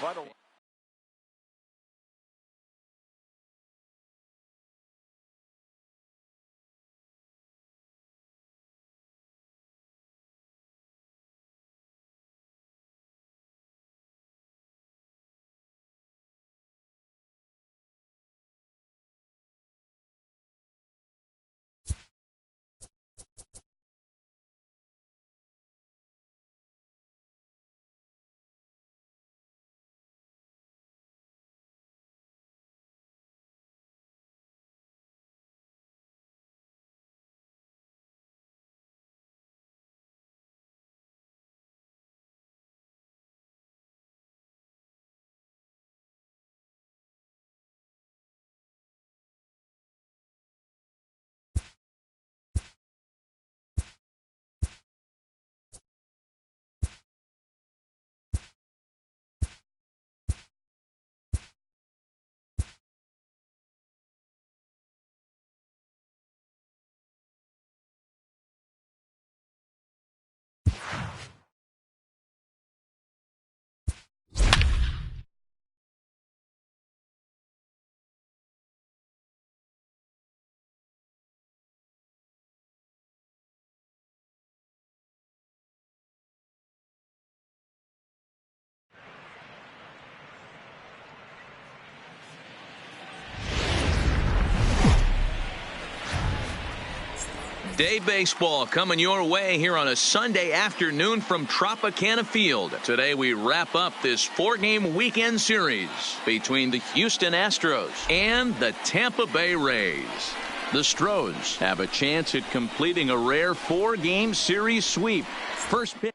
Day baseball coming your way here on a Sunday afternoon from Tropicana Field. Today we wrap up this 4-game weekend series between the Houston Astros and the Tampa Bay Rays. The Stros have a chance at completing a rare 4-game series sweep. First pitch.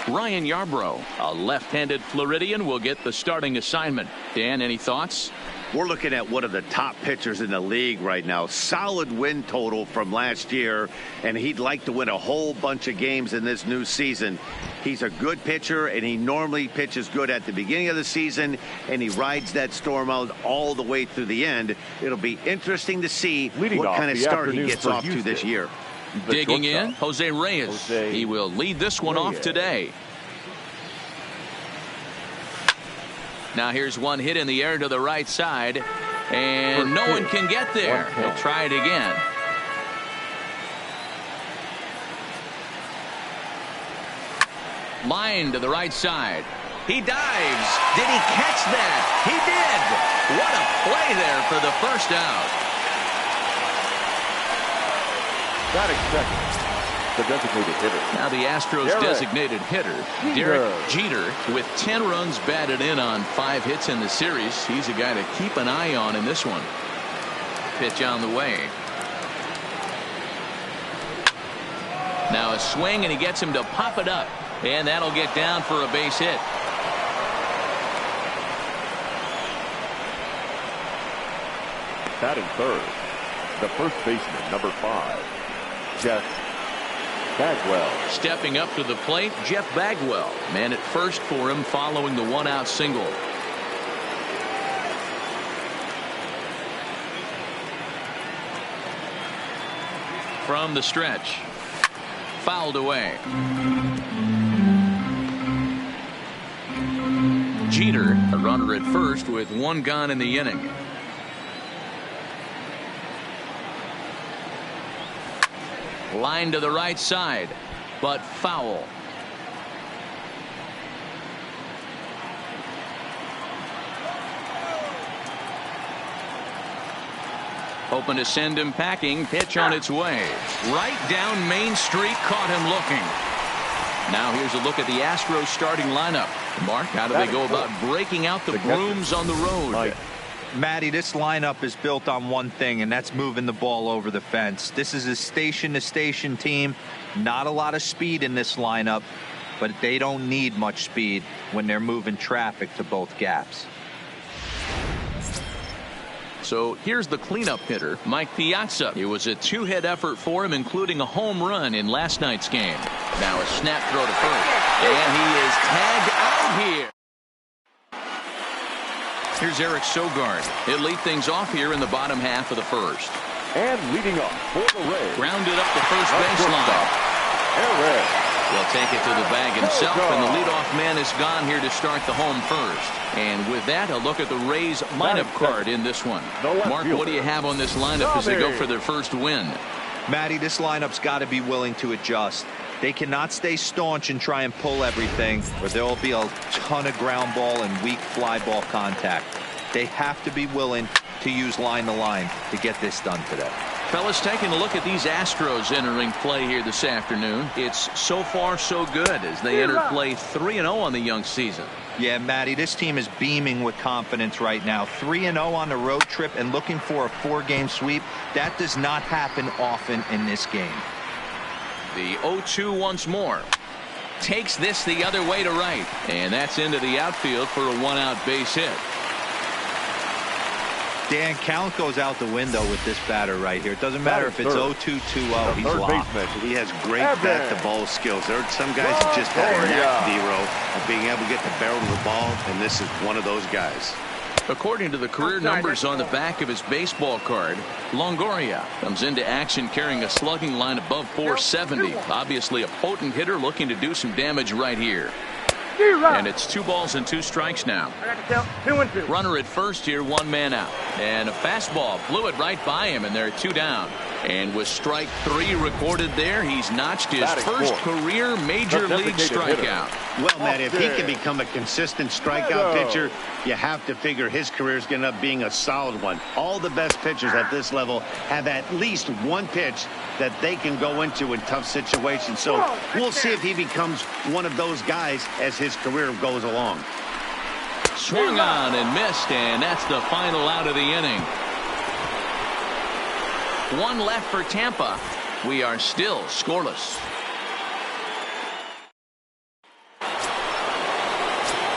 Ryan Yarbrough, a left-handed Floridian, will get the starting assignment. Dan, any thoughts? We're looking at one of the top pitchers in the league right now. Solid win total from last year, and he'd like to win a whole bunch of games in this new season. He's a good pitcher, and he normally pitches good at the beginning of the season, and he rides that storm out all the way through the end. It'll be interesting to see what kind of start he gets off to this year. Digging in, Jose Reyes. He will lead this one off today. Now here's one hit in the air to the right side, and no one can get there. He'll try it again. Line to the right side. He dives. Did he catch that? He did. What a play there for the first out. Not expected. The designated hitter. Now the Astros designated hitter, Derek Jeter, with 10 runs batted in on 5 hits in the series. He's a guy to keep an eye on in this one. Pitch on the way. Now a swing, and he gets him to pop it up. And that'll get down for a base hit. Batting third, the first baseman, number 5, Jeff Bagwell. Stepping up to the plate, Jeff Bagwell. Man at first for him following the 1-out single. From the stretch. Fouled away. Jeter, a runner at first with 1 gone in the inning. Line to the right side, but foul. Hoping to send him packing. Pitch on its way. Right down Main Street, caught him looking. Now here's a look at the Astros starting lineup. Mark, how do they go about breaking out the brooms on the road? Matty, this lineup is built on one thing, and that's moving the ball over the fence. This is a station-to-station team. Not a lot of speed in this lineup, but they don't need much speed when they're moving traffic to both gaps. So here's the cleanup hitter, Mike Piazza. It was a 2-hit effort for him, including a home run in last night's game. Now a snap throw to first, and he is tagged out here. Here's Eric Sogard. He'll lead things off here in the bottom half of the first. And leading off for the Rays. Grounded up the first baseline. Eric. He'll take it to the bag himself, and the leadoff man is gone here to start the home first. And with that, a look at the Rays lineup card in this one. Mark, what do you have on this lineup as they go for their first win? Matty, this lineup's got to be willing to adjust. They cannot stay staunch and try and pull everything, or there will be a ton of ground ball and weak fly ball contact. They have to be willing to use line to line to get this done today. Fellas, taking a look at these Astros entering play here this afternoon. It's so far so good as they enter play 3-0 on the young season. Yeah, Matty, this team is beaming with confidence right now. 3-0 on the road trip and looking for a 4-game sweep. That does not happen often in this game. The 0-2 once more. Takes this the other way to right. And that's into the outfield for a 1-out base hit. Dan, count goes out the window with this batter right here. It doesn't matter if it's 0-2, 2-0. He's locked. He has great bat-to-ball skills. There are some guys that just have a knack, D-Row, of being able to get the barrel of the ball, and this is one of those guys. According to the career numbers on the back of his baseball card, Longoria comes into action carrying a slugging line above 470. Obviously a potent hitter looking to do some damage right here. And it's 2 balls and 2 strikes now. Runner at first here, 1 man out. And a fastball blew it right by him, and they're 2 down. And with strike 3 recorded there, he's notched his first career major league strikeout. Well, Matt, if he can become a consistent strikeout pitcher, you have to figure his career is going to end up being a solid one. All the best pitchers at this level have at least one pitch that they can go into in tough situations. So we'll see if he becomes one of those guys as his career goes along. Swung on and missed, and that's the final out of the inning. 1 left for Tampa. We are still scoreless.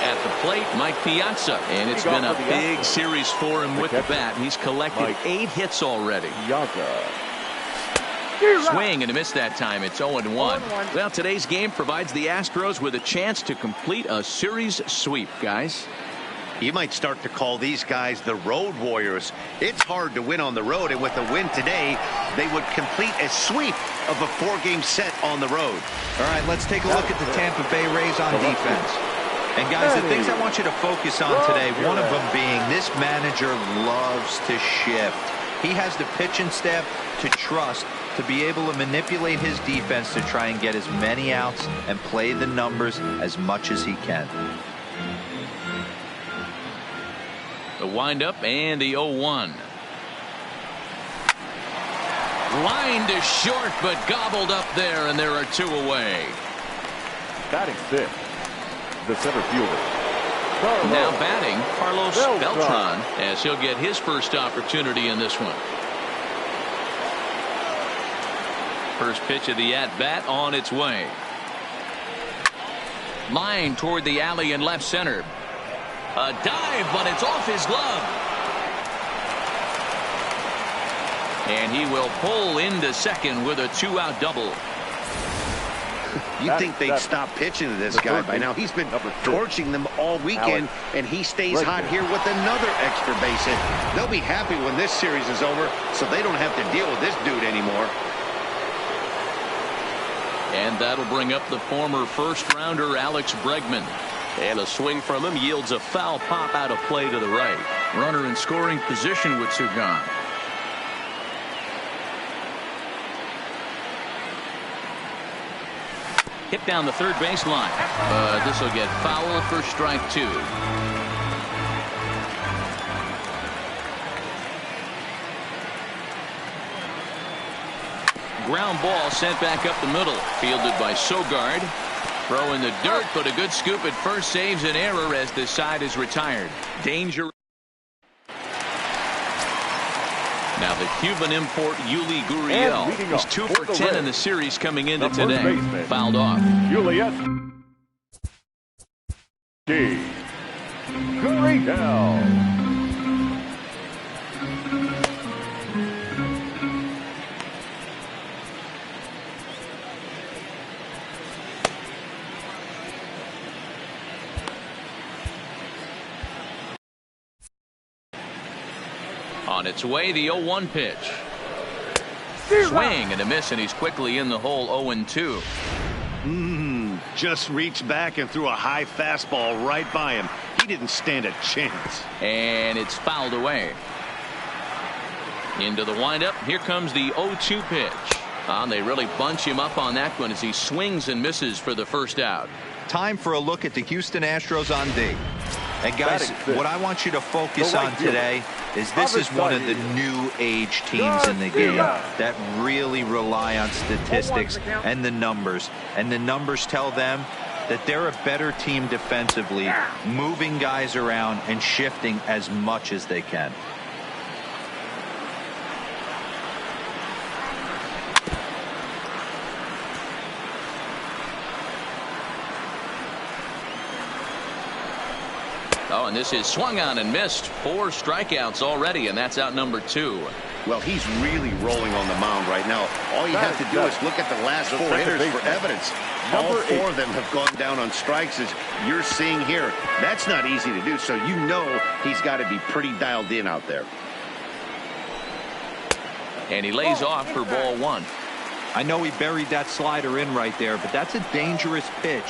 At the plate, Mike Piazza. And it's been a big series for him with the bat. He's collected 8 hits already. Swing and a miss that time. It's 0-1. Well, today's game provides the Astros with a chance to complete a series sweep, guys. You might start to call these guys the road warriors. It's hard to win on the road, and with a win today, they would complete a sweep of a 4-game set on the road. All right, let's take a look at the Tampa Bay Rays on defense. And guys, the things I want you to focus on today, one of them being this manager loves to shift. He has the pitching staff to trust to be able to manipulate his defense to try and get as many outs and play the numbers as much as he can. The windup and the 0-1. Line to short, but gobbled up there, and there are 2 away. Batting 6th, the center fielder. Now batting, Carlos Beltran, as he'll get his first opportunity in this one. First pitch of the at-bat on its way. Line toward the alley in left center. A dive, but it's off his glove. And he will pull into second with a 2-out double. You'd think they'd stop pitching to this guy by now. He's been torching them all weekend, and he stays hot here with another extra base hit. They'll be happy when this series is over, so they don't have to deal with this dude anymore. And that'll bring up the former first-rounder Alex Bregman. And a swing from him yields a foul pop out of play to the right. Runner in scoring position with 2 gone. Hit down the third baseline. This will get foul for strike 2. Ground ball sent back up the middle. Fielded by Sogard. Throw in the dirt, but a good scoop at first saves an error as the side is retired. Danger. Now the Cuban import Yuli Gurriel. He's 2 for 10 in the series coming into today. Fouled off. Julius Gurriel. On its way, the 0-1 pitch. Swing and a miss, and he's quickly in the hole. 0-2. Just reached back and threw a high fastball right by him. He didn't stand a chance. And it's fouled away. Into the windup. Here comes the 0-2 pitch. They really bunch him up on that one as he swings and misses for the first out. Time for a look at the Houston Astros on D. And guys, what I want you to focus on today is this is one of the new age teams in the game that really rely on statistics and the numbers. And the numbers tell them that they're a better team defensively, moving guys around and shifting as much as they can. Oh, and this is swung on and missed. 4 strikeouts already, and that's out number 2. Well, he's really rolling on the mound right now. All you have to do is look at the last 4 hitters for evidence. All 4 of them have gone down on strikes, as you're seeing here. That's not easy to do, so you know he's got to be pretty dialed in out there. And he lays off for ball 1. I know he buried that slider in right there, but that's a dangerous pitch.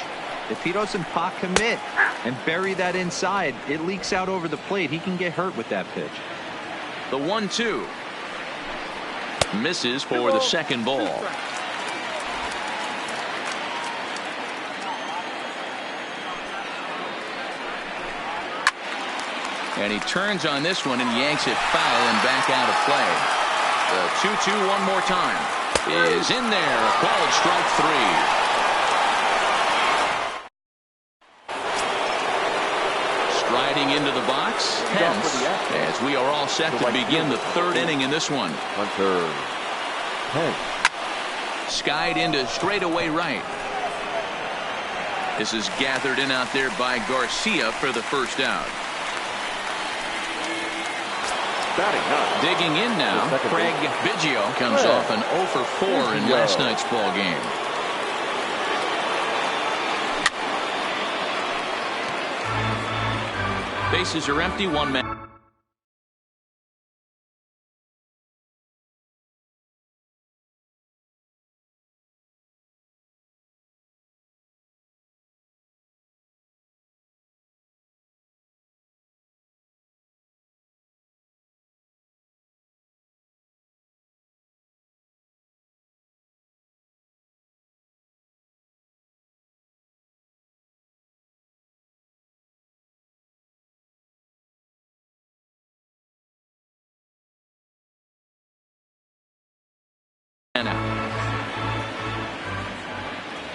If he doesn't pot commit and bury that inside, it leaks out over the plate. He can get hurt with that pitch. The 1-2 misses for the second ball. And he turns on this one and yanks it foul and back out of play. The 2-2 one more time is in there. Called strike 3. Striding into the box, Pence, as we are all set to begin the 3rd inning in this one. Hunter Pence. Skied into straightaway right. This is gathered in out there by Garcia for the first out. Digging in now, Craig Biggio comes off an 0 for 4 in last night's ball game. Bases are empty, one man.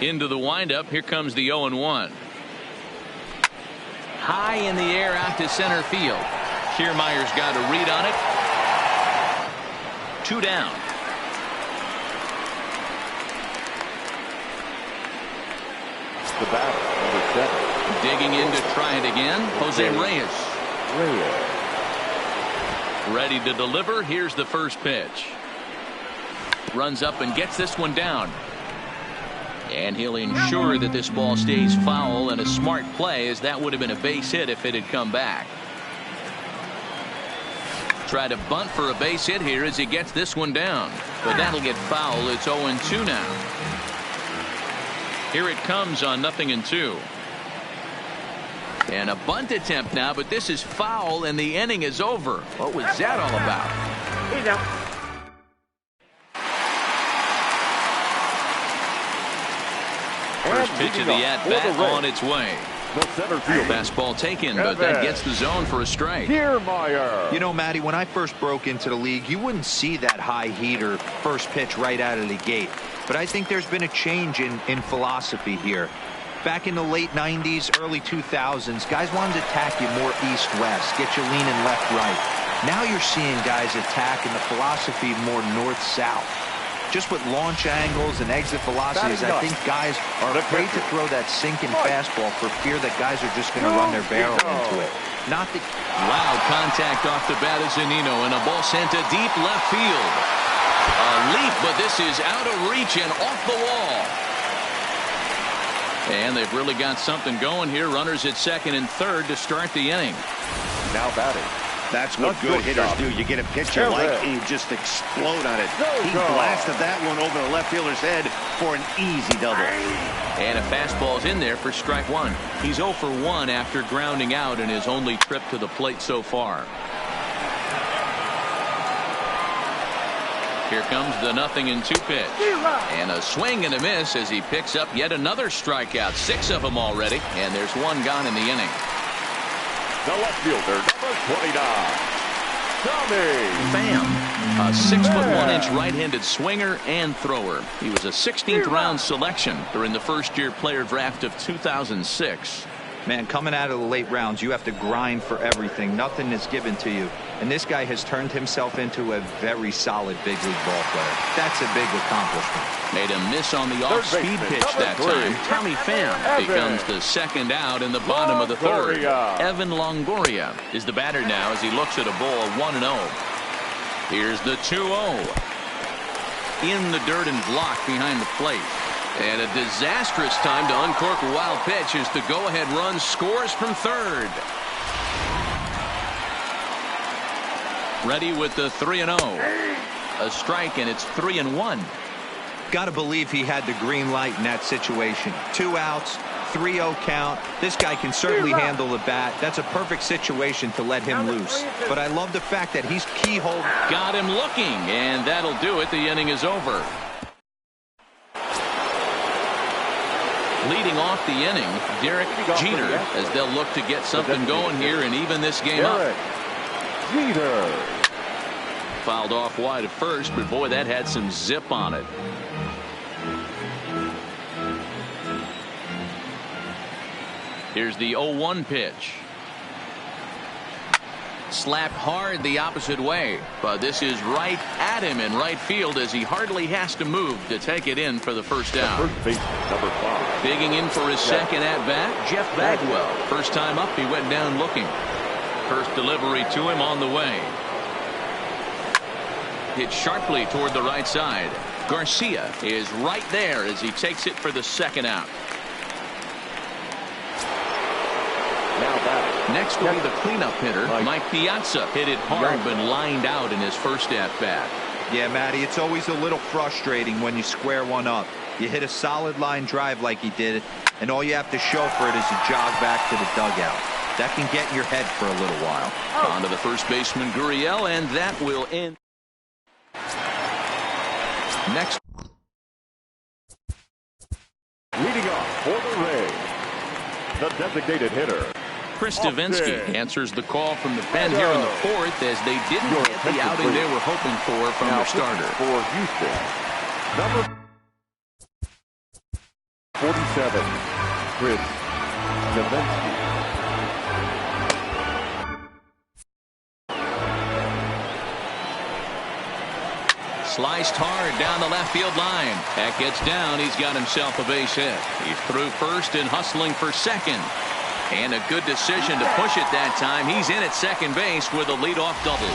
Into the windup. Here comes the 0-1. High in the air out to center field. Kiermaier's got a read on it. 2 down. The batter, number 7. Digging in to try it again, Jose Reyes. Ready to deliver. Here's the first pitch. Runs up and gets this one down. And he'll ensure that this ball stays foul, and a smart play, as that would have been a base hit if it had come back. Try to bunt for a base hit here as he gets this one down. But that'll get foul. It's 0-2 now. Here it comes on 0-2. And a bunt attempt now, but this is foul, and the inning is over. What was that all about? He's out. First pitch of the at-bat on its way. The center field. Fastball taken, but that gets the zone for a strike. Kiermaier. You know, Matty, when I first broke into the league, you wouldn't see that high heater first pitch right out of the gate. But I think there's been a change in philosophy here. Back in the late 90s, early 2000s, guys wanted to attack you more east-west, get you leaning left-right. Now you're seeing guys attack in the philosophy more north-south. Just with launch angles and exit velocities, I think guys are afraid to throw that sinking fastball for fear that guys are just going to run their barrel into it. Not the... Wow, contact off the bat of Zunino, and a ball sent to deep left field. A leap, but this is out of reach and off the wall. And they've really got something going here. Runners at second and third to start the inning. Now batting. That's what good hitters do. You get a pitch you like and you just explode on it. He blasted that one over the left fielder's head for an easy double. And a fastball's in there for strike one. He's 0 for 1 after grounding out in his only trip to the plate so far. Here comes the 0-2 pitch. And a swing and a miss as he picks up yet another strikeout. 6 of them already. And there's 1 gone in the inning. The left fielder, number 29, Tommy Pham, a 6'1" right-handed swinger and thrower. He was a 16th round selection during the first-year player draft of 2006. Man, coming out of the late rounds, you have to grind for everything. Nothing is given to you. And this guy has turned himself into a very solid big league ball player. That's a big accomplishment. Made a miss on the off-speed pitch that time. Tommy Pham becomes the second out in the bottom of the third. Evan Longoria is the batter now as he looks at a ball 1-0. Here's the 2-0. In the dirt and blocked behind the plate. And a disastrous time to uncork a wild pitch as the go-ahead run scores from third. Ready with the 3-0. A strike, and it's 3-1. Got to believe he had the green light in that situation. 2 outs, 3-0 count. This guy can certainly handle the bat. That's a perfect situation to let him loose. But I love the fact that he's keyhole. Got him looking, and that'll do it. The inning is over. Leading off the inning, Derek Jeter, as they'll look to get something going here and even this game up. Jeter. Fouled off wide at first, but boy, that had some zip on it. Here's the 0-1 pitch. Slapped hard the opposite way, but this is right at him in right field as he hardly has to move to take it in for the first out. First baseman, number 5. Digging in for his second at-bat, Jeff Bagwell. First time up, he went down looking. First delivery to him on the way. Hit sharply toward the right side. Garcia is right there as he takes it for the second out. Now batting. Next will be the cleanup hitter, Mike Piazza. Hit it hard but lined out in his first at-bat. Yeah, Matty, it's always a little frustrating when you square one up. You hit a solid line drive like he did, and all you have to show for it is a jog back to the dugout. That can get in your head for a little while. On to the first baseman, Gurriel, and that will end. Next. Leading off for the Rays, the designated hitter, Chris Davinsky answers the call from the pen here in the fourth as they didn't get the outing they were hoping for from their starter. For Houston, number 47, Chris Davinsky. Sliced hard down the left field line. That gets down. He's got himself a base hit. He's through first and hustling for second. And a good decision to push it that time. He's in at second base with a leadoff double.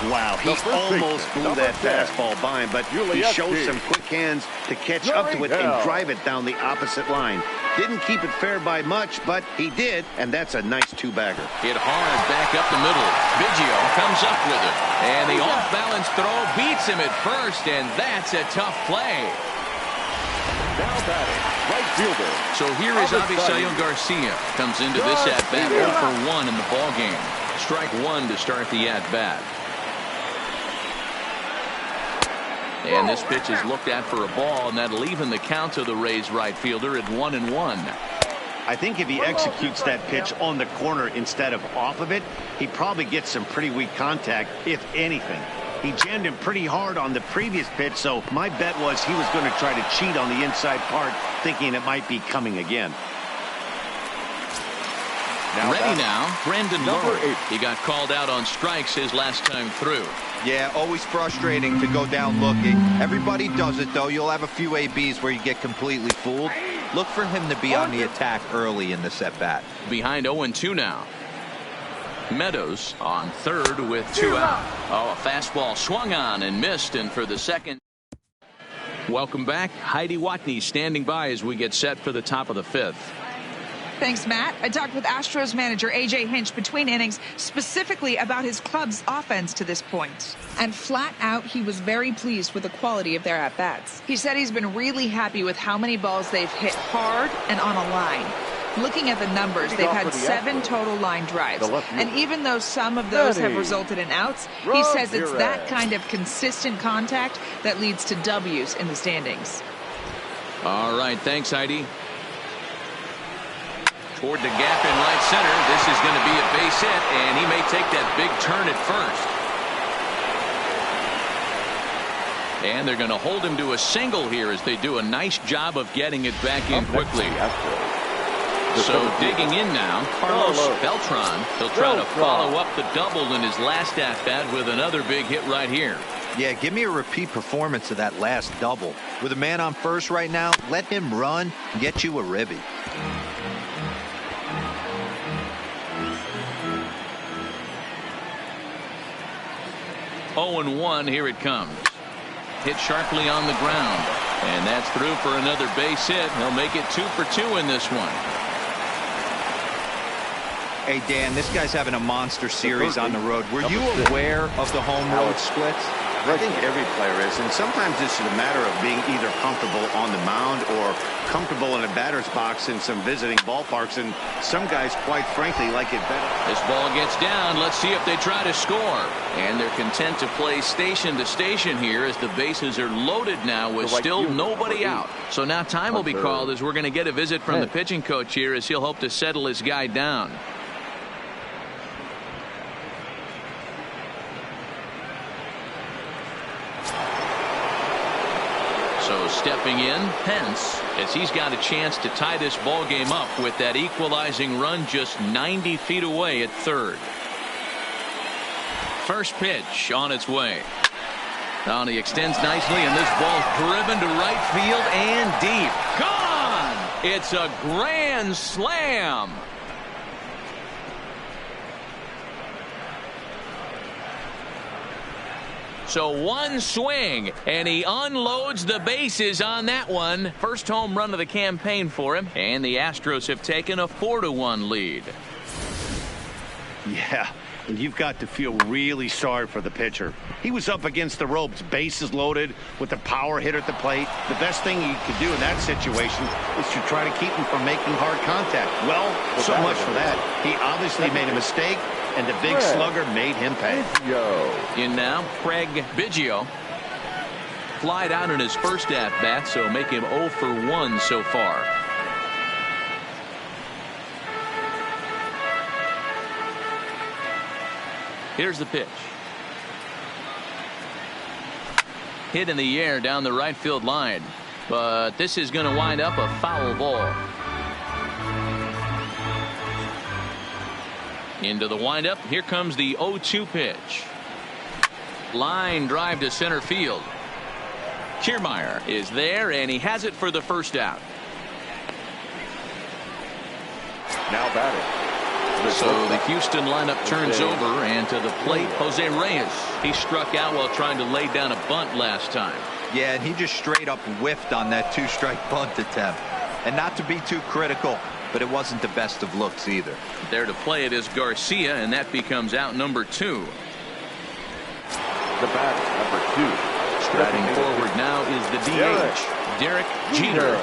Wow, he almost blew that fastball by him, but he shows some quick hands to catch up to it and drive it down the opposite line. Didn't keep it fair by much, but he did, and that's a nice two-bagger. Hit hard back up the middle. Biggio comes up with it. And the off-balance throw beats him at first, and that's a tough play. Now batting, right fielder. So here is Avisail Garcia. Comes into this at-bat 0 for 1 in the ballgame. Strike one to start the at-bat. And this pitch is looked at for a ball, and that'll even the count to the Rays right fielder at 1-1. I think if he executes that pitch on the corner instead of off of it, he probably gets some pretty weak contact, if anything. He jammed him pretty hard on the previous pitch, so my bet was he was going to try to cheat on the inside part, thinking it might be coming again. Ready now, Brandon Lowe. He got called out on strikes his last time through. Yeah, always frustrating to go down looking. Everybody does it, though. You'll have a few ABs where you get completely fooled. Look for him to be on the attack early in this at-bat. Behind 0-2 now. Meadows on third with 2 out. Oh, a fastball swung on and missed, and for the second. Welcome back. Heidi Watney standing by as we get set for the top of the 5th. Thanks, Matt. I talked with Astros manager A.J. Hinch between innings specifically about his club's offense to this point. And flat out, he was very pleased with the quality of their at-bats. He said he's been really happy with how many balls they've hit hard and on a line. Looking at the numbers, they've had 7 total line drives. And even though some of those have resulted in outs, he says it's that kind of consistent contact that leads to W's in the standings. All right, thanks, Heidi. Toward the gap in right center. This is going to be a base hit, and he may take that big turn at first. And they're going to hold him to a single here as they do a nice job of getting it back in quickly. So digging in now, Carlos Beltran. He'll try to follow up the double in his last at-bat with another big hit right here. Yeah, give me a repeat performance of that last double. With a man on first right now, let him run and get you a ribby. Oh, 0-1, here it comes. Hit sharply on the ground. And that's through for another base hit. He'll make it 2 for 2 in this one. Hey, Dan, this guy's having a monster series on the road. Were you aware of the home road splits? I think every player is, and sometimes it's a matter of being either comfortable on the mound or comfortable in a batter's box in some visiting ballparks, and some guys, quite frankly, like it better. This ball gets down. Let's see if they try to score. And they're content to play station to station here as the bases are loaded now with still nobody out. So now time will be called as we're going to get a visit from the pitching coach here as he'll hope to settle his guy down. So stepping in, Pence, as he's got a chance to tie this ball game up with that equalizing run just 90 feet away at third. First pitch on its way. Now he extends nicely, and this ball driven to right field and deep. Gone! It's a grand slam. So one swing, and he unloads the bases on that one. First home run of the campaign for him, and the Astros have taken a 4-1 lead. Yeah, and you've got to feel really sorry for the pitcher. He was up against the ropes, bases loaded, with a power hitter at the plate. The best thing you could do in that situation is to try to keep him from making hard contact. Well, so much for that. He obviously made a mistake, and the big slugger made him pay. In now, Craig Biggio. Flied out in his first at-bat, so make him 0 for 1 so far. Here's the pitch. Hit in the air down the right field line. But this is going to wind up a foul ball. Into the windup. Here comes the 0-2 pitch. Line drive to center field. Kiermaier is there, and he has it for the first out. Now batting. So the Houston lineup turns over, and to the plate, Jose Reyes. He struck out while trying to lay down a bunt last time. Yeah, and he just straight up whiffed on that 2-strike bunt attempt. And not to be too critical, but it wasn't the best of looks either. There to play it is Garcia, and that becomes out number 2. The batter, number 2. Striding forward now is the DH, Derek Jeter.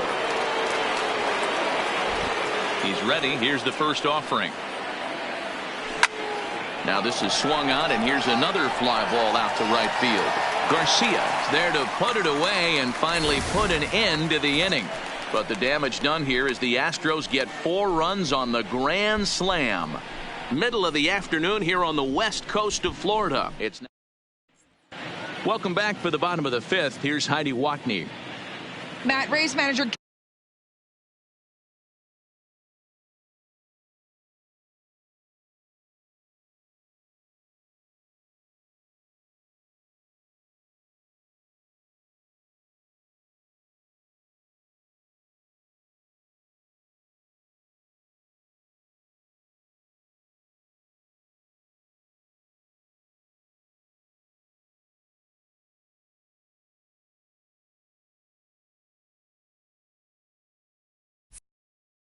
He's ready. Here's the first offering. Now this is swung on, and here's another fly ball out to right field. Garcia is there to put it away and finally put an end to the inning. But the damage done here is the Astros get 4 runs on the grand slam. Middle of the afternoon here on the west coast of Florida. Welcome back for the bottom of the 5th. Here's Heidi Watney. Matt, Rays manager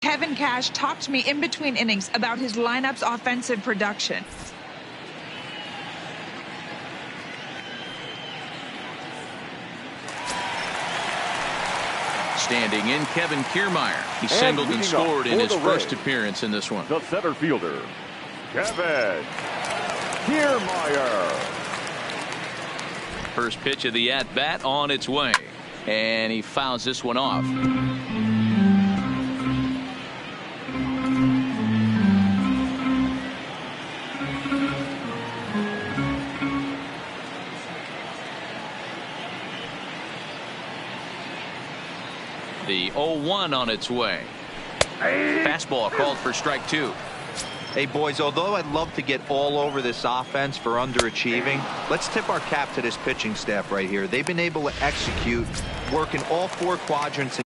Kevin Cash talked to me in between innings about his lineup's offensive production. Standing in, Kevin Kiermaier. He singled and scored in his first appearance in this one. The center fielder, Kevin Kiermaier. First pitch of the at-bat on its way. And he fouls this one off. The 0-1 on its way. Fastball called for strike 2. Hey, boys, although I'd love to get all over this offense for underachieving, let's tip our cap to this pitching staff right here. They've been able to execute, work in all 4 quadrants.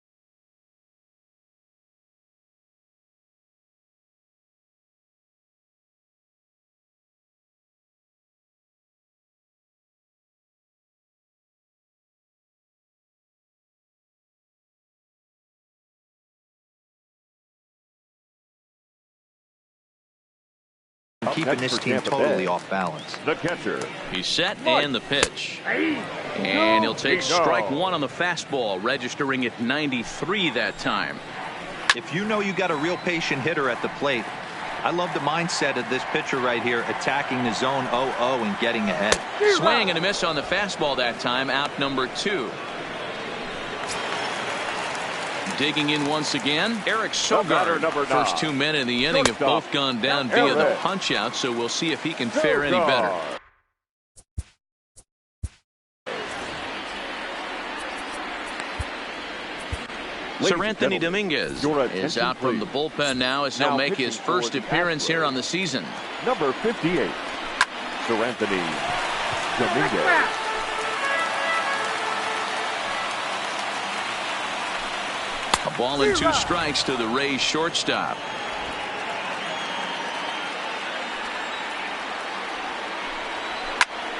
Keeping this team totally off balance. The catcher. He's set, and the pitch. And he'll take strike 1 on the fastball, registering at 93 that time. If you know you got a real patient hitter at the plate, I love the mindset of this pitcher right here, attacking the zone 0-0 and getting ahead. Swing and a miss on the fastball that time, out number 2. Digging in once again, Eric Sogard. First 2 men in the inning have both gone down via the punch out, so we'll see if he can fare any better. Sir Anthony Dominguez is out from the bullpen now as he'll make his first appearance here on the season. Number 58. Sir Anthony Dominguez. A ball and 2 strikes to the Rays shortstop.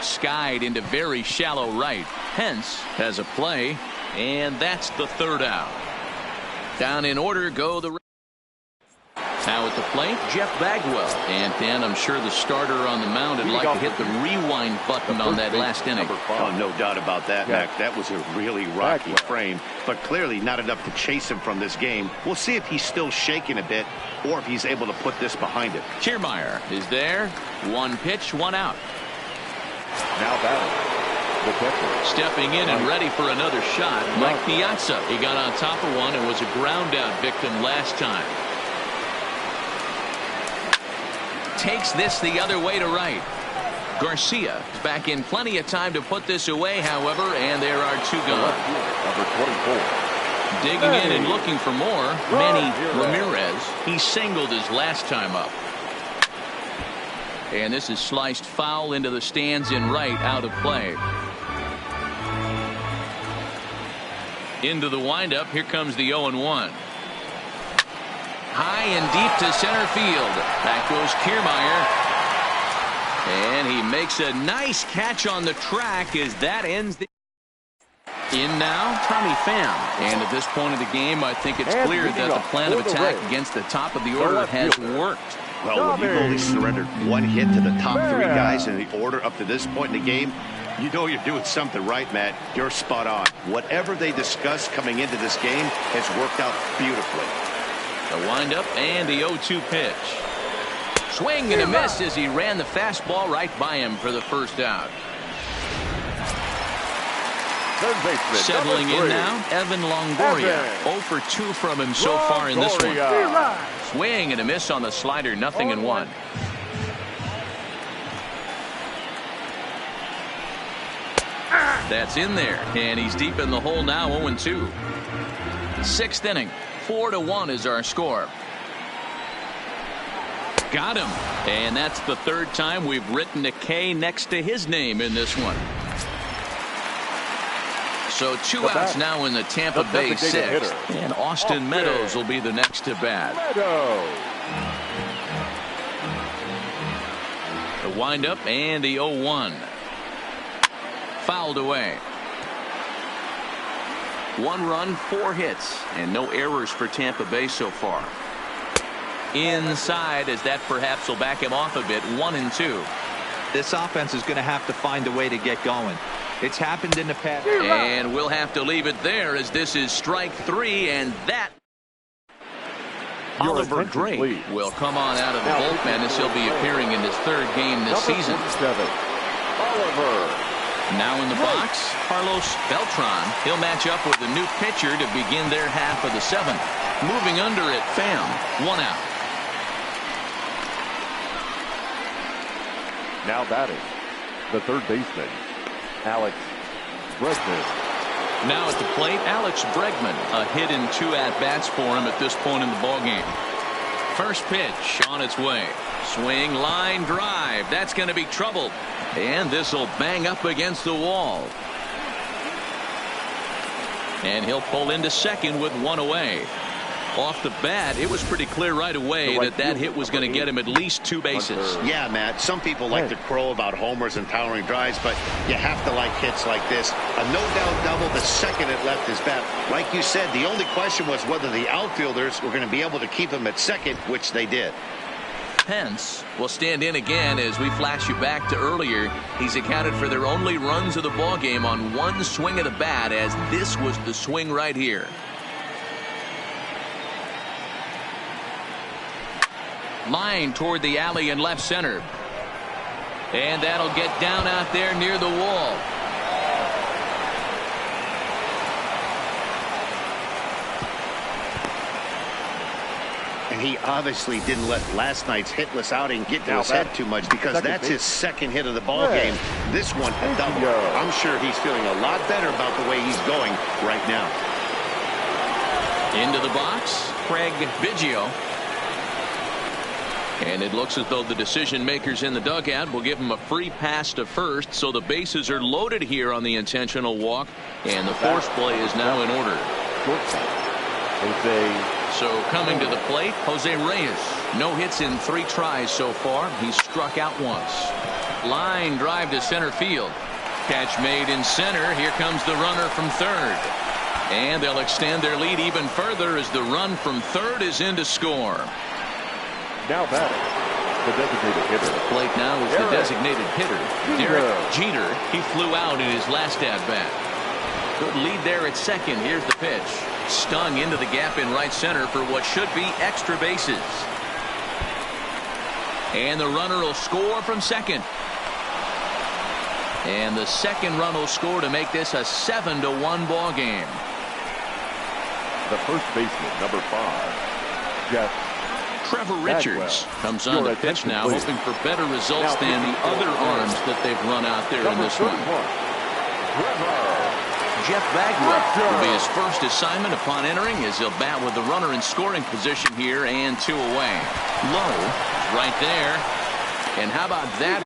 Skied into very shallow right. Hence has a play, and that's the 3rd out. Down in order go the Rays. Now at the plate, Jeff Bagwell. And Dan, I'm sure the starter on the mound would like to hit the rewind button on that last inning. Oh, no doubt about that, Mac. That was a really rocky frame, but clearly not enough to chase him from this game. We'll see if he's still shaking a bit or if he's able to put this behind him. Kiermaier is there. 1 pitch, 1 out. Now batting, the catcher. Stepping in and ready for another shot, Mike Piazza. He got on top of one and was a ground out victim last time. Takes this the other way to right. Garcia is back in plenty of time to put this away, however, and there are 2 gone. Number 24. Digging in and looking for more, Manny Ramirez. He singled his last time up. And this is sliced foul into the stands in right, out of play. Into the windup, here comes the 0-1. High and deep to center field. Back goes Kiermaier. And he makes a nice catch on the track as that ends the... In now, Tommy Pham. And at this point of the game, I think it's clear that the plan of attack against the top of the order has worked. Well, when you've only surrendered 1 hit to the top 3 guys in the order up to this point in the game, you know you're doing something right, Matt. You're spot on. Whatever they discussed coming into this game has worked out beautifully. The windup and the 0-2 pitch. Swing and a miss as he ran the fastball right by him for the 1st out. Settling in now, Evan Longoria. 0 for 2 from him so far in this one. Swing and a miss on the slider, 0-1. That's in there, and he's deep in the hole now, 0-2. 6th inning, 4-1 is our score. Got him, and that's the 3rd time we've written a K next to his name in this one. So 2 outs now in the Tampa Bay 6th, and Austin Meadows will be the next to bat. The windup and the 0-1. Fouled away. 1 run, 4 hits, and no errors for Tampa Bay so far. Inside, as that perhaps will back him off a bit, 1-2. This offense is going to have to find a way to get going. It's happened in the past. And we'll have to leave it there as this is strike 3, and that Oliver Drake will come on out of the bullpen as he'll be appearing in his 3rd game this season. Oliver. Now in the box, Carlos Beltran. He'll match up with the new pitcher to begin their half of the 7th. Moving under it, Pham. 1 out. Now batting, the 3rd baseman, Alex Bregman. Now at the plate, Alex Bregman. A hit in 2 at-bats for him at this point in the ballgame. First pitch on its way. Swing, line drive. That's going to be trouble. And this will bang up against the wall. And he'll pull into 2nd with 1 away. Off the bat, it was pretty clear right away that hit was going to get him at least 2 bases. Yeah, Matt, some people like to crow about homers and towering drives, but you have to like hits like this. A no-doubt double the second it left his bat. Like you said, the only question was whether the outfielders were going to be able to keep him at 2nd, which they did. Pence will stand in again as we flash you back to earlier. He's accounted for their only runs of the ballgame on 1 swing of the bat, as this was the swing right here. Line toward the alley in left center. And that'll get down out there near the wall. And he obviously didn't let last night's hitless outing get to his head too much, because that's his 2nd hit of the ball game. This one a double. I'm sure he's feeling a lot better about the way he's going right now. Into the box, Craig Biggio. And it looks as though the decision makers in the dugout will give him a free pass to first, so the bases are loaded here on the intentional walk, and the force play is now in order. So coming to the plate, Jose Reyes. No hits in 3 tries so far. He's struck out once. Line drive to center field. Catch made in center. Here comes the runner from third. And they'll extend their lead even further as the run from third is in to score. Now batting, the designated hitter. The plate now is the designated hitter, Derek Jeter. He flew out in his last at-bat. Good lead there at second. Here's the pitch. Stung into the gap in right center for what should be extra bases. And the runner will score from second. And the second run will score to make this a 7-1 ball game. The first baseman, number 5, Jeff Trevor Richards comes on the pitch now, hoping for better results than the other arms that they've run out there in this one. Jeff Bagwell will be his first assignment upon entering, as he'll bat with the runner in scoring position here and 2 away. Low right there. And how about that?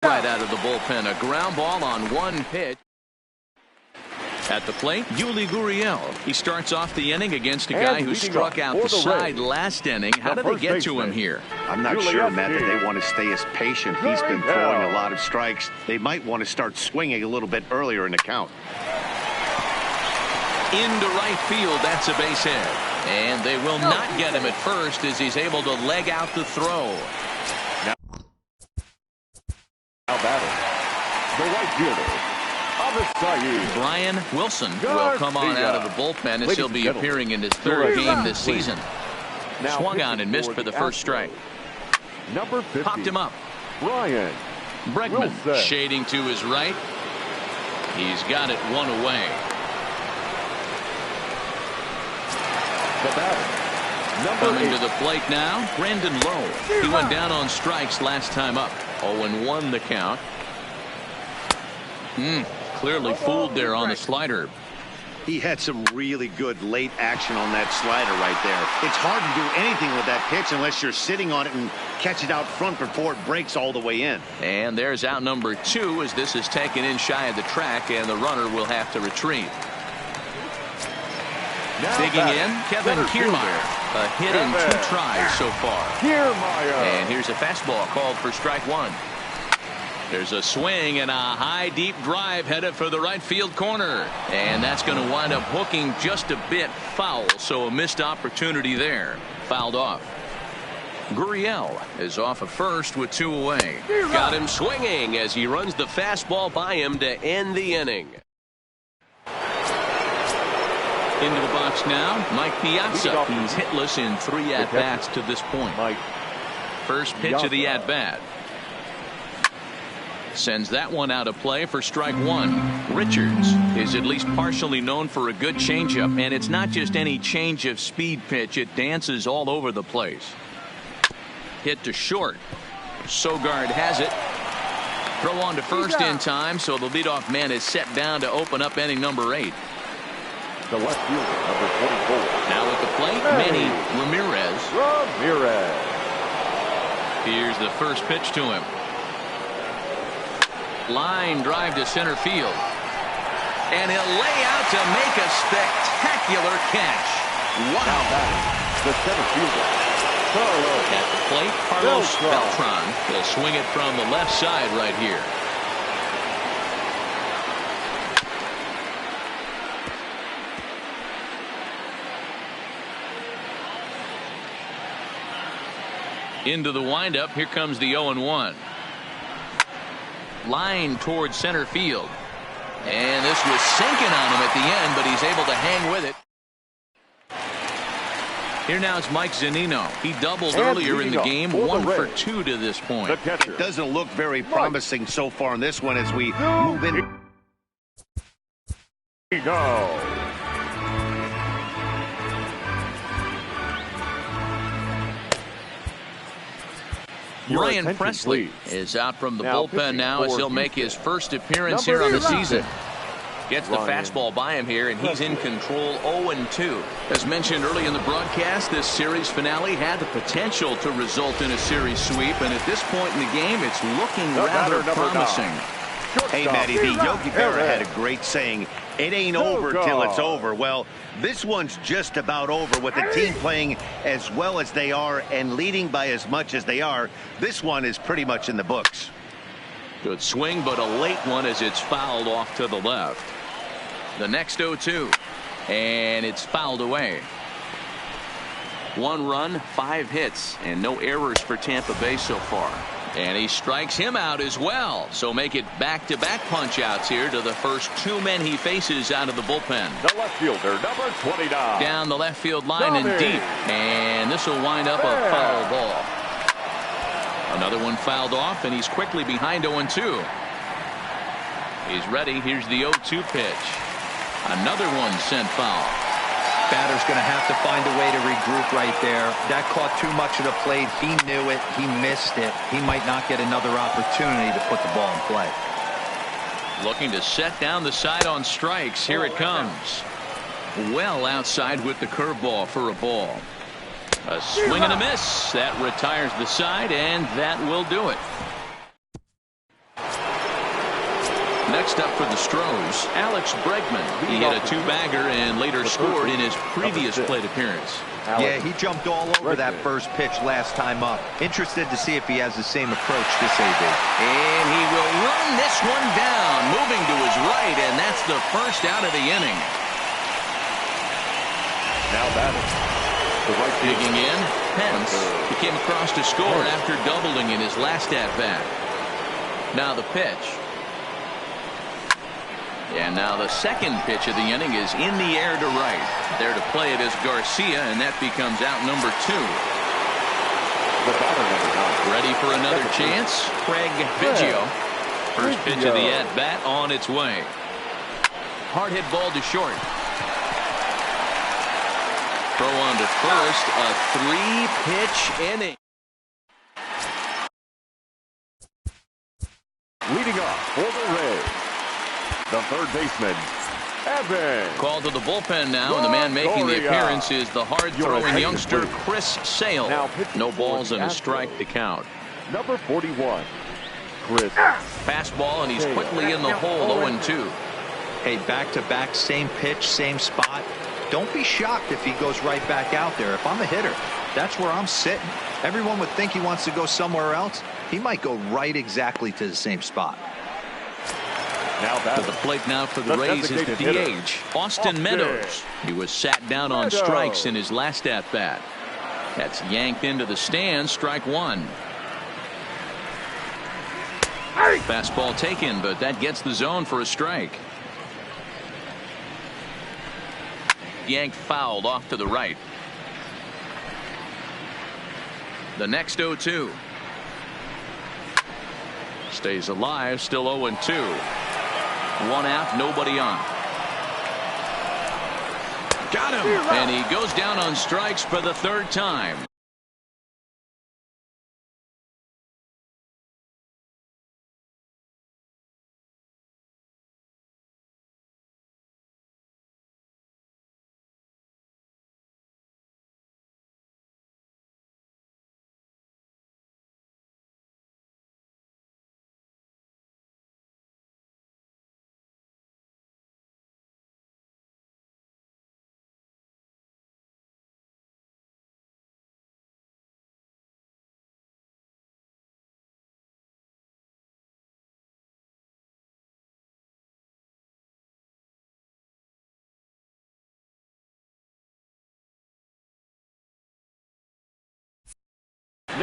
Right out of the bullpen, a ground ball on 1 pitch. At the plate, Yuli Gurriel. He starts off the inning against a guy who struck out the side last inning. How did they get to him here? I'm not sure, Matt, that they want to stay as patient. He's been throwing a lot of strikes. They might want to start swinging a little bit earlier in the count. Into right field, that's a base hit. And they will not get him at first as he's able to leg out the throw. Now batting, the right fielder, Brian Wilson will come on out of the bullpen as he'll be appearing in his 3rd game this season. Swung on and missed for the first strike. Number 50, popped him up. Brian Bregman Wilson. shading to his right. He's got it 1 away. The batter, coming to the plate now, Brandon Lowe. He went down on strikes last time up. 0-1 the count. Clearly fooled there on the slider. He had some really good late action on that slider right there. It's hard to do anything with that pitch unless you're sitting on it and catch it out front before it breaks all the way in. And there's out number 2 as this is taken in shy of the track, and the runner will have to retreat. Now digging in, Kevin Kiermaier. A hit in 2 tries so far. And here's a fastball called for strike 1. There's a swing and a high deep drive headed for the right field corner. And that's going to wind up hooking just a bit foul. So a missed opportunity there. Fouled off. Gurriel is off at first with 2 away. Got him swinging as he runs the fastball by him to end the inning. Into the box now, Mike Piazza. He's hitless in 3 at-bats to this point. First pitch of the at-bat. Sends that one out of play for strike 1. Richards is at least partially known for a good changeup, and it's not just any change of speed pitch. It dances all over the place. Hit to short. Sogard has it. Throw on to first in time, so the leadoff man is set down to open up inning number 8. The left fielder, number 44. Now at the plate, Manny Ramirez. Here's the first pitch to him. Line drive to center field. And he'll lay out to make a spectacular catch. Wow. The center fielder, At the plate, Carlos Beltran will swing it from the left side right here. Into the windup. Here comes the 0-1. Line towards center field. And this was sinking on him at the end, but he's able to hang with it. Here now is Mike Zunino. He doubled earlier in the game, 1 for 2 to this point. It doesn't look very promising so far in this one as we move in. Here we go. Ryan Presley is out from the bullpen now as he'll make his first appearance here on the season. Gets the fastball by him here, and he's in control 0-2. As mentioned early in the broadcast, this series finale had the potential to result in a series sweep, and at this point in the game, it's looking rather promising. Hey, Matty B, Yogi Berra had a great saying, it ain't over till it's over. Well, this one's just about over with the team playing as well as they are and leading by as much as they are. This one is pretty much in the books. Good swing, but a late one as it's fouled off to the left. The next 0-2, and it's fouled away. 1 run, 5 hits, and no errors for Tampa Bay so far. And he strikes him out as well. So make it back-to-back punch-outs here to the first 2 men he faces out of the bullpen. The left fielder, number 29. Down the left field line and deep. And this will wind up a foul ball. Another one fouled off, and he's quickly behind 0-2. He's ready. Here's the 0-2 pitch. Another one sent foul. Batter's going to have to find a way to regroup right there. That caught too much of the plate. He knew it. He missed it. He might not get another opportunity to put the ball in play. Looking to set down the side on strikes. Here it comes. Well outside with the curveball for a ball. A swing and a miss. That retires the side, and that will do it. Next up for the Stros, Alex Bregman. He hit a 2-bagger and later scored in his previous plate appearance. Yeah, he jumped all over that first pitch last time up. Interested to see if he has the same approach this AB. And he will run this one down, moving to his right, and that's the first out of the inning. Now batting. Digging in, Pence. He came across to score after doubling in his last at-bat. Now the pitch. And now the second pitch of the inning is in the air to right. There to play it is Garcia, and that becomes out number 2. Ready for another chance? Craig Biggio. First pitch of the at-bat on its way. Hard hit ball to short. Throw on to first, a 3-pitch inning. Leading off for the Rays, the third baseman, Evan. Called to the bullpen now, and the man making the appearance is the hard-throwing youngster Chris Sale. No balls and a strike to count. Number 41, Chris. Fastball, and he's quickly in the hole, 0-2. Hey, back-to-back, same pitch, same spot. Don't be shocked if he goes right back out there. If I'm a hitter, that's where I'm sitting. Everyone would think he wants to go somewhere else. He might go right exactly to the same spot. Now to the plate now for the Rays is the DH, Austin Meadows. He was sat down on strikes in his last at-bat. That's yanked into the stands, strike 1. Fastball taken, but that gets the zone for a strike. Yanked fouled off to the right. The next 0-2. Stays alive, still 0-2. 1 out, nobody on. Got him! And he goes down on strikes for the 3rd time.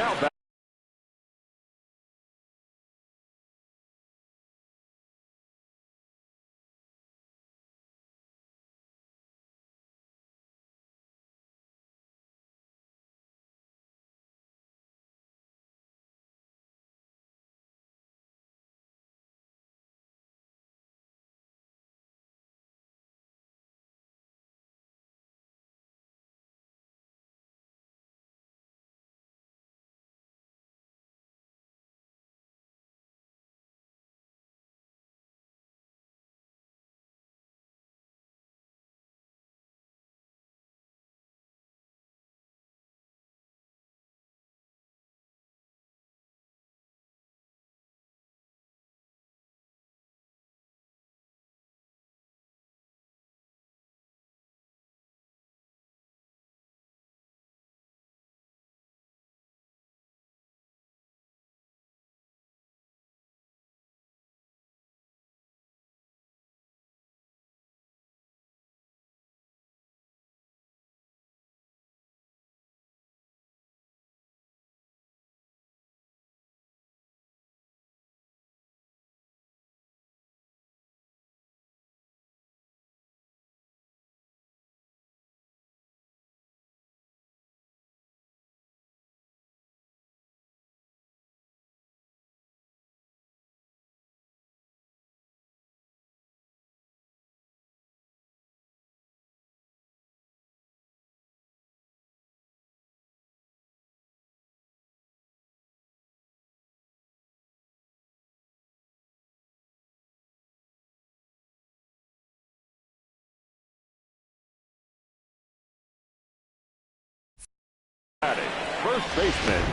Now back. First baseman,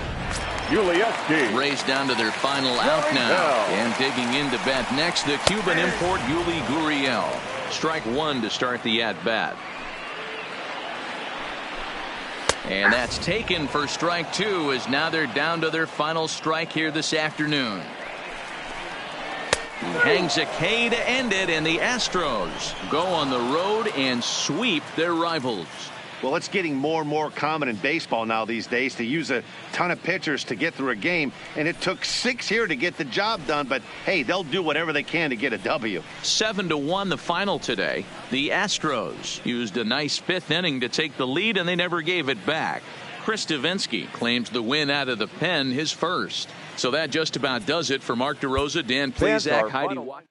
Yulieski. Race down to their final out now. And digging in to bat next, the Cuban import Yuli Gurriel. Strike one to start the at-bat. And that's taken for strike two, as now they're down to their final strike here this afternoon. He hangs a K to end it, and the Astros go on the road and sweep their rivals. Well, it's getting more and more common in baseball now these days to use a ton of pitchers to get through a game, and it took 6 here to get the job done, but hey, they'll do whatever they can to get a W. 7-1 the final today. The Astros used a nice fifth inning to take the lead, and they never gave it back. Chris Davinsky claims the win out of the pen, his first. So that just about does it for Mark DeRosa, Dan Plesac, Heidi Watt.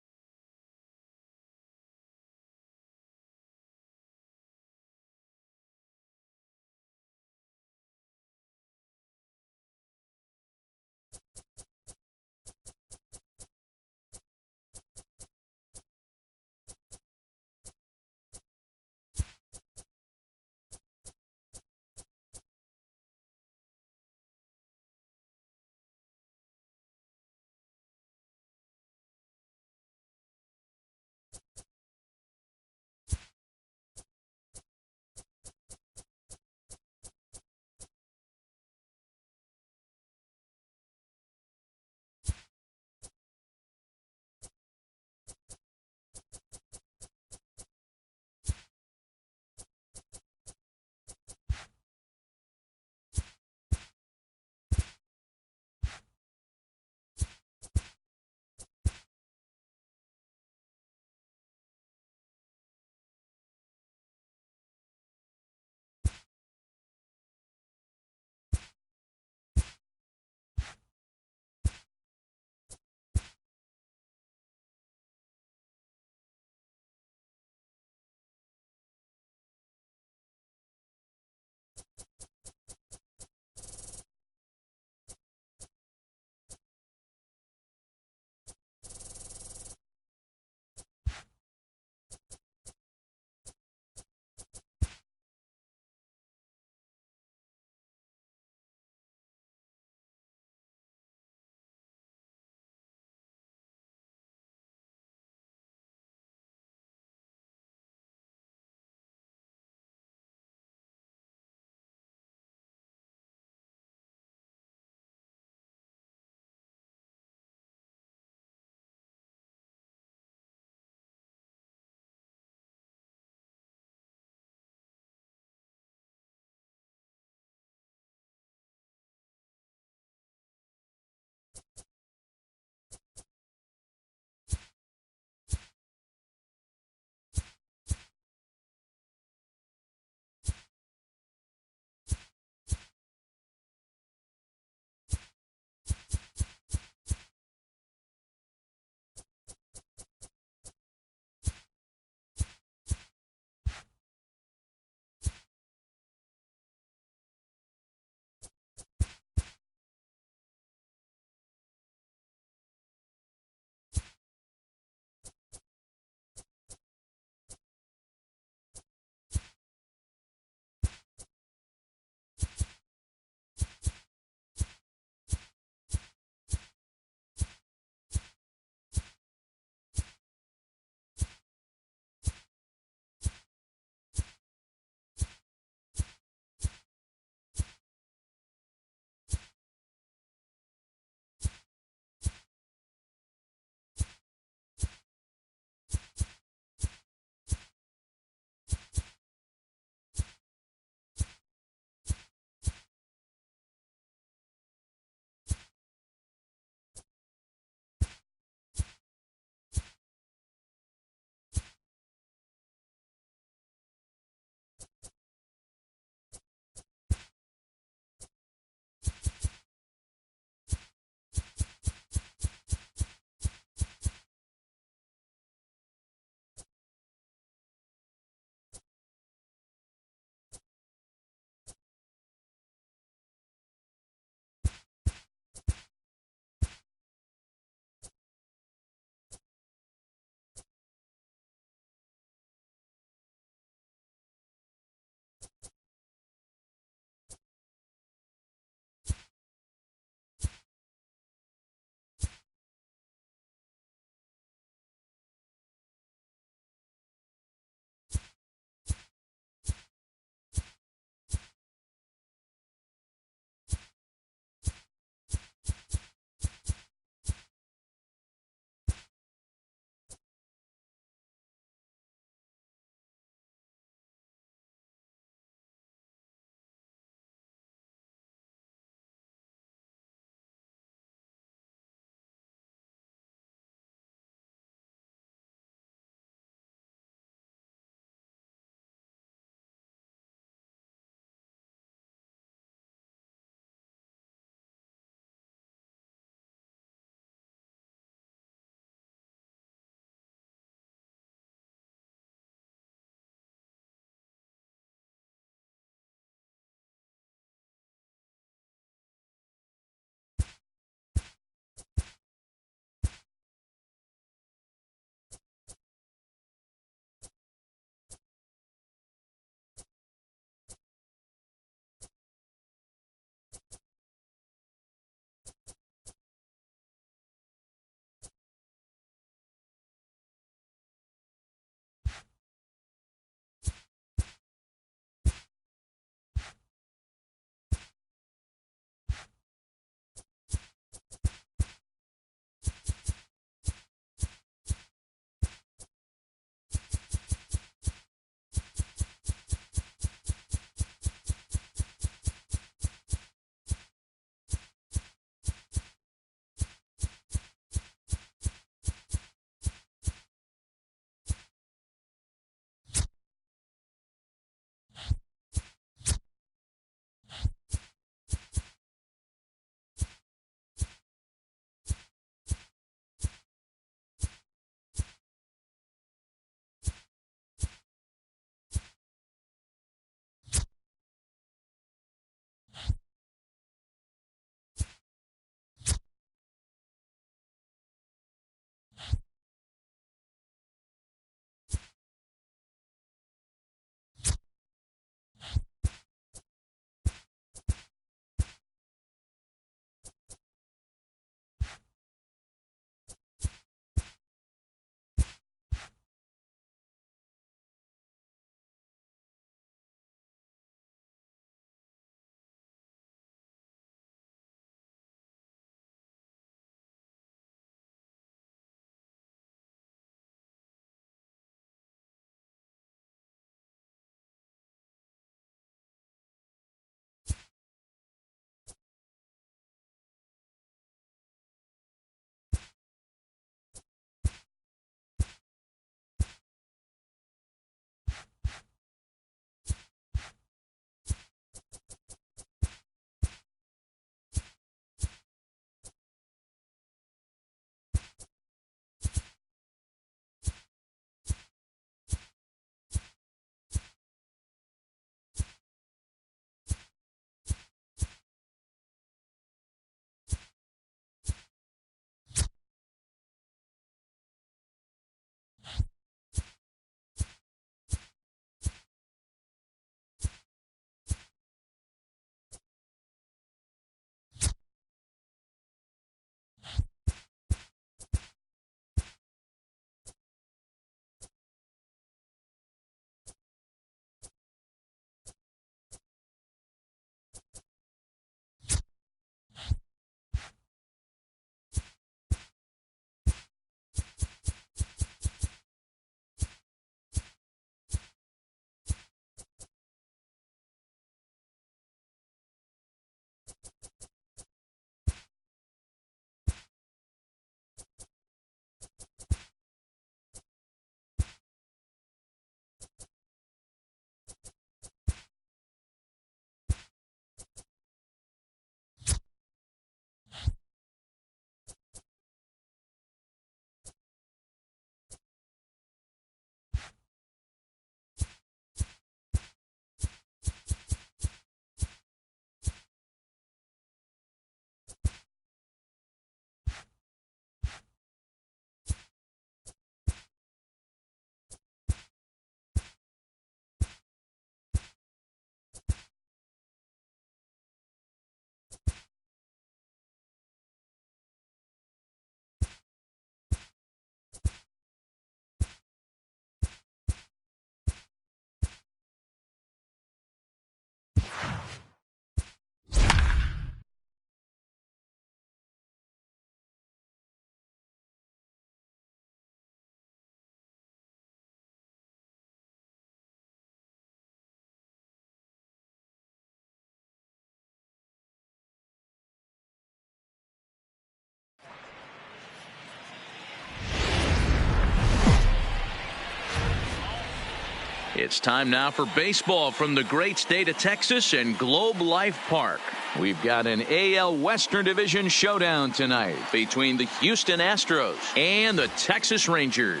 It's time now for baseball from the great state of Texas and Globe Life Park. We've got an AL Western Division showdown tonight between the Houston Astros and the Texas Rangers.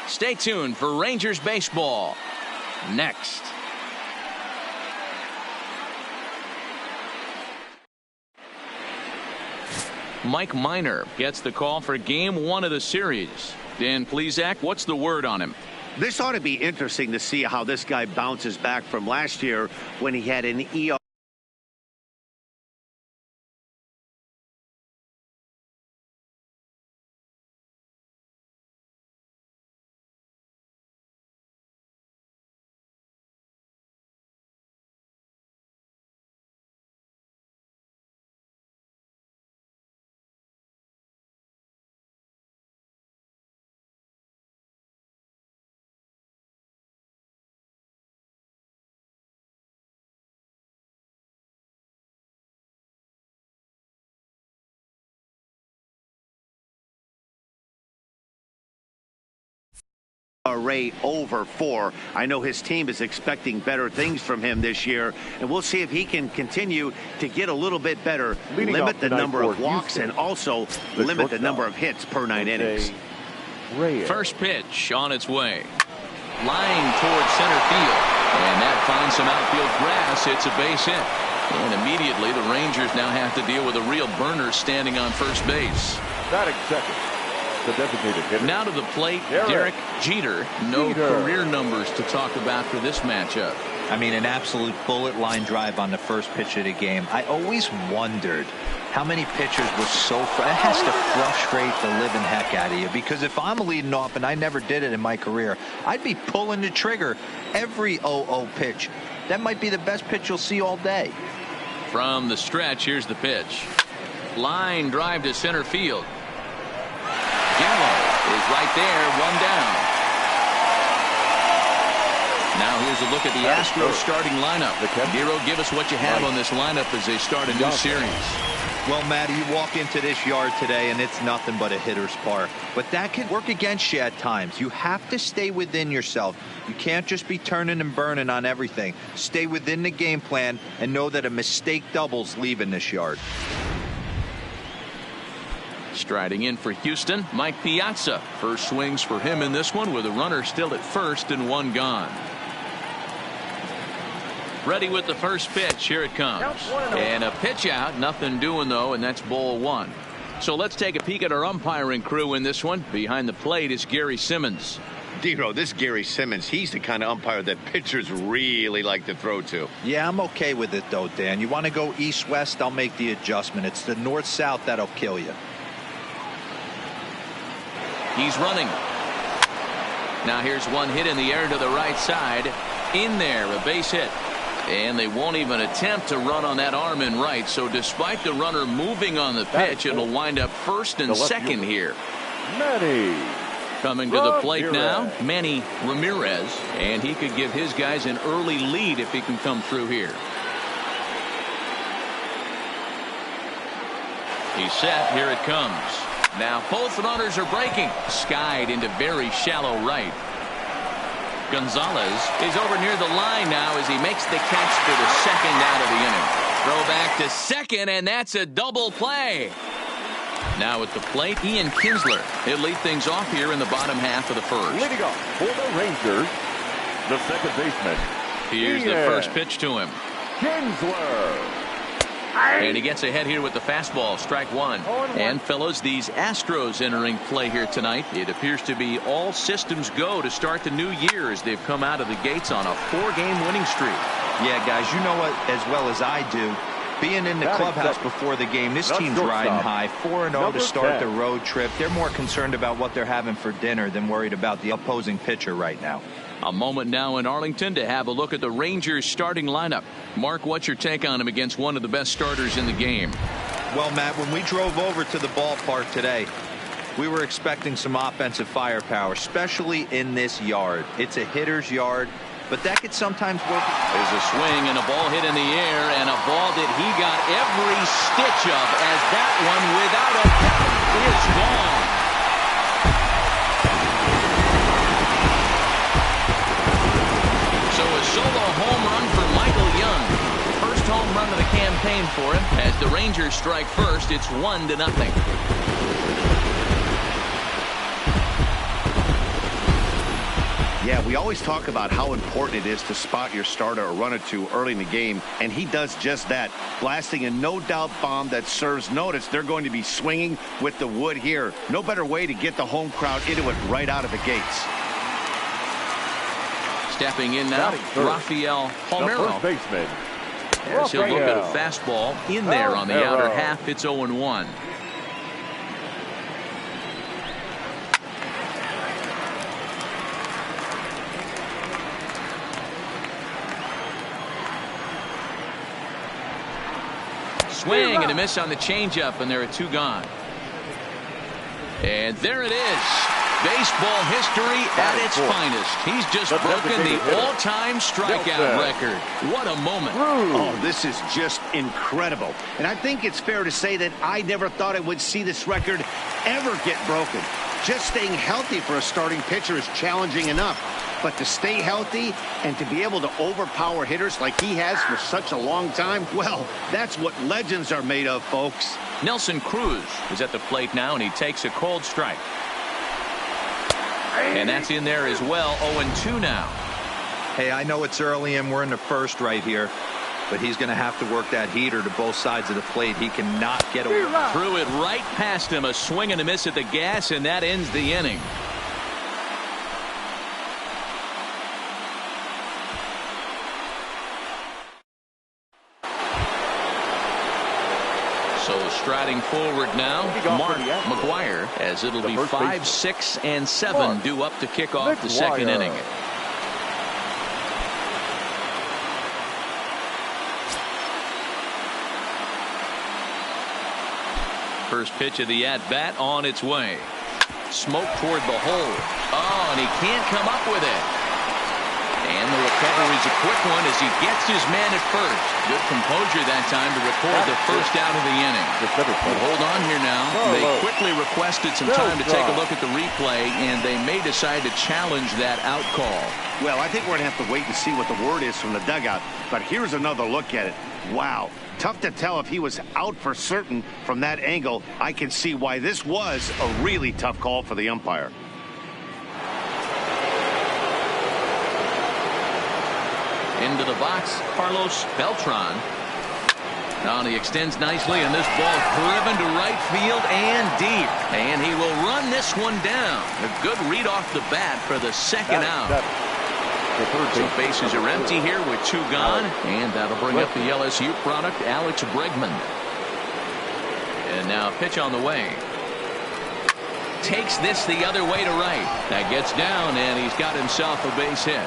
Stay tuned for Rangers baseball next. Mike Minor gets the call for game 1 of the series. Dan Plesac, what's the word on him? This ought to be interesting to see how this guy bounces back from last year when he had an ER. Array over 4. I know his team is expecting better things from him this year, and we'll see if he can continue to get a little bit better, limit the number of walks, and also limit the number of hits per 9 innings. First pitch on its way. Line towards center field, and that finds some outfield grass. It's a base hit, and immediately the Rangers now have to deal with a real burner standing on first base. Batting second, the designated hitter. Now to the plate, Derek Jeter. No career numbers to talk about for this matchup. I mean, an absolute bullet line drive on the first pitch of the game. I always wondered how many pitchers were so it has to frustrate the living heck out of you, because if I'm leading off, and I never did it in my career, I'd be pulling the trigger every 0-0 pitch. That might be the best pitch you'll see all day. From the stretch, here's the pitch. Line drive to center field. Gallo is right there, 1 down. Now here's a look at the Astros starting lineup. Hero, give us what you have on this lineup as they start a new series. Well, Matty, you walk into this yard today and it's nothing but a hitter's park. But that can work against you at times. You have to stay within yourself. You can't just be turning and burning on everything. Stay within the game plan and know that a mistake doubles leaving this yard. Striding in for Houston, Mike Piazza. First swings for him in this one with a runner still at first and 1 gone. Ready with the first pitch. Here it comes. And a pitch out. Nothing doing, though, and that's ball 1. So let's take a peek at our umpiring crew in this one. Behind the plate is Gary Simmons. Dero, this Gary Simmons, he's the kind of umpire that pitchers really like to throw to. Yeah, I'm okay with it, though, Dan. You want to go east-west, I'll make the adjustment. It's the north-south that'll kill you. He's running. Now here's one hit in the air to the right side. In there, a base hit. And they won't even attempt to run on that arm in right. So despite the runner moving on the pitch, it'll wind up first and second here. Manny coming to the plate now, Manny Ramirez. And he could give his guys an early lead if he can come through here. He's set. Here it comes. Now both runners are breaking. Skied into very shallow right. Gonzalez is over near the line now as he makes the catch for the second out of the inning. Throw back to second, and that's a double play. Now at the plate, Ian Kinsler. He'll lead things off here in the bottom half of the first. Leading off for the Rangers, the second baseman. Here's the first pitch to him. Kinsler. And he gets ahead here with the fastball, strike 1. And fellows, these Astros entering play here tonight. It appears to be all systems go to start the new year as they've come out of the gates on a 4-game winning streak. Yeah, guys, you know what as well as I do. Being in the clubhouse before the game, this team's riding high. 4-0 to start the road trip. They're more concerned about what they're having for dinner than worried about the opposing pitcher right now. A moment now in Arlington to have a look at the Rangers starting lineup. Mark, what's your take on him against one of the best starters in the game? Well, Matt, when we drove over to the ballpark today, we were expecting some offensive firepower, especially in this yard. It's a hitter's yard, but that could sometimes work. There's a swing and a ball hit in the air, and a ball that he got every stitch of, as that one, without a doubt, is gone. game for him. As the Rangers strike first, it's 1-0. Yeah, we always talk about how important it is to spot your starter or run it to early in the game, and he does just that, blasting a no-doubt bomb that serves notice. They're going to be swinging with the wood here. No better way to get the home crowd into it right out of the gates. Stepping in now, Rafael Palmeiro. First baseman. As he'll look at a fastball in there on the outer half. It's 0-1. Swing and a miss on the changeup, and there are 2 gone. And there it is. Baseball history at its finest. He's just broken the all-time strikeout record. What a moment. Oh, this is just incredible. And I think it's fair to say that I never thought I would see this record ever get broken. Just staying healthy for a starting pitcher is challenging enough. But to stay healthy and to be able to overpower hitters like he has for such a long time, well, that's what legends are made of, folks. Nelson Cruz is at the plate now, and he takes a cold strike. And that's in there as well. 0-2 now. Hey, I know it's early and we're in the first right here, but he's going to have to work that heater to both sides of the plate. He cannot get away. Threw it right past him. A swing and a miss at the gas, and that ends the inning. So striding forward now, Mark McGuire, as it'll be 5, 6, and 7 due up to kick off the second inning. First pitch of the at-bat on its way. Smoke toward the hole. Oh, and he can't come up with it. And the recovery is a quick one as he gets his man at first. Good composure that time to record the first out of the inning. But hold on here now. They quickly requested some time to take a look at the replay, and they may decide to challenge that out call. Well, I think we're going to have to wait and see what the word is from the dugout. But here's another look at it. Wow. Tough to tell if he was out for certain from that angle. I can see why this was a really tough call for the umpire. Into the box, Carlos Beltran. Now he extends nicely, and this ball driven to right field and deep. And he will run this one down. A good read off the bat for the second out. So bases are empty here with 2 gone, and that'll bring up the LSU product, Alex Bregman. And now pitch on the way. Takes this the other way to right. That gets down, and he's got himself a base hit.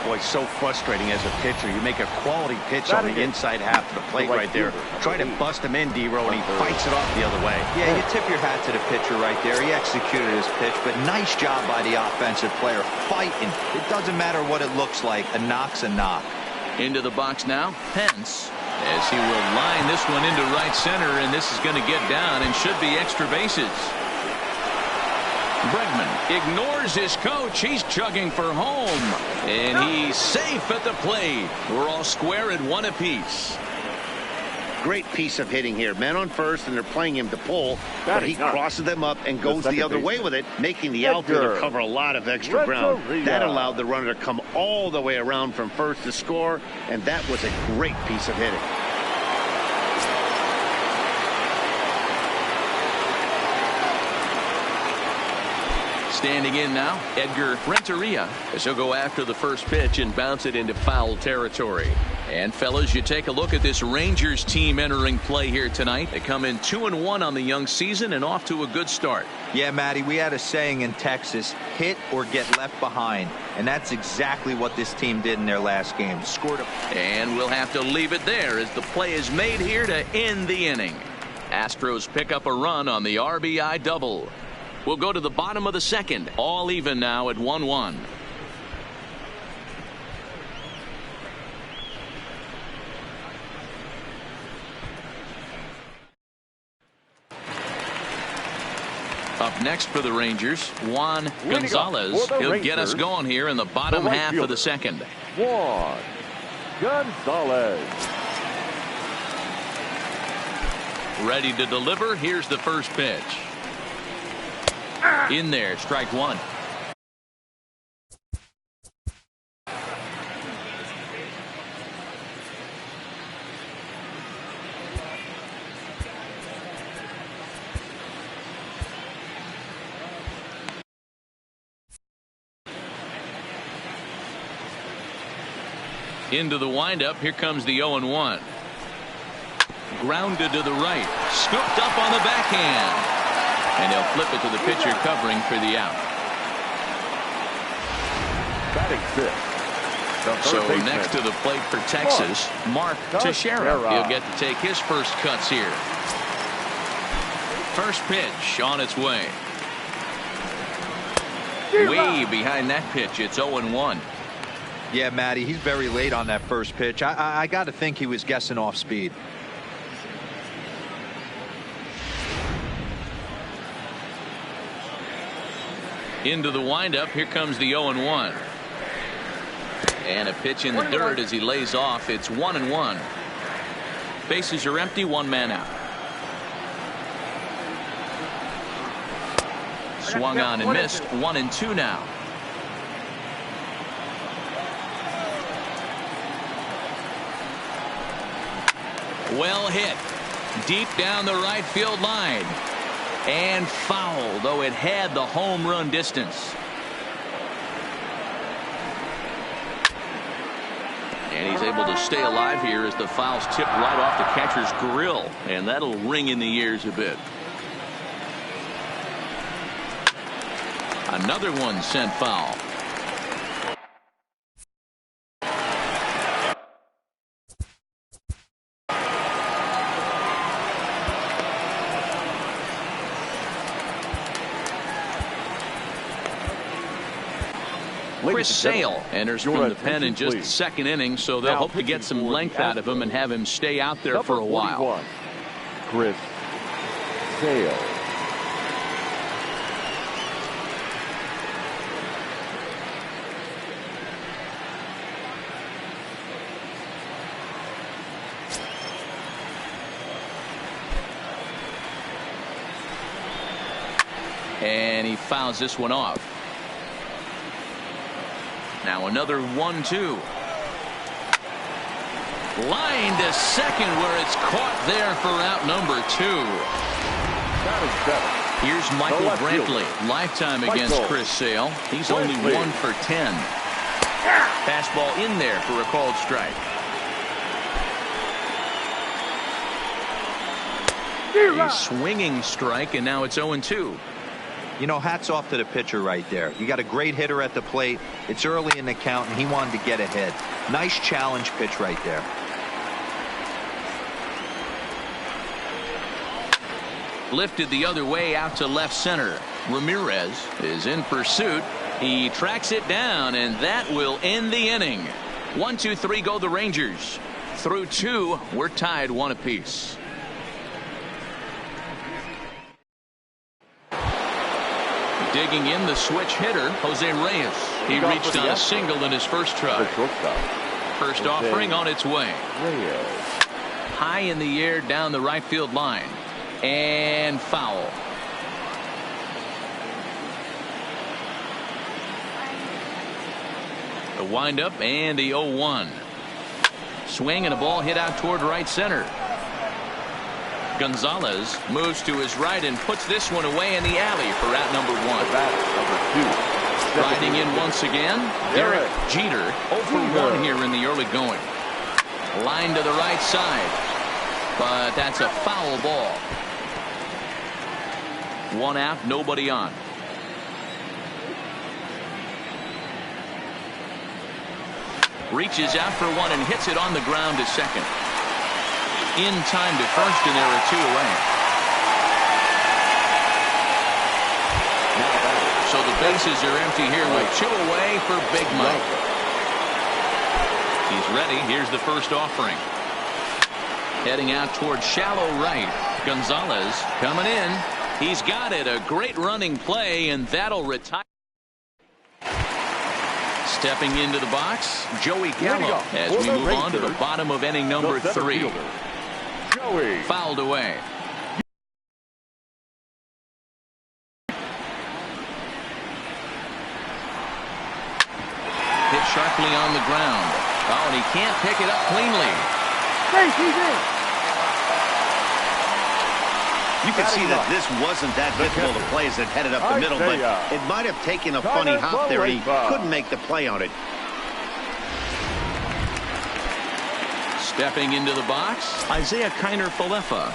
Boy, so frustrating as a pitcher. You make a quality pitch on the inside half of the plate right there. Try to bust him in, D-Row, and he fights it off the other way. Yeah, you tip your hat to the pitcher right there. He executed his pitch, but nice job by the offensive player fighting. It doesn't matter what it looks like. A knock's a knock. Into the box now, Pence, as he will line this one into right center, and this is going to get down and should be extra bases. Bregman ignores his coach. He's chugging for home, and he's safe at the plate. We're all square at 1 apiece. Great piece of hitting here. Men on first, and they're playing him to pull, but he crosses them up and goes the other way with it, making the outfielder cover a lot of extra ground. That allowed the runner to come all the way around from first to score, and that was a great piece of hitting. Standing in now, Edgar Renteria, as he'll go after the first pitch and bounce it into foul territory. And fellas, you take a look at this Rangers team entering play here tonight. They come in 2-1 on the young season and off to a good start. Yeah, Matty, we had a saying in Texas, hit or get left behind. And that's exactly what this team did in their last game. Scored a... And we'll have to leave it there as the play is made here to end the inning. Astros pick up a run on the RBI double. We'll go to the bottom of the second. All even now at 1-1. Up next for the Rangers, Juan Gonzalez. He'll get us going here in the bottom half of the second. Juan Gonzalez. Ready to deliver. Here's the first pitch. In there, strike one. Into the windup. Here comes the 0-1. Grounded to the right. Scooped up on the backhand. And he'll flip it to the pitcher covering for the out. Batting fifth. So next to the plate for Texas, Mark Teixeira. He'll get to take his first cuts here. First pitch on its way. Way behind that pitch. It's 0-1. Yeah, Matty, he's very late on that first pitch. I got to think he was guessing off speed. Into the windup. Here comes the 0-1. And a pitch in the dirt as he lays off. It's 1-1. Bases are empty. One man out. Swung on and missed. 1-2 now. Well hit. Deep down the right field line. And foul, though it had the home run distance. And he's able to stay alive here as the foul's tipped right off the catcher's grill. And that'll ring in the ears a bit. Another one sent foul. Chris Sale enters from the pen in just the second inning, so they'll hope to get some length out of him and have him stay out there for a while. Chris Sale. And he fouls this one off. Now another 1-2. Line to second where it's caught there for out number 2. Here's Michael Brantley. Lifetime against Chris Sale. He's only 1 for 10. Fastball in there for a called strike. A swinging strike, and now it's 0-2. You know, hats off to the pitcher right there. You got a great hitter at the plate. It's early in the count, and he wanted to get ahead. Nice challenge pitch right there. Lifted the other way out to left center. Ramirez is in pursuit. He tracks it down, and that will end the inning. 1, 2, 3 go the Rangers. Through 2, we're tied 1 apiece. Digging in the switch hitter, Jose Reyes. He reached on a single in his first try. First offering on its way. High in the air down the right field line. And foul. The windup and the 0-1. Swing and a ball hit out toward right center. Gonzalez moves to his right and puts this one away in the alley for out number 1. Riding in once again, Derek Jeter 0 for 1 here in the early going. Line to the right side, but that's a foul ball. 1 out, nobody on. Reaches out for one and hits it on the ground to second. In time to first, and there are 2 away. So the bases are empty here with 2 away for Big Mike. He's ready. Here's the first offering. Heading out toward shallow right. Gonzalez coming in. He's got it. A great running play, and that'll retire. Stepping into the box, Joey Gallo as we move on to the bottom of inning number 3. Fouled away. directly on the ground. Oh, and he can't pick it up cleanly. You can see that this wasn't that difficult a play as it headed up the middle, but it might have taken a funny hop there. He couldn't make the play on it. Stepping into the box, Isaiah Kiner-Falefa.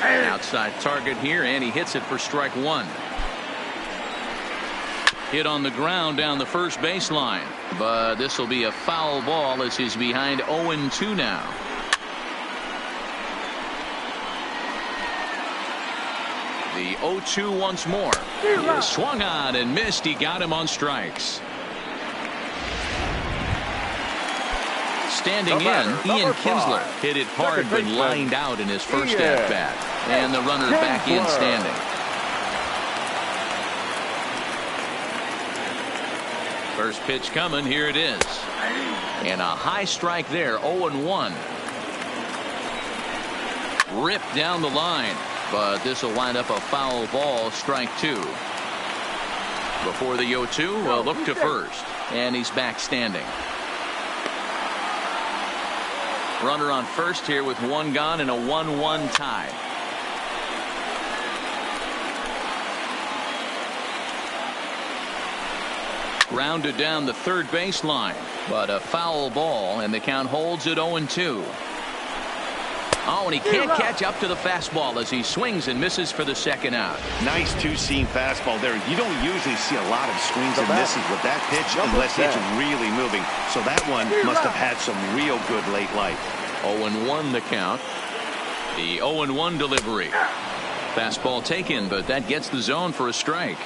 Outside target here, and he hits it for strike one. Hit on the ground down the first baseline, but this will be a foul ball as he's behind 0-2 now. The 0-2 once more. He swung on and missed. He got him on strikes. Standing in, Ian Kinsler hit it hard but lined out in his first at-bat. And the runner back in standing. First pitch coming. Here it is. And a high strike there. 0-1. Ripped down the line. But this will wind up a foul ball. Strike two. Before the 0-2, a look to first. And he's back standing. Runner on first here with one gone and a 1-1 tie. Grounded down the third baseline, but a foul ball, and the count holds at 0-2. Oh, and he can't catch up to the fastball as he swings and misses for the second out. Nice two-seam fastball there. You don't usually see a lot of swings and misses with that pitch unless it's really moving. So that one must have had some real good late life. 0-1 the count. The 0-1 delivery. Fastball taken, but that gets the zone for a strike.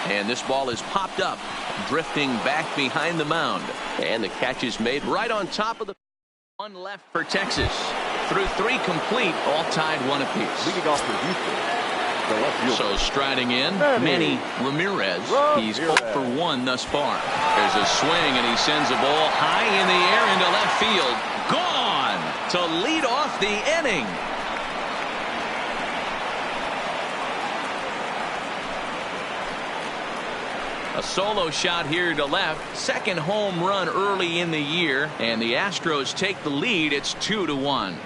And this ball is popped up, drifting back behind the mound. And the catch is made right on top of the... One left for Texas. Through three complete, all tied one apiece. Leading off for Houston, the left fielder. So striding in, Manny Ramirez. He's 0 for 1 thus far. There's a swing, and he sends a ball high in the air into left field. Gone to lead off the inning. A solo shot here to left. Second home run early in the year, and the Astros take the lead. It's 2-1.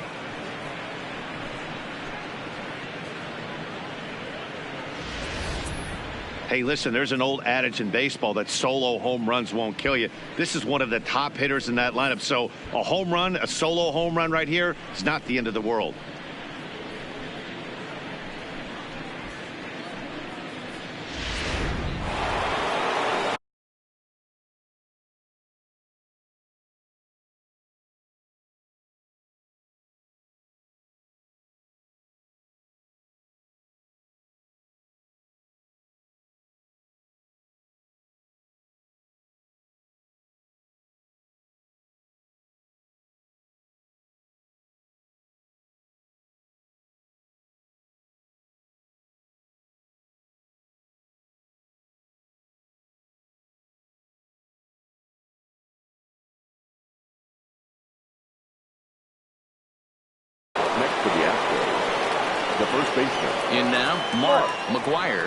Hey, listen, there's an old adage in baseball that solo home runs won't kill you. This is one of the top hitters in that lineup. So a home run, a solo home run right here is not the end of the world. Next to the Astros, the first baseman. In now, Mark McGwire.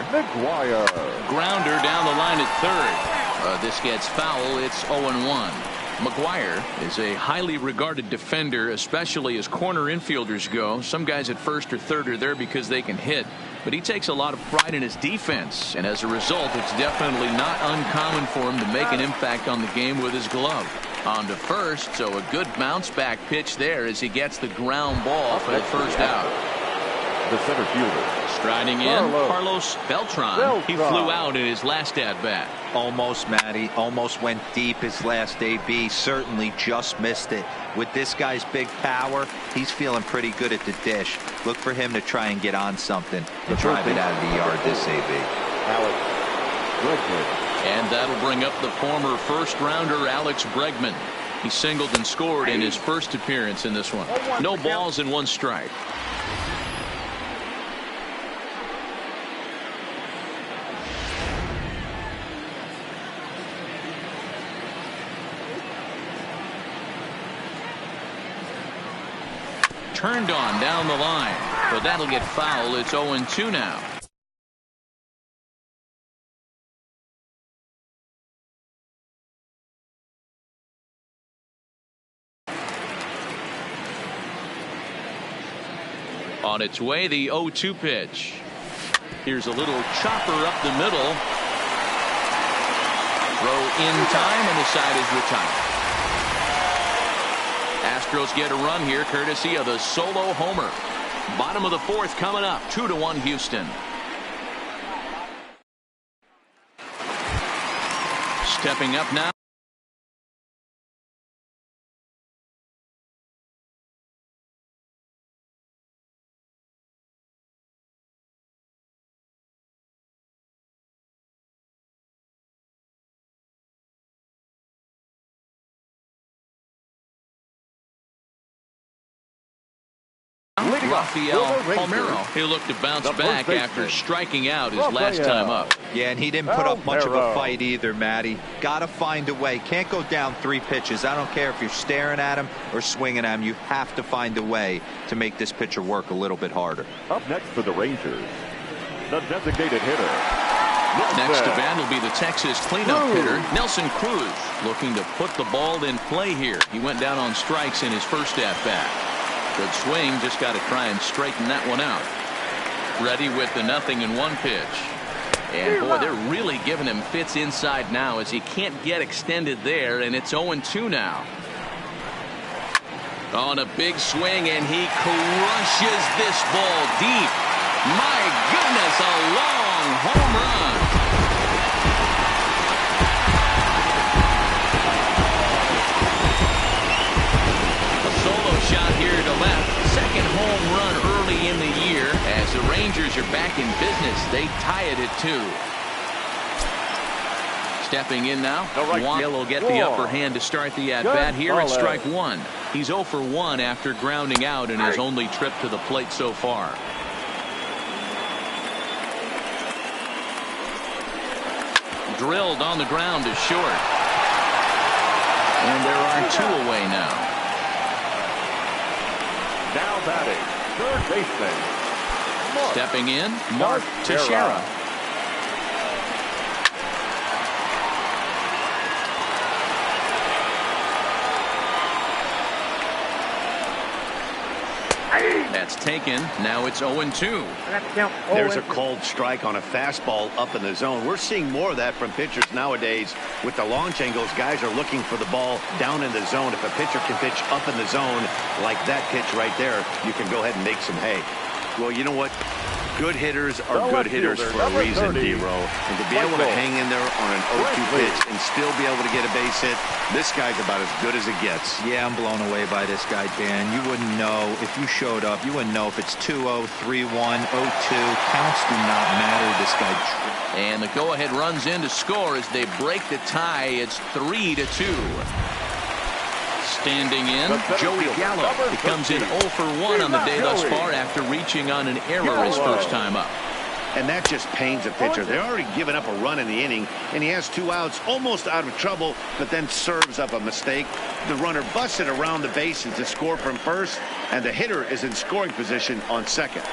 Grounder down the line at third. This gets foul. It's 0-1. McGwire is a highly regarded defender, especially as corner infielders go. Some guys at first or third are there because they can hit, but he takes a lot of pride in his defense, and as a result, it's definitely not uncommon for him to make an impact on the game with his glove. On to first, so a good bounce back pitch there as he gets the ground ball for the first out. The center fielder. Striding in, Carlos Beltran. He flew out in his last at-bat. Almost, Matty. Almost went deep his last AB. Certainly just missed it. With this guy's big power, he's feeling pretty good at the dish. Look for him to try and get on something and drive it out of the yard this AB. Alex Bregman. And that'll bring up the former first-rounder Alex Bregman. He singled and scored in his first appearance in this one. No balls and one strike. Turned on down the line, but that'll get foul. It's 0-2 now. On its way, the 0-2 pitch. Here's a little chopper up the middle. Throw in time, and the side is retired. Astros get a run here courtesy of the solo homer. Bottom of the fourth coming up. 2-1 Houston. Stepping up now. Rafael Palmeiro. He looked to bounce back after striking out his last time up. Yeah, and he didn't put up much of a fight either, Matty. Got to find a way. Can't go down 3 pitches. I don't care if you're staring at him or swinging at him. You have to find a way to make this pitcher work a little bit harder. Up next for the Rangers, the designated hitter. Next to bat will be the Texas cleanup hitter, Nelson Cruz, looking to put the ball in play here. He went down on strikes in his first at-bat. Good swing, just got to try and straighten that one out. Ready with the 0-1 pitch. And boy, they're really giving him fits inside now as he can't get extended there, and it's 0-2 now. On a big swing, and he crushes this ball deep. My goodness, a long home run. Shot here to left. Second home run early in the year. As the Rangers are back in business, they tie it at 2. Stepping in now, Wanda will get the upper hand to start the at-bat here at strike 1. He's 0 for 1 after grounding out in his only trip to the plate so far. Drilled on the ground is short. And there are 2 away now. Now batting, third baseman. Stepping in, Mark Teixeira. That's taken. Now it's 0-2. There's a called strike on a fastball up in the zone. We're seeing more of that from pitchers nowadays. With the launch angles, guys are looking for the ball down in the zone. If a pitcher can pitch up in the zone like that pitch right there, you can go ahead and make some hay. Well, you know what? Good hitters are good hitters for a reason, D-Row. And to be able to hang in there on an 0-2 pitch and still be able to get a base hit, this guy's about as good as it gets. Yeah, I'm blown away by this guy, Dan. You wouldn't know if you showed up. You wouldn't know if it's 2-0, 3-1, 0-2. Counts do not matter. This guy. And the go-ahead runs in to score as they break the tie. It's 3-2. Standing in, Joey Gallo. He comes in 0 for 1 on the day thus far after reaching on an error his first time up. And that just pains a pitcher. They're already given up a run in the inning, and he has 2 outs, almost out of trouble, but then serves up a mistake. The runner busts it around the bases to score from first, and the hitter is in scoring position on second.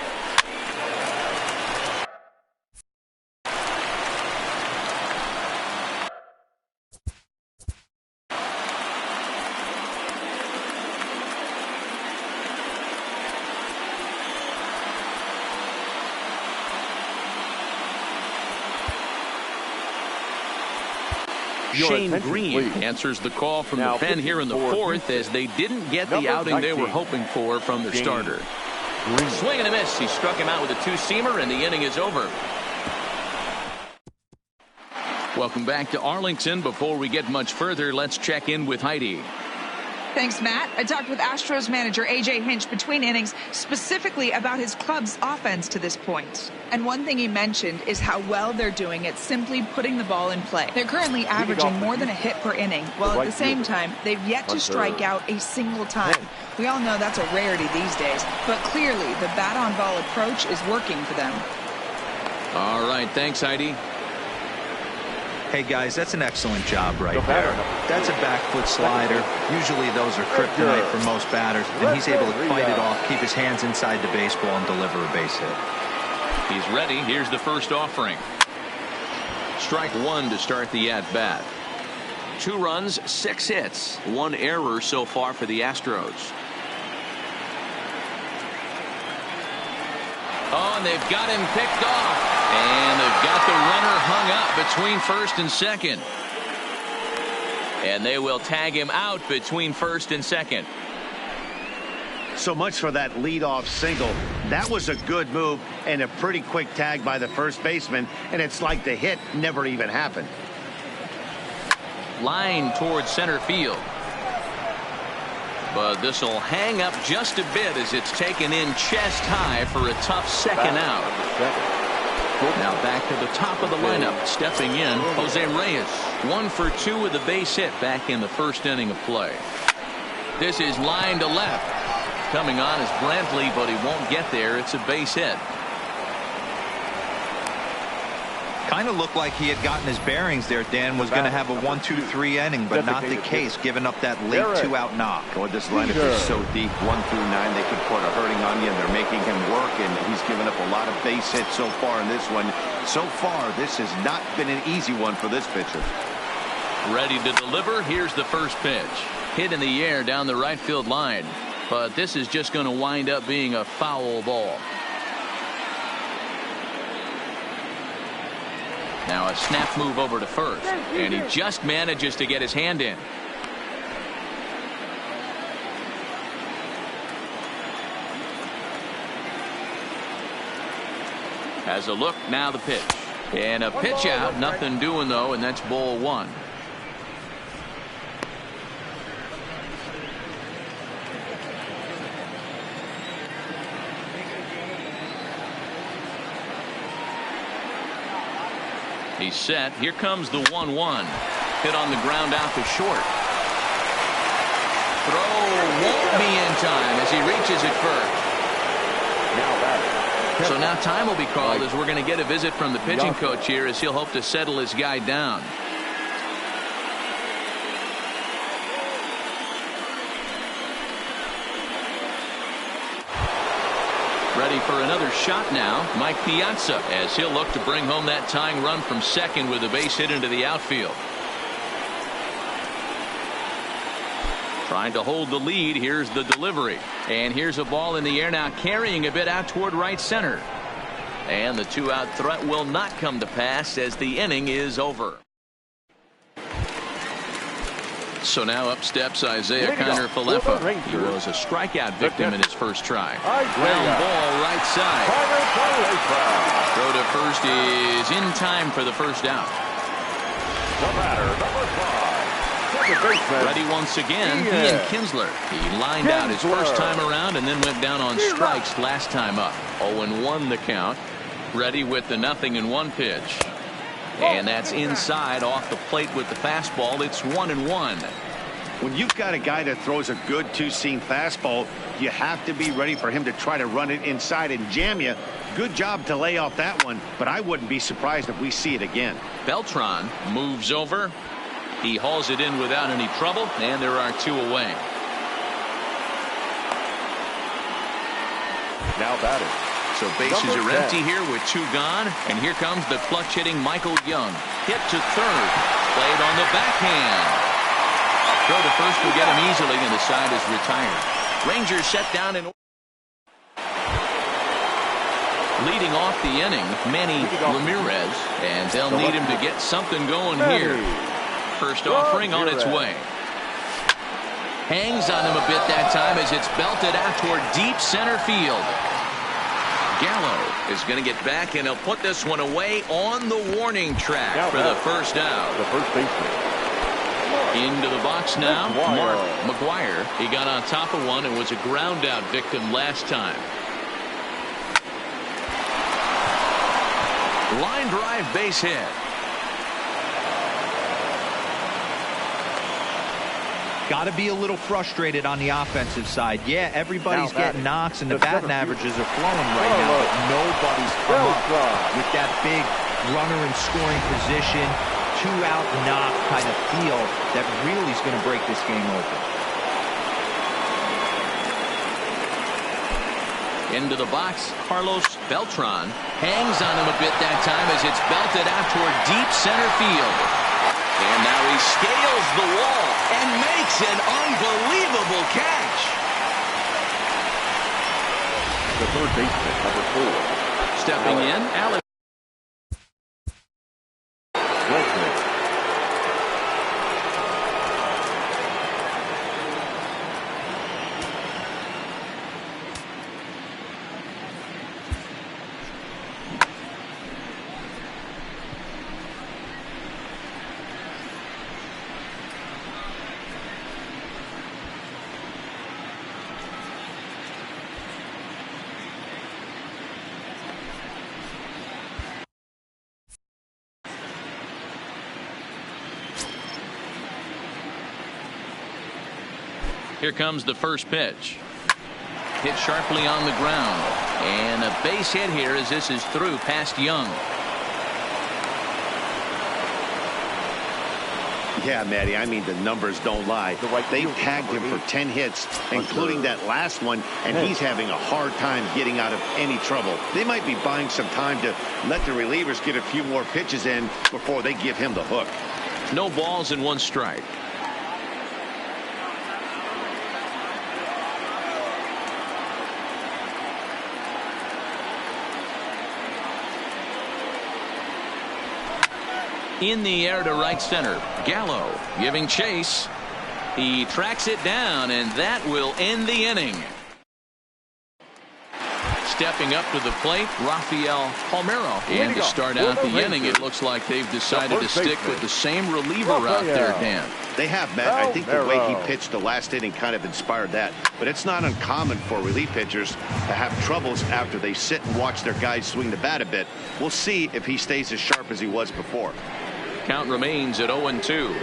Shane Green answers the call from the pen here in the fourth as they didn't get the outing they were hoping for from their starter. Swing and a miss. He struck him out with a 2-seamer, and the inning is over. Welcome back to Arlington. Before we get much further, let's check in with Heidi. Thanks, Matt. I talked with Astros manager A.J. Hinch between innings specifically about his club's offense to this point. And one thing he mentioned is how well they're doing at simply putting the ball in play. They're currently averaging more than a hit per inning, while at the same time, they've yet to strike out a single time. We all know that's a rarity these days, but clearly the bat-on-ball approach is working for them. All right, thanks, Heidi. Hey, guys, that's an excellent job right there. That's a back foot slider. Usually those are kryptonite for most batters, and he's able to fight it off, keep his hands inside the baseball, and deliver a base hit. He's ready. Here's the first offering. Strike 1 to start the at-bat. 2 runs, 6 hits, 1 error so far for the Astros. Oh, and they've got him picked off. And they've got the runner hung up between first and second. And they will tag him out between first and second. So much for that leadoff single. That was a good move and a pretty quick tag by the first baseman. And it's like the hit never even happened. Line towards center field. But this will hang up just a bit as it's taken in chest high for a tough second out. Now back to the top of the lineup. Stepping in, Jose Reyes. 1 for 2 with a base hit back in the first inning of play. This is line to left. Coming on is Brantley, but he won't get there. It's a base hit. Kind of looked like he had gotten his bearings there. Dan was going to have a 1-2-3 inning, but not the case, giving up that late 2-out knock. Boy, this lineup is so deep. 1 through 9, they could put a hurting on you, and they're making him work, and he's given up a lot of base hits so far in this one. So far, this has not been an easy one for this pitcher. Ready to deliver. Here's the first pitch. Hit in the air down the right field line, but this is just going to wind up being a foul ball. Now a snap move over to first, and he just manages to get his hand in. Has a look, now the pitch. And a pitch out, nothing doing though, and that's ball 1. He's set. Here comes the 1-1. Hit on the ground out to short. Throw won't be in time as he reaches it first. So now time will be called as we're going to get a visit from the pitching coach here as he'll hope to settle his guy down. Ready for another shot now, Mike Piazza, as he'll look to bring home that tying run from second with a base hit into the outfield. Trying to hold the lead. Here's the delivery. And here's a ball in the air now, carrying a bit out toward right center. And the 2-out threat will not come to pass as the inning is over. So now up steps Isaiah Kiner-Falefa. He was a strikeout victim in his first try. Ground ball right side. Throw to first is in time for the first out. Ready once again, Ian Kinsler. He lined out his first time around and then went down on strikes last time up. 0-1 the count. Ready with the 0-1 pitch. And that's inside off the plate with the fastball. It's 1-1. When you've got a guy that throws a good two-seam fastball, you have to be ready for him to try to run it inside and jam you. Good job to lay off that one, but I wouldn't be surprised if we see it again. Beltran moves over. He hauls it in without any trouble, and there are 2 away. Now batting. So bases are empty here with 2 gone, and here comes the clutch hitting Michael Young. Hit to third, played on the backhand. Throw to first will get him easily, and the side is retired. Rangers set down in. Leading off the inning, Manny Ramirez, and they'll need him to get something going here. First offering on its way. Hangs on him a bit that time as it's belted out toward deep center field. Gallo is going to get back, and he'll put this one away on the warning track for the first out. The first baseman. Into the box now, Mark McGuire. He got on top of one and was a ground out victim last time. Line drive base hit. Got to be a little frustrated on the offensive side. Yeah, everybody's getting knocks and the batting averages are flowing right now, but nobody's come up with that big runner in scoring position, 2-out knock kind of feel that really is going to break this game open. Into the box, Carlos Beltran hangs on him a bit that time as it's belted out toward deep center field. And now he scales the wall and makes an unbelievable catch. The third baseman, number 4. stepping in, Alex. Here comes the first pitch. Hit sharply on the ground. And a base hit here as this is through past Young. Yeah, Matty, I mean, the numbers don't lie. They tagged him for 10 hits, including that last one, and he's having a hard time getting out of any trouble. They might be buying some time to let the relievers get a few more pitches in before they give him the hook. No balls and 1 strike. In the air to right center. Gallo giving chase. He tracks it down, and that will end the inning. Stepping up to the plate, Rafael Palmeiro. And to start out the inning, it looks like they've decided to stick with the same reliever out there, Dan. They have, Matt. I think the way he pitched the last inning kind of inspired that. But it's not uncommon for relief pitchers to have troubles after they sit and watch their guys swing the bat a bit. We'll see if he stays as sharp as he was before. Count remains at 0-2.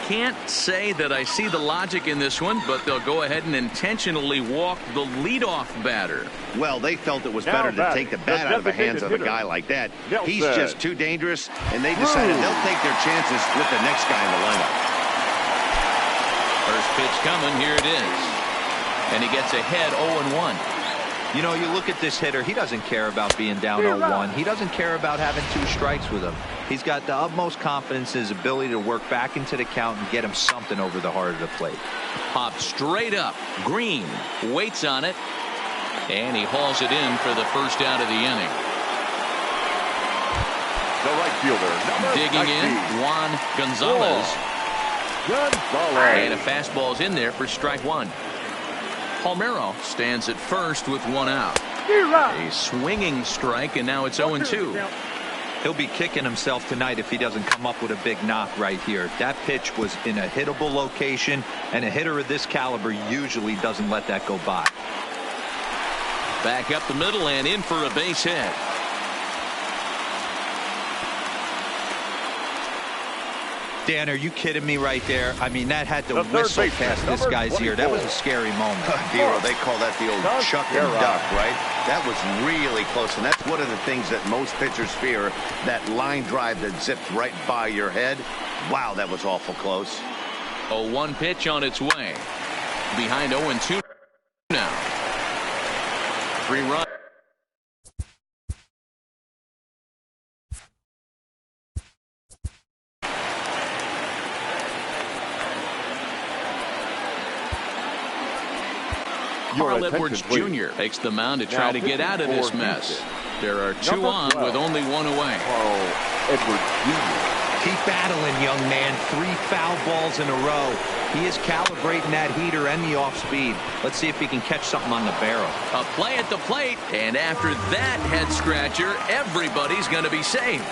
Can't say that I see the logic in this one, but they'll go ahead and intentionally walk the leadoff batter. Well, they felt it was better to take the bat out of the hands of a guy like that. He's just too dangerous, and they decided they'll take their chances with the next guy in the lineup. First pitch coming, here it is. And he gets ahead 0-1. You know, you look at this hitter, he doesn't care about being down 0-1. He doesn't care about having 2 strikes with him. He's got the utmost confidence in his ability to work back into the count and get him something over the heart of the plate. Popped straight up. Green waits on it. And he hauls it in for the first out of the inning. The right fielder. Digging in, Juan Gonzalez. And a fastball's in there for strike 1. Palmeiro stands at first with 1 out. A swinging strike, and now it's 0-2. He'll be kicking himself tonight if he doesn't come up with a big knock right here. That pitch was in a hittable location, and a hitter of this caliber usually doesn't let that go by. Back up the middle and in for a base hit. Dan, are you kidding me right there? I mean, that had to whistle past this guy's ear. That was a scary moment. Hero, they call that the old chuck and duck, right? That was really close, and that's one of the things that most pitchers fear, that line drive that zipped right by your head. Wow, that was awful close. 0-1 pitch on its way. Behind 0-2 now. 3 runs. Carl Edwards Jr. takes the mound to try to get out of this mess. There are 2 on with only 1 away. Carl Edwards Jr. Keep battling, young man. 3 foul balls in a row. He is calibrating that heater and the off speed. Let's see if he can catch something on the barrel. A play at the plate, and after that head scratcher, everybody's going to be safe.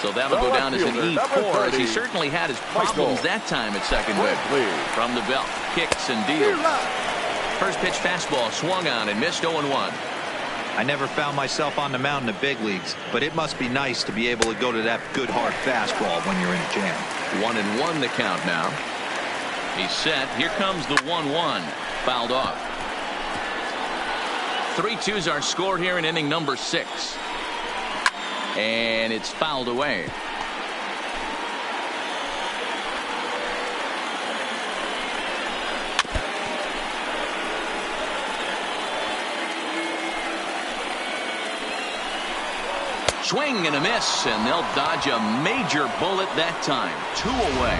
So that'll go down as an E4, as he certainly had his problems that time at second base. From the belt, kicks and deals. First pitch fastball swung on and missed 0-1. I never found myself on the mound in the big leagues, but it must be nice to be able to go to that good hard fastball when you're in a jam. 1-1 the count now. He's set. Here comes the 1-1. Fouled off. 3-2's our score here in inning number 6. And it's fouled away. Swing and a miss, and they'll dodge a major bullet that time. 2 away.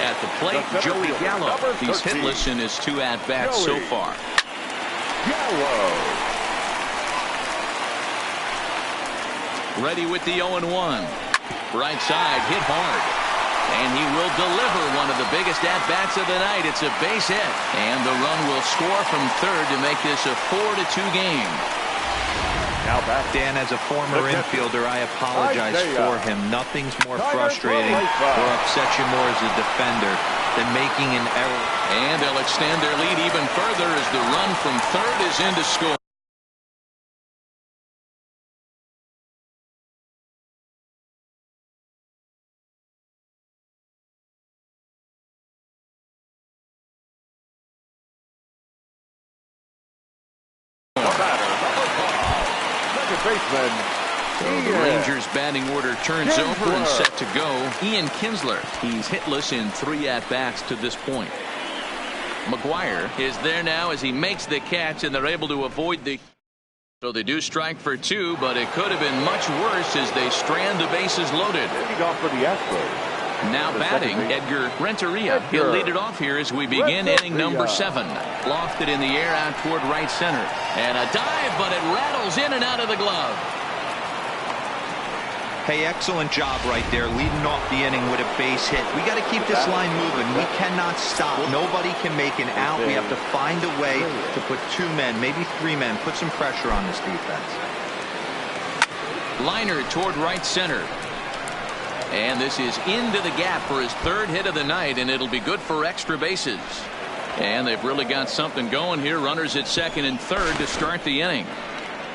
At the plate, Joey Gallo. He's hitless in his 2 at-bats so far. Gallo. Ready with the 0-1. Right side, hit hard. And he will deliver one of the biggest at-bats of the night. It's a base hit. And the run will score from third to make this a 4-2 game. Now back. Dan, as a former infielder, I apologize for him. Nothing's more frustrating or upsets you more as a defender than making an error. And they'll extend their lead even further as the run from third is in to score. Baseman. So the Rangers batting order turns over and set to go. Ian Kinsler. He's hitless in 3 at-bats to this point. McGuire is there now as he makes the catch, and they're able to avoid the... So they do strike for 2, but it could have been much worse as they strand the bases loaded. Leading off for the Astros. Now batting, Edgar Renteria. He'll lead it off here as we begin inning number 7. Lofted in the air out toward right center. And a dive, but it rattles in and out of the glove. Hey, excellent job right there, leading off the inning with a base hit. We got to keep this line moving. We cannot stop. Nobody can make an out. We have to find a way to put 2 men, maybe 3 men, put some pressure on this defense. Liner toward right center. And this is into the gap for his 3rd hit of the night, and it'll be good for extra bases. And they've really got something going here. Runners at 2nd and 3rd to start the inning.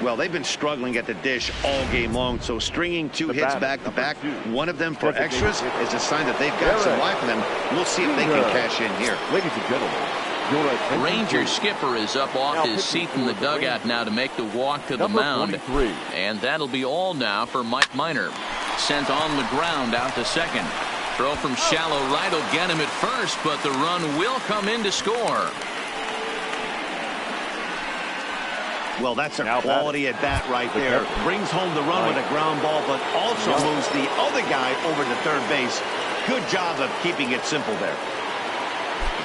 Well, they've been struggling at the dish all game long, so stringing 2 hits back-to-back, one of them for extras, is a sign that they've got some life in them. We'll see if they can cash in here. Ladies and gentlemen, Rangers skipper is up off his seat in the dugout now to make the walk to the mound. And that'll be all now for Mike Minor. Sent on the ground out to 2nd. Throw from shallow right will get him at first, but the run will come in to score. Well, that's a quality at bat right there. Brings home the run with a ground ball, but also moves the other guy over to third base. Good job of keeping it simple there.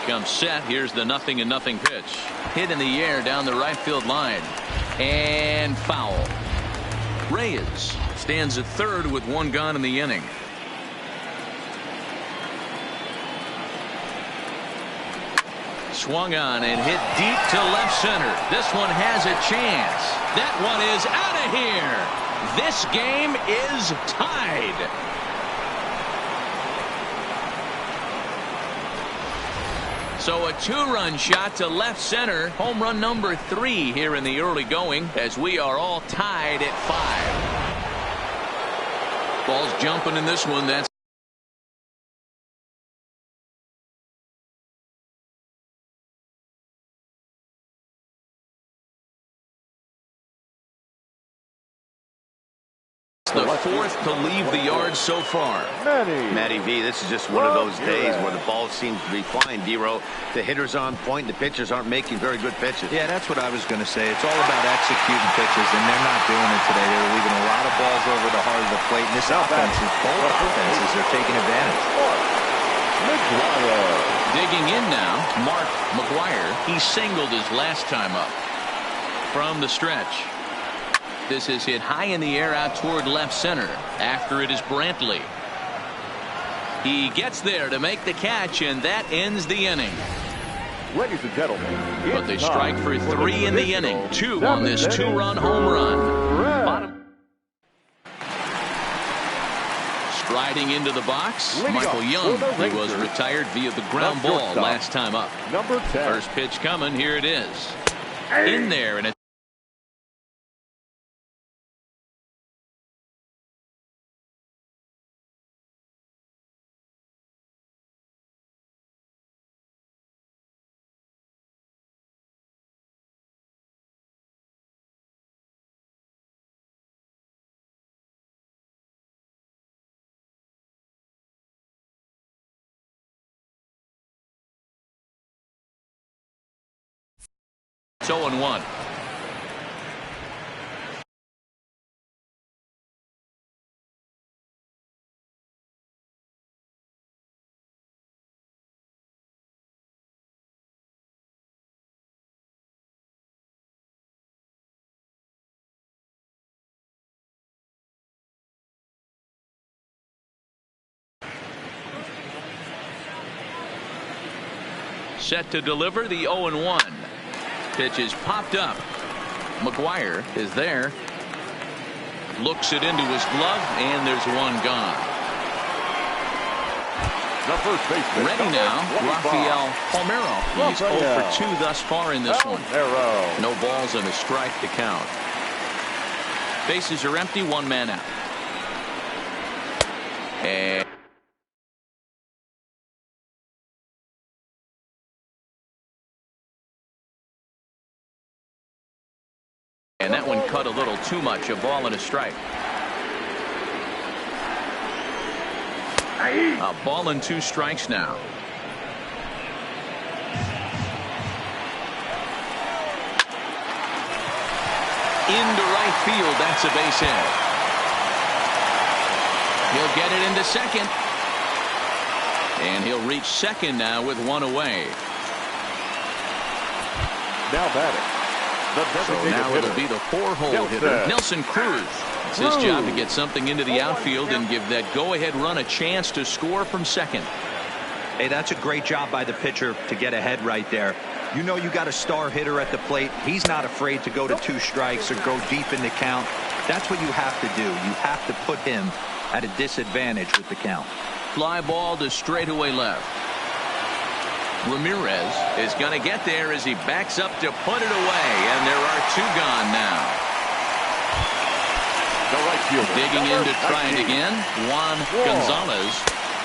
Comes set. Here's the 0-0 pitch. Hit in the air down the right field line. And foul. Reyes stands at 3rd with 1 gone in the inning. Swung on and hit deep to left center. This one has a chance. That one is out of here. This game is tied. So a 2-run shot to left center. Home run number 3 here in the early going as we are all tied at 5. Ball's jumping in this one. That's the 4th to leave the yard so far. Matty V, this is just one of those days where the ball seems to be flying, D-Row. The hitters are on point, and the pitchers aren't making very good pitches. Yeah, that's what I was going to say. It's all about executing pitches, and they're not doing it today. They're leaving a lot of balls over the heart of the plate, and this offense, both offenses are taking advantage. Digging in now, Mark McGuire. He singled his last time up. From the stretch. This is hit high in the air out toward left center. After it is Brantley. He gets there to make the catch, and that ends the inning. Ladies and gentlemen, but they strike for 3 in the inning. 2 on this 2-run home run. Bottom. Striding into the box, Michael Young. He was retired via the ground ball last time up. Number 10. First pitch coming. Here it is. In there, and it's It's 0-1. Set to deliver the 0-1. Pitch is popped up. McGuire is there. Looks it into his glove, and there's one gone. The first baseman. Ready now, Rafael Palmeiro. He's 0 for 2 thus far in this one. No balls and a strike to count. Bases are empty, 1 man out. And that one cut a little too much. A ball and a strike. A ball and 2 strikes now. Into right field. That's a base hit. He'll get it into second. And he'll reach second now with 1 away. Now batting. So now it'll be the 4-hole hitter, Nelson Cruz. It's his job to get something into the outfield and give that go-ahead run a chance to score from second. Hey, that's a great job by the pitcher to get ahead right there. You know you got a star hitter at the plate. He's not afraid to go to 2 strikes or go deep in the count. That's what you have to do. You have to put him at a disadvantage with the count. Fly ball to straightaway left. Ramirez is going to get there as he backs up to put it away, and there are 2 gone now. The right fielder. Digging in to try it again, Juan Gonzalez.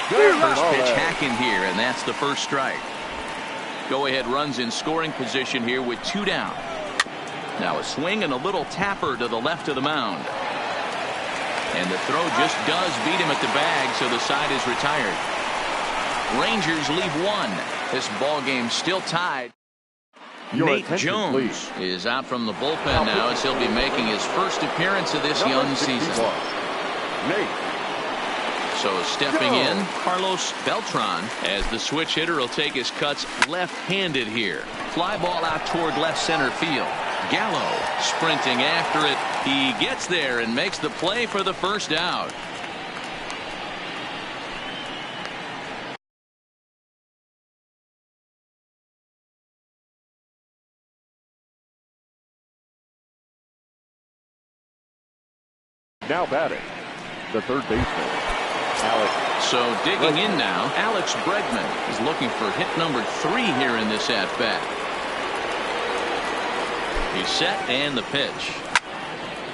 First pitch hacking here, and that's the first strike. Go ahead runs in scoring position here with 2 down. Now a swing and a little tapper to the left of the mound. And the throw just does beat him at the bag, so the side is retired. Rangers leave 1. This ball game still tied. Nate Jones is out from the bullpen now as he'll be making his first appearance of this young season. So stepping in, Carlos Beltran, as the switch hitter will take his cuts left-handed here. Fly ball out toward left center field. Gallo sprinting after it. He gets there and makes the play for the first out. Now batting, the third baseman, Alex. So digging in now, Alex Bregman is looking for hit number 3 here in this at-bat. He's set and the pitch.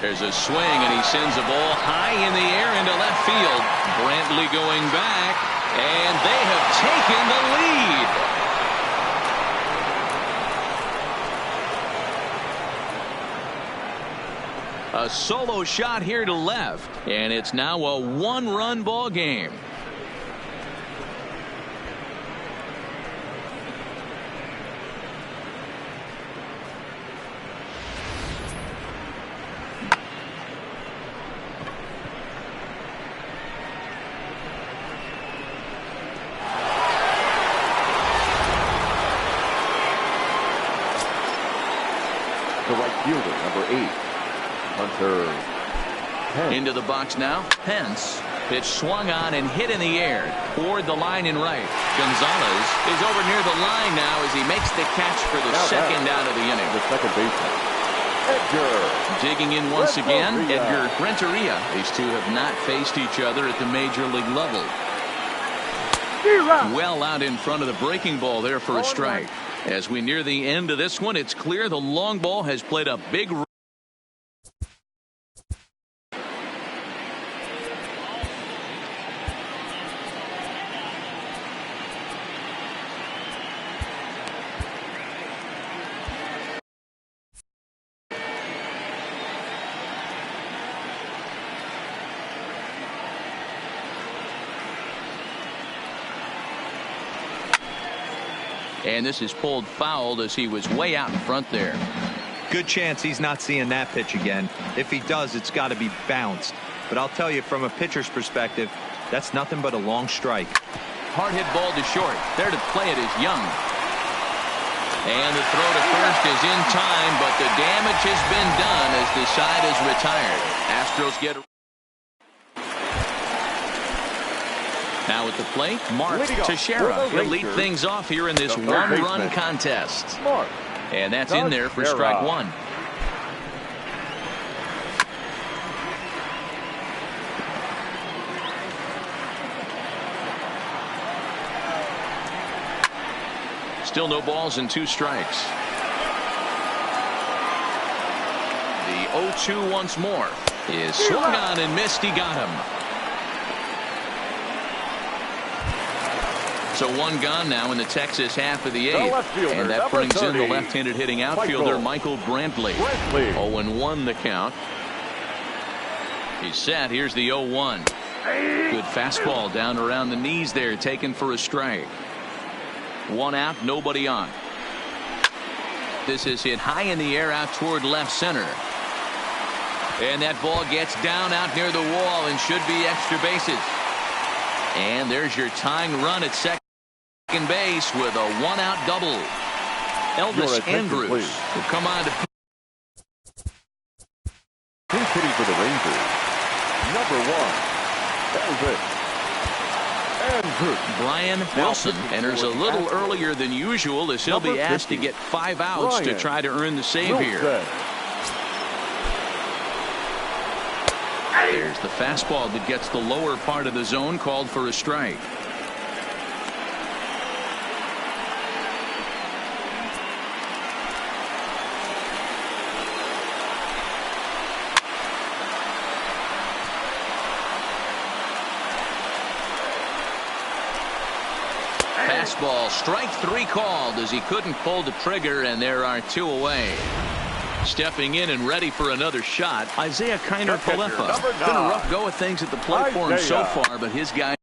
There's a swing and he sends a ball high in the air into left field. Brantley going back, and they have taken the lead. A solo shot here to left, and it's now a 1-run ball game. The right fielder, number 8. Hunter Pence. Into the box now. Pence. Pitch swung on and hit in the air toward the line in right. Gonzalez is over near the line now as he makes the catch for the second out of the inning. The second baseman, Edgar. Digging in once again, Edgar Renteria. These two have not faced each other at the major league level. Well out in front of the breaking ball there for a strike. As we near the end of this one, it's clear the long ball has played a big role. And this is pulled foul as he was way out in front there. Good chance he's not seeing that pitch again. If he does, it's got to be bounced. But I'll tell you, from a pitcher's perspective, that's nothing but a long strike. Hard hit ball to short. There to play it is Young. And the throw to first is in time, but the damage has been done as the side is retired. Astros get Now at the plate, Mark Teixeira. He'll lead things off here in this one-run contest. And that's in there for strike one. Still no balls and 2 strikes. The 0-2 once more is swung on and missed. He got him. So 1 gone now in the Texas half of the 8th. And that brings in the left-handed hitting outfielder Michael Brantley. 0-1 the count. He's set. Here's the 0-1. Good fastball down around the knees there, taken for a strike. 1 out, nobody on. This is hit high in the air out toward left center. And that ball gets down out near the wall and should be extra bases. And there's your tying run at second base with a 1-out double. Elvis Andrus will come on to hitting for the Rangers. Number 1, Elvis. Brian Wilson enters a little earlier than usual as he'll be asked to get 5 outs to try to earn the save here. There's the fastball that gets the lower part of the zone, called for a strike. Fastball, strike 3 called as he couldn't pull the trigger, and there are 2 away. Stepping in and ready for another shot, Isaiah Kiner-Falefa. Been a rough go of things at the plate for him so far, but his guy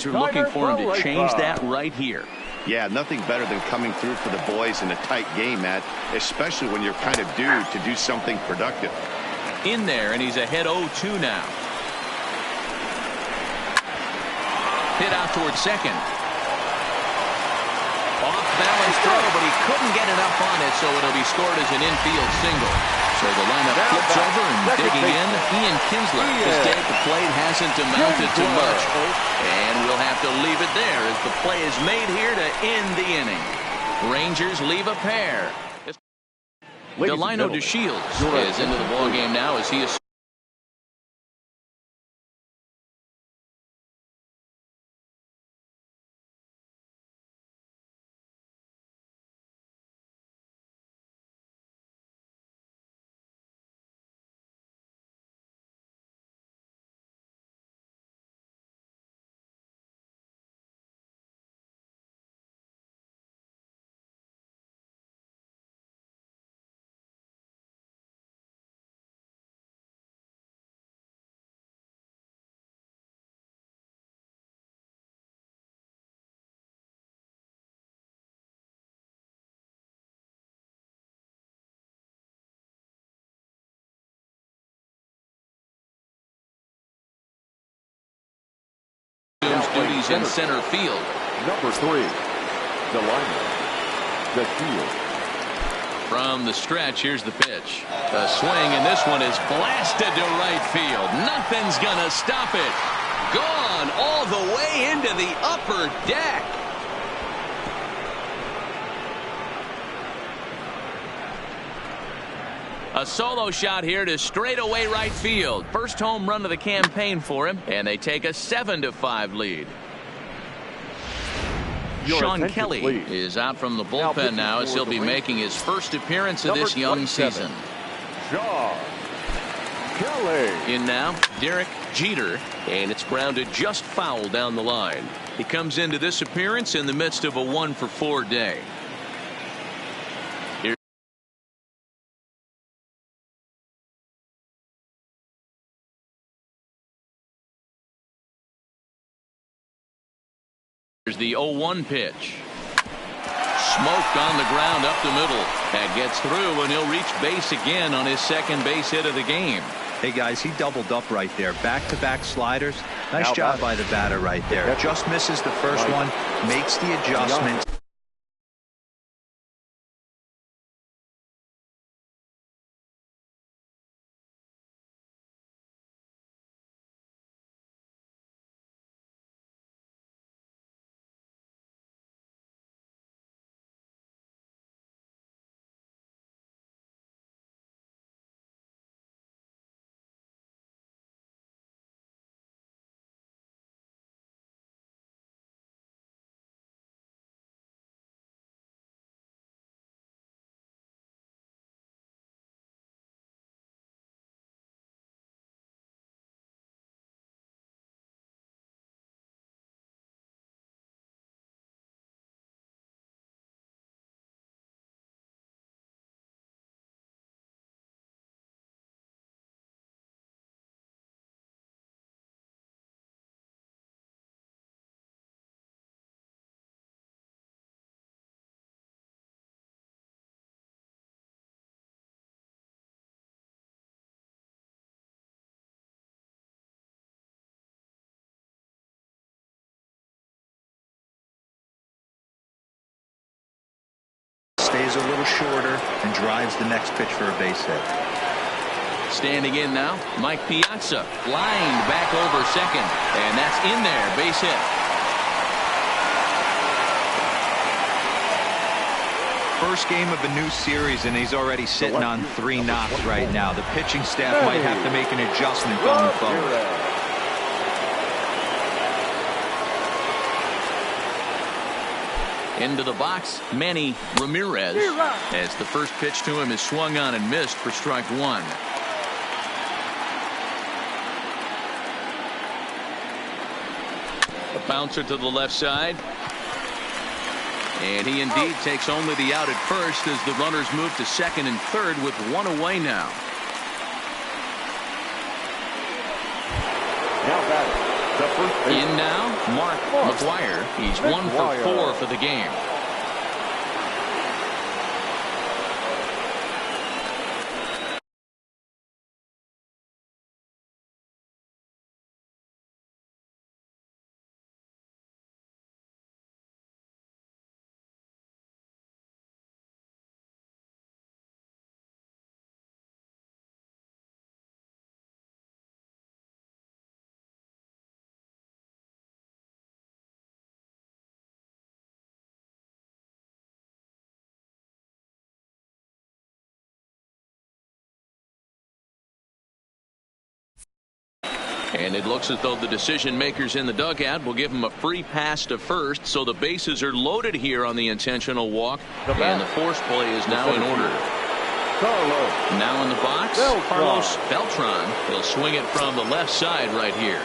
are looking for him to change that right here. Yeah, nothing better than coming through for the boys in a tight game, Matt, especially when you're kind of due to do something productive. In there, and he's ahead 0-2 now. Hit out towards second. Off balance throw, but he couldn't get it up on it, so it'll be scored as an infield single. So the lineup flips over, and digging in, Ian Kinsler. This day at the plate hasn't amounted to much, and we'll have to leave it there as the play is made here to end the inning. Rangers leave a pair. Delino DeShields is into the ballgame now as he is duties in center field. Number 3, Delino. The field. From the stretch, here's the pitch. A swing, and this one is blasted to right field. Nothing's gonna stop it. Gone all the way into the upper deck. A solo shot here to straightaway right field. First home run of the campaign for him, and they take a 7-5 lead. Sean Kelly is out from the bullpen now as he'll be making his first appearance of this young season. Shaw. Kelly. In now, Derek Jeter, and it's grounded just foul down the line. He comes into this appearance in the midst of a 1-for-4 day. Here's the 0-1 pitch. Smoked on the ground up the middle. That gets through, and he'll reach base again on his second base hit of the game. Hey, guys, he doubled up right there. Back-to-back sliders. Nice job by the batter right there. Just misses the first one, makes the adjustment. Stays a little shorter and drives the next pitch for a base hit. Standing in now, Mike Piazza, lined back over second, and that's in there, base hit. First game of a new series, and he's already sitting on 3 knocks right now. The pitching staff might have to make an adjustment going forward. Into the box, Manny Ramirez, as the first pitch to him is swung on and missed for strike 1. A bouncer to the left side. And he indeed takes only the out at first as the runners move to second and third with 1 away now. Now batting, the first base. In now, Mark McGuire. He's 1 for 4 for the game. And it looks as though the decision makers in the dugout will give him a free pass to first, so the bases are loaded here on the intentional walk, and the force play is now in order. Now in the box, Carlos Beltran. He'll swing it from the left side right here.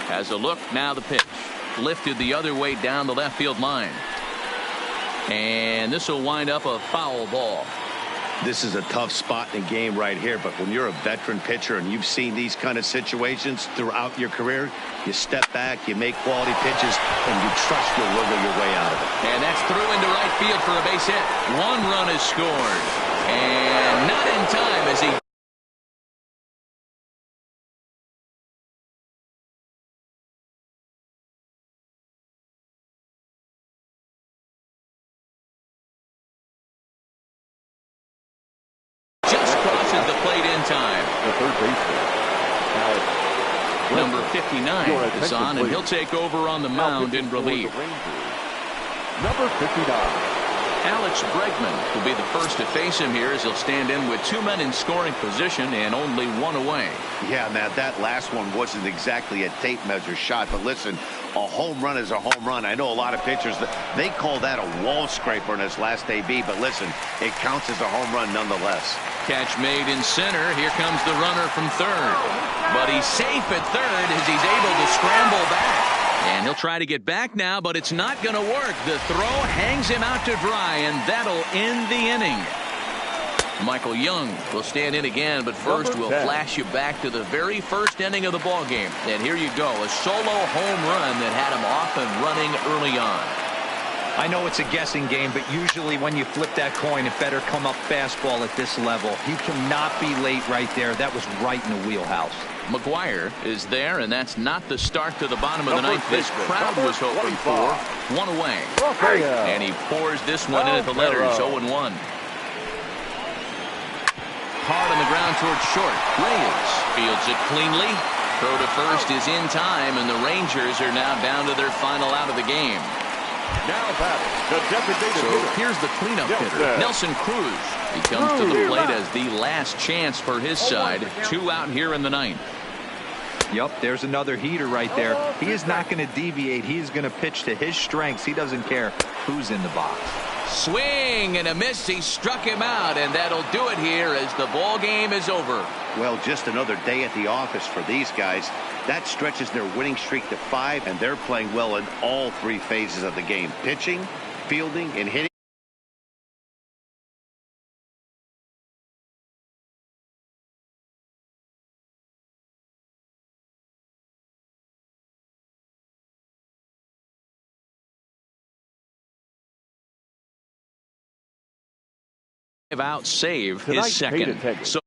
Has a look, now the pitch. Lifted the other way down the left field line. And this will wind up a foul ball. This is a tough spot in the game right here, but when you're a veteran pitcher and you've seen these kind of situations throughout your career, you step back, you make quality pitches, and you trust you'll wiggle your way out of it. And that's through into right field for a base hit. 1 run is scored. And not in time as he number 59 is on, and he'll take over on the mound in relief. Number 59. Alex Bregman will be the first to face him here as he'll stand in with 2 men in scoring position and only 1 away. Yeah, Matt, that last one wasn't exactly a tape measure shot, but listen, A home run is a home run. I know a lot of pitchers, they call that a wall scraper in his last AB, but listen, it counts as a home run nonetheless. Catch made in center. Here comes the runner from third. But he's safe at third as he's able to scramble back. And he'll try to get back now, but it's not going to work. The throw hangs him out to dry, and that'll end the inning. Michael Young will stand in again, but first we'll flash you back to the very first inning of the ball game. And here you go, a solo home run that had him off and running early on. I know it's a guessing game, but usually when you flip that coin, it better come up fastball at this level. He cannot be late right there. That was right in the wheelhouse. McGuire is there, and that's not the start to the bottom of the ninth this crowd was hoping for. One away. And he pours this one in at the letters, 0-1. Hard on the ground towards short. Reyes fields it cleanly. Throw to first is in time, and the Rangers are now down to their final out of the game. Now batting, the designated hitter. Here's the cleanup hitter, Nelson Cruz. He comes to the plate as the last chance for his side. 2 out here in the ninth. Yep, there's another heater right there. He is not going to deviate. He is going to pitch to his strengths. He doesn't care who's in the box. Swing and a miss. He struck him out, and that'll do it here as the ball game is over. Well, just another day at the office for these guys. That stretches their winning streak to 5, and they're playing well in all 3 phases of the game: pitching, fielding, and hitting. Out save his second. So